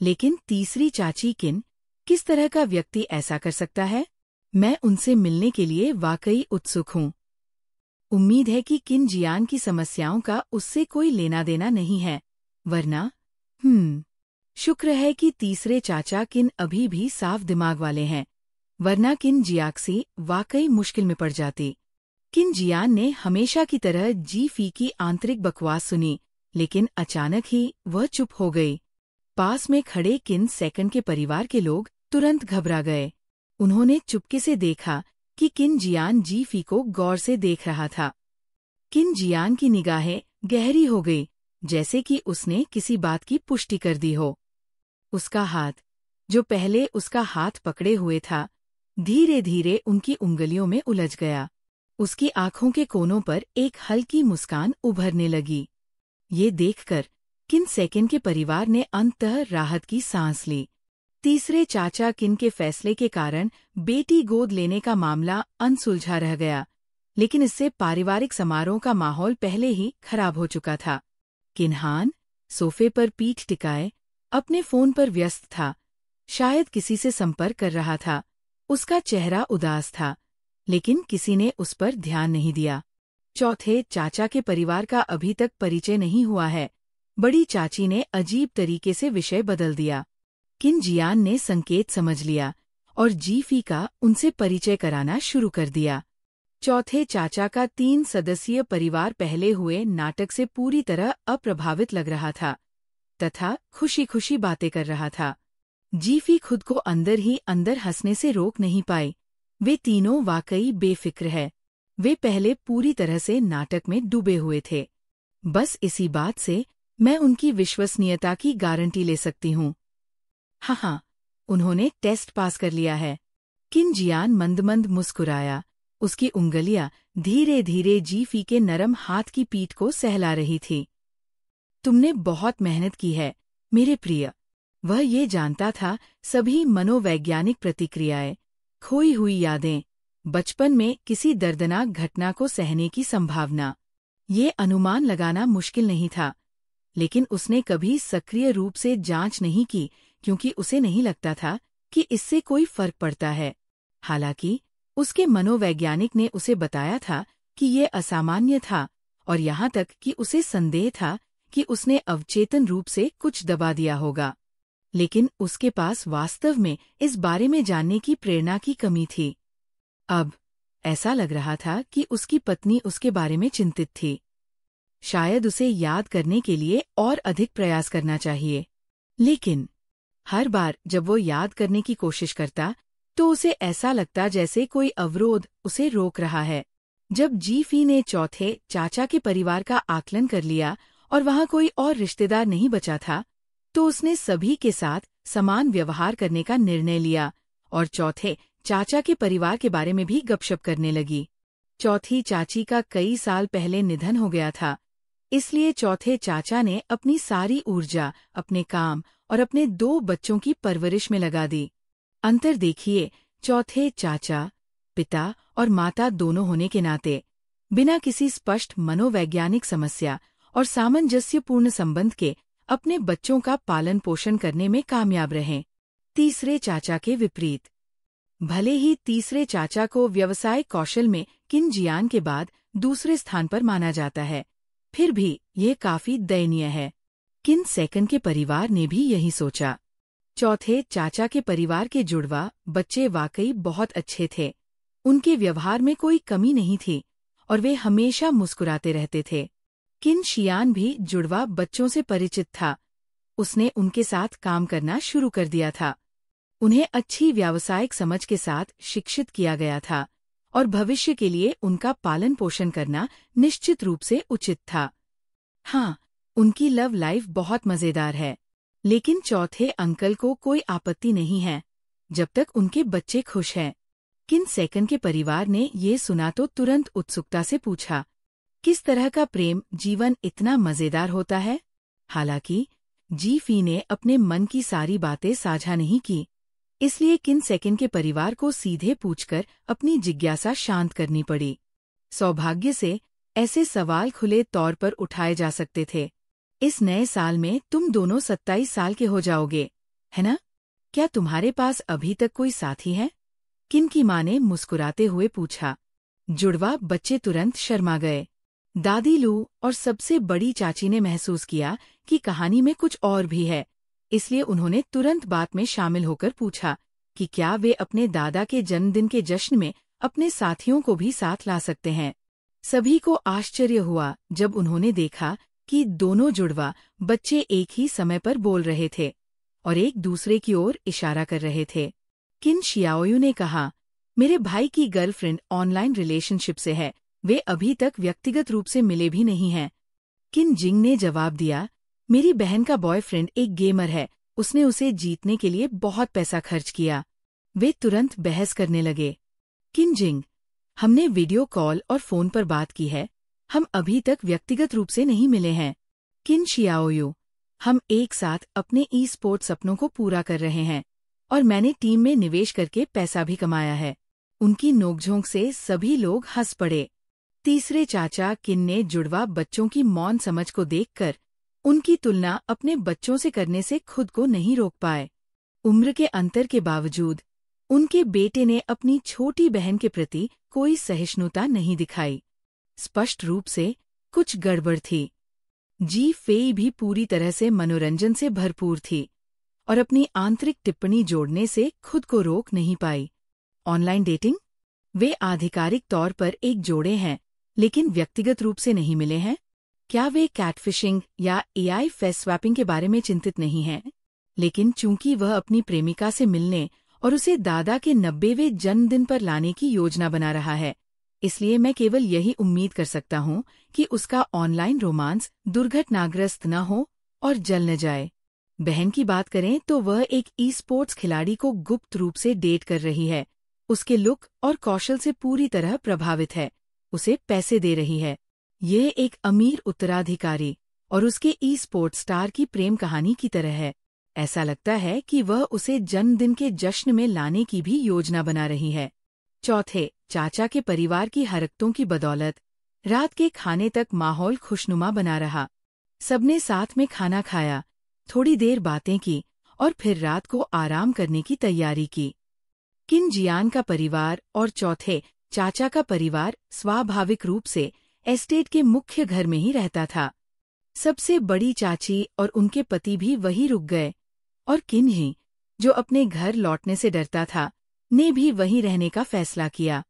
लेकिन तीसरी चाची किन, किस तरह का व्यक्ति ऐसा कर सकता है? मैं उनसे मिलने के लिए वाकई उत्सुक हूँ। उम्मीद है कि किन जियान की समस्याओं का उससे कोई लेना देना नहीं है, वरना शुक्र है कि तीसरे चाचा किन अभी भी साफ दिमाग वाले हैं, वरना किन जियाक्सी वाकई मुश्किल में पड़ जाती। किन जियान ने हमेशा की तरह जीफी की आंतरिक बकवास सुनी, लेकिन अचानक ही वह चुप हो गई। पास में खड़े किन सेकंड के परिवार के लोग तुरंत घबरा गए। उन्होंने चुपके से देखा कि किन जियान जीफी को गौर से देख रहा था। किन जियान की निगाहें गहरी हो गई, जैसे कि उसने किसी बात की पुष्टि कर दी हो। उसका हाथ, जो पहले उसका हाथ पकड़े हुए था, धीरे धीरे उनकी उंगलियों में उलझ गया। उसकी आंखों के कोनों पर एक हल्की मुस्कान उभरने लगी। ये देखकर किन सेकंड के परिवार ने अंततः राहत की सांस ली। तीसरे चाचा किन के फैसले के कारण बेटी गोद लेने का मामला अनसुलझा रह गया, लेकिन इससे पारिवारिक समारोह का माहौल पहले ही खराब हो चुका था। किन हान सोफे पर पीठ टिकाए अपने फोन पर व्यस्त था, शायद किसी से संपर्क कर रहा था। उसका चेहरा उदास था, लेकिन किसी ने उस पर ध्यान नहीं दिया। चौथे चाचा के परिवार का अभी तक परिचय नहीं हुआ है। बड़ी चाची ने अजीब तरीके से विषय बदल दिया। किन जियान ने संकेत समझ लिया और जीफी का उनसे परिचय कराना शुरू कर दिया। चौथे चाचा का 3 सदस्यीय परिवार पहले हुए नाटक से पूरी तरह अप्रभावित लग रहा था तथा खुशी खुशी बातें कर रहा था। जीफी खुद को अंदर ही अंदर हंसने से रोक नहीं पाई। वे तीनों वाकई बेफिक्र है। वे पहले पूरी तरह से नाटक में डूबे हुए थे। बस इसी बात से मैं उनकी विश्वसनीयता की गारंटी ले सकती हूँ। हाँ, उन्होंने टेस्ट पास कर लिया है। किन जियान मंद मंद मुस्कुराया। उसकी उंगलियां धीरे धीरे जीफी के नरम हाथ की पीठ को सहला रही थी। तुमने बहुत मेहनत की है मेरे प्रिय। वह ये जानता था, सभी मनोवैज्ञानिक प्रतिक्रियाएं, खोई हुई यादें, बचपन में किसी दर्दनाक घटना को सहने की संभावना, ये अनुमान लगाना मुश्किल नहीं था। लेकिन उसने कभी सक्रिय रूप से जांच नहीं की, क्योंकि उसे नहीं लगता था कि इससे कोई फर्क पड़ता है। हालांकि उसके मनोवैज्ञानिक ने उसे बताया था कि ये असामान्य था, और यहाँ तक कि उसे संदेह था कि उसने अवचेतन रूप से कुछ दबा दिया होगा। लेकिन उसके पास वास्तव में इस बारे में जानने की प्रेरणा की कमी थी। अब ऐसा लग रहा था कि उसकी पत्नी उसके बारे में चिंतित थी। शायद उसे याद करने के लिए और अधिक प्रयास करना चाहिए। लेकिन हर बार जब वो याद करने की कोशिश करता, तो उसे ऐसा लगता जैसे कोई अवरोध उसे रोक रहा है। जब जीफी ने चौथे चाचा के परिवार का आकलन कर लिया और वहाँ कोई और रिश्तेदार नहीं बचा था, तो उसने सभी के साथ समान व्यवहार करने का निर्णय लिया और चौथे चाचा के परिवार के बारे में भी गपशप करने लगी। चौथी चाची का कई साल पहले निधन हो गया था, इसलिए चौथे चाचा ने अपनी सारी ऊर्जा अपने काम और अपने 2 बच्चों की परवरिश में लगा दी। अंतर देखिए, चौथे चाचा पिता और माता दोनों होने के नाते बिना किसी स्पष्ट मनोवैज्ञानिक समस्या और सामंजस्यपूर्ण संबंध के अपने बच्चों का पालन पोषण करने में कामयाब रहे। तीसरे चाचा के विपरीत भले ही तीसरे चाचा को व्यवसाय कौशल में किन जियान के बाद दूसरे स्थान पर माना जाता है, फिर भी यह काफी दयनीय है। किन सेकंड के परिवार ने भी यही सोचा। चौथे चाचा के परिवार के जुड़वा बच्चे वाकई बहुत अच्छे थे। उनके व्यवहार में कोई कमी नहीं थी और वे हमेशा मुस्कुराते रहते थे। किन शियान भी जुड़वा बच्चों से परिचित था। उसने उनके साथ काम करना शुरू कर दिया था। उन्हें अच्छी व्यावसायिक समझ के साथ शिक्षित किया गया था और भविष्य के लिए उनका पालन पोषण करना निश्चित रूप से उचित था। हाँ, उनकी लव लाइफ बहुत मजेदार है, लेकिन चौथे अंकल को कोई आपत्ति नहीं है जब तक उनके बच्चे खुश हैं। किन सेकंड के परिवार ने ये सुना तो तुरंत उत्सुकता से पूछा, किस तरह का प्रेम जीवन इतना मजेदार होता है? हालांकि जीफी ने अपने मन की सारी बातें साझा नहीं की, इसलिए किन सेकंड के परिवार को सीधे पूछकर अपनी जिज्ञासा शांत करनी पड़ी। सौभाग्य से ऐसे सवाल खुले तौर पर उठाए जा सकते थे। इस नए साल में तुम दोनों 27 साल के हो जाओगे, है ना? क्या तुम्हारे पास अभी तक कोई साथी है? किन की माँ ने मुस्कुराते हुए पूछा। जुड़वा बच्चे तुरंत शर्मा गए। दादी लू और सबसे बड़ी चाची ने महसूस किया कि कहानी में कुछ और भी है, इसलिए उन्होंने तुरंत बात में शामिल होकर पूछा कि क्या वे अपने दादा के जन्मदिन के जश्न में अपने साथियों को भी साथ ला सकते हैं। सभी को आश्चर्य हुआ जब उन्होंने देखा कि दोनों जुड़वा बच्चे एक ही समय पर बोल रहे थे और एक दूसरे की ओर इशारा कर रहे थे। किन शियाओयू ने कहा, मेरे भाई की गर्लफ्रेंड ऑनलाइन रिलेशनशिप से है, वे अभी तक व्यक्तिगत रूप से मिले भी नहीं हैं। किन जिंग ने जवाब दिया, मेरी बहन का बॉयफ्रेंड एक गेमर है, उसने उसे जीतने के लिए बहुत पैसा खर्च किया। वे तुरंत बहस करने लगे। किन जिंग, हमने वीडियो कॉल और फोन पर बात की है, हम अभी तक व्यक्तिगत रूप से नहीं मिले हैं। किन शियाओयू, हम एक साथ अपने ई स्पोर्ट्स सपनों को पूरा कर रहे हैं और मैंने टीम में निवेश करके पैसा भी कमाया है। उनकी नोकझोंक से सभी लोग हंस पड़े। तीसरे चाचा किन ने जुड़वा बच्चों की मौन समझ को देखकर उनकी तुलना अपने बच्चों से करने से खुद को नहीं रोक पाए। उम्र के अंतर के बावजूद उनके बेटे ने अपनी छोटी बहन के प्रति कोई सहिष्णुता नहीं दिखाई। स्पष्ट रूप से कुछ गड़बड़ थी। जी फेई भी पूरी तरह से मनोरंजन से भरपूर थी और अपनी आंतरिक टिप्पणी जोड़ने से खुद को रोक नहीं पाई। Online dating? वे आधिकारिक तौर पर एक जोड़े हैं, लेकिन व्यक्तिगत रूप से नहीं मिले हैं। क्या वे कैटफिशिंग या एआई फेस स्वैपिंग के बारे में चिंतित नहीं हैं? लेकिन चूंकि वह अपनी प्रेमिका से मिलने और उसे दादा के 90वें जन्मदिन पर लाने की योजना बना रहा है, इसलिए मैं केवल यही उम्मीद कर सकता हूँ कि उसका ऑनलाइन रोमांस दुर्घटनाग्रस्त न हो और जल न जाए। बहन की बात करें तो वह एक ई स्पोर्ट्स खिलाड़ी को गुप्त रूप से डेट कर रही है। उसके लुक और कौशल से पूरी तरह प्रभावित है, उसे पैसे दे रही है। यह एक अमीर उत्तराधिकारी और उसके ई स्पोर्ट्स स्टार की प्रेम कहानी की तरह है। ऐसा लगता है कि वह उसे जन्मदिन के जश्न में लाने की भी योजना बना रही है। चौथे चाचा के परिवार की हरकतों की बदौलत रात के खाने तक माहौल खुशनुमा बना रहा। सबने साथ में खाना खाया, थोड़ी देर बातें की और फिर रात को आराम करने की तैयारी की। किन जियान का परिवार और चौथे चाचा का परिवार स्वाभाविक रूप से एस्टेट के मुख्य घर में ही रहता था। सबसे बड़ी चाची और उनके पति भी वहीं रुक गए और किन ही, जो अपने घर लौटने से डरता था, ने भी वहीं रहने का फैसला किया।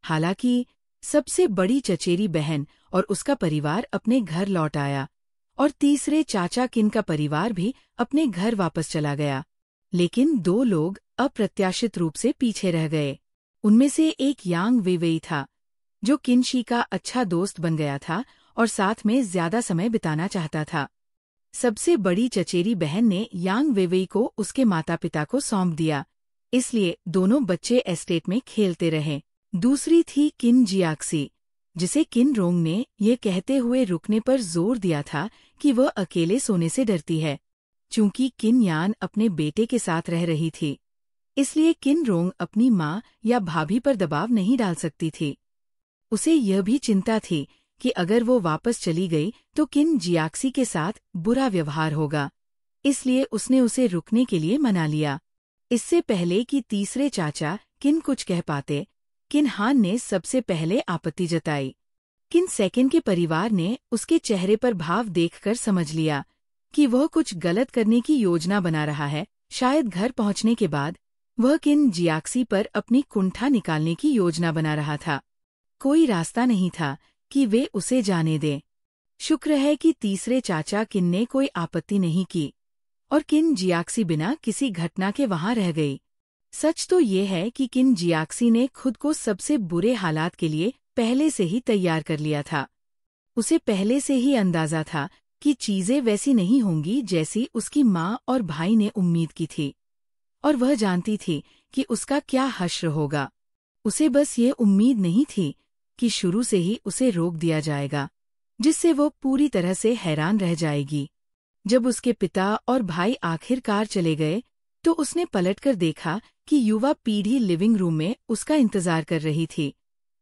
हालांकि सबसे बड़ी चचेरी बहन और उसका परिवार अपने घर लौट आया और तीसरे चाचा किन का परिवार भी अपने घर वापस चला गया, लेकिन दो लोग अप्रत्याशित रूप से पीछे रह गए। उनमें से एक यांग वेवेई था, जो किनशी का अच्छा दोस्त बन गया था और साथ में ज्यादा समय बिताना चाहता था। सबसे बड़ी चचेरी बहन ने यांग वेवेई को उसके माता पिता को सौंप दिया, इसलिए दोनों बच्चे एस्टेट में खेलते रहे। दूसरी थी किन जियाक्सी, जिसे किन रोंग ने ये कहते हुए रुकने पर जोर दिया था कि वह अकेले सोने से डरती है। चूंकि किन यान अपने बेटे के साथ रह रही थी, इसलिए किन रोंग अपनी माँ या भाभी पर दबाव नहीं डाल सकती थी। उसे यह भी चिंता थी कि अगर वो वापस चली गई तो किन जियाक्सी के साथ बुरा व्यवहार होगा, इसलिए उसने उसे रुकने के लिए मना लिया। इससे पहले कि तीसरे चाचा किन कुछ कह पाते, किन हान ने सबसे पहले आपत्ति जताई। किन सेकंड के परिवार ने उसके चेहरे पर भाव देखकर समझ लिया कि वह कुछ गलत करने की योजना बना रहा है। शायद घर पहुंचने के बाद वह किन जियाक्सी पर अपनी कुंठा निकालने की योजना बना रहा था। कोई रास्ता नहीं था कि वे उसे जाने दें। शुक्र है कि तीसरे चाचा किन ने कोई आपत्ति नहीं की और किन जियाक्सी बिना किसी घटना के वहां रह गई। सच तो ये है कि किन जियाक्सी ने खुद को सबसे बुरे हालात के लिए पहले से ही तैयार कर लिया था। उसे पहले से ही अंदाजा था कि चीजें वैसी नहीं होंगी जैसी उसकी माँ और भाई ने उम्मीद की थी, और वह जानती थी कि उसका क्या हश्र होगा। उसे बस ये उम्मीद नहीं थी कि शुरू से ही उसे रोक दिया जाएगा, जिससे वो पूरी तरह से हैरान रह जाएगी। जब उसके पिता और भाई आखिरकार चले गए तो उसने पलटकर देखा कि युवा पीढ़ी लिविंग रूम में उसका इंतजार कर रही थी,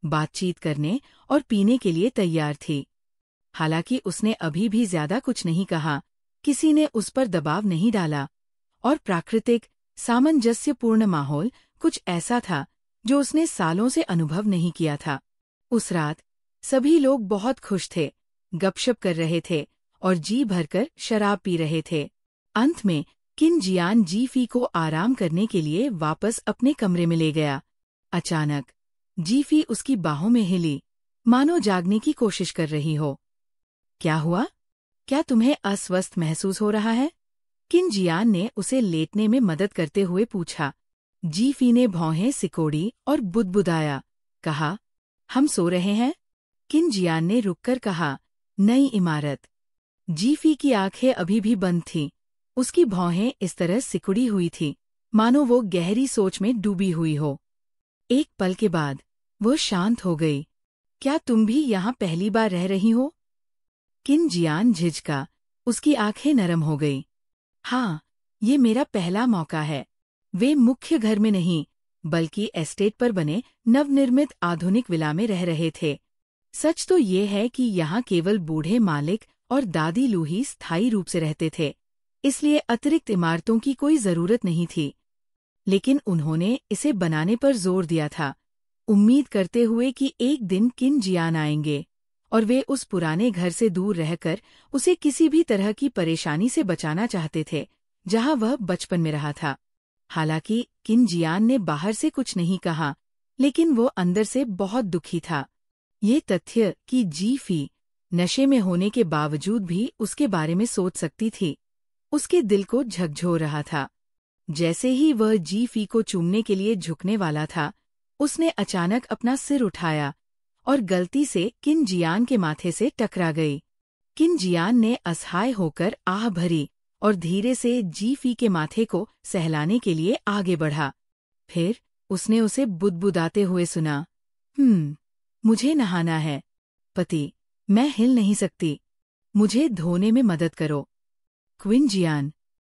बातचीत करने और पीने के लिए तैयार थी। हालांकि उसने अभी भी ज्यादा कुछ नहीं कहा, किसी ने उस पर दबाव नहीं डाला, और प्राकृतिक सामंजस्यपूर्ण माहौल कुछ ऐसा था जो उसने सालों से अनुभव नहीं किया था। उस रात सभी लोग बहुत खुश थे, गपशप कर रहे थे और जी भरकर शराब पी रहे थे। अंत में किन जियान जीफी को आराम करने के लिए वापस अपने कमरे में ले गया। अचानक जीफी उसकी बाहों में हिली, मानो जागने की कोशिश कर रही हो। क्या हुआ? क्या तुम्हें अस्वस्थ महसूस हो रहा है? किन जियान ने उसे लेटने में मदद करते हुए पूछा। जीफी ने भौहें सिकोड़ी और बुदबुदाया, कहा, हम सो रहे हैं। किन जियान ने रुककर कहा, नई इमारत। जीफी की आंखें अभी भी बंद थीं। उसकी भौहें इस तरह सिकुड़ी हुई थीं, मानो वो गहरी सोच में डूबी हुई हो। एक पल के बाद वो शांत हो गई। क्या तुम भी यहाँ पहली बार रह रही हो? किन जियान झिझका, उसकी आंखें नरम हो गई। हाँ, ये मेरा पहला मौका है। वे मुख्य घर में नहीं, बल्कि एस्टेट पर बने नवनिर्मित आधुनिक विला में रह रहे थे। सच तो ये है कि यहाँ केवल बूढ़े मालिक और दादी लूही स्थायी रूप से रहते थे, इसलिए अतिरिक्त इमारतों की कोई जरूरत नहीं थी। लेकिन उन्होंने इसे बनाने पर जोर दिया था, उम्मीद करते हुए कि एक दिन किन जियान आएंगे और वे उस पुराने घर से दूर रहकर उसे किसी भी तरह की परेशानी से बचाना चाहते थे, जहां वह बचपन में रहा था। हालांकि किन जियान ने बाहर से कुछ नहीं कहा, लेकिन वो अंदर से बहुत दुखी था। ये तथ्य कि जीफी नशे में होने के बावजूद भी उसके बारे में सोच सकती थी, उसके दिल को झकझोर रहा था। जैसे ही वह जीफी को चूमने के लिए झुकने वाला था, उसने अचानक अपना सिर उठाया और गलती से किन जियान के माथे से टकरा गई। किन जियान ने असहाय होकर आह भरी और धीरे से जीफी के माथे को सहलाने के लिए आगे बढ़ा। फिर उसने उसे बुदबुदाते हुए सुना, मुझे नहाना है। पति, मैं हिल नहीं सकती। मुझे धोने में मदद करो। क्विन जियान,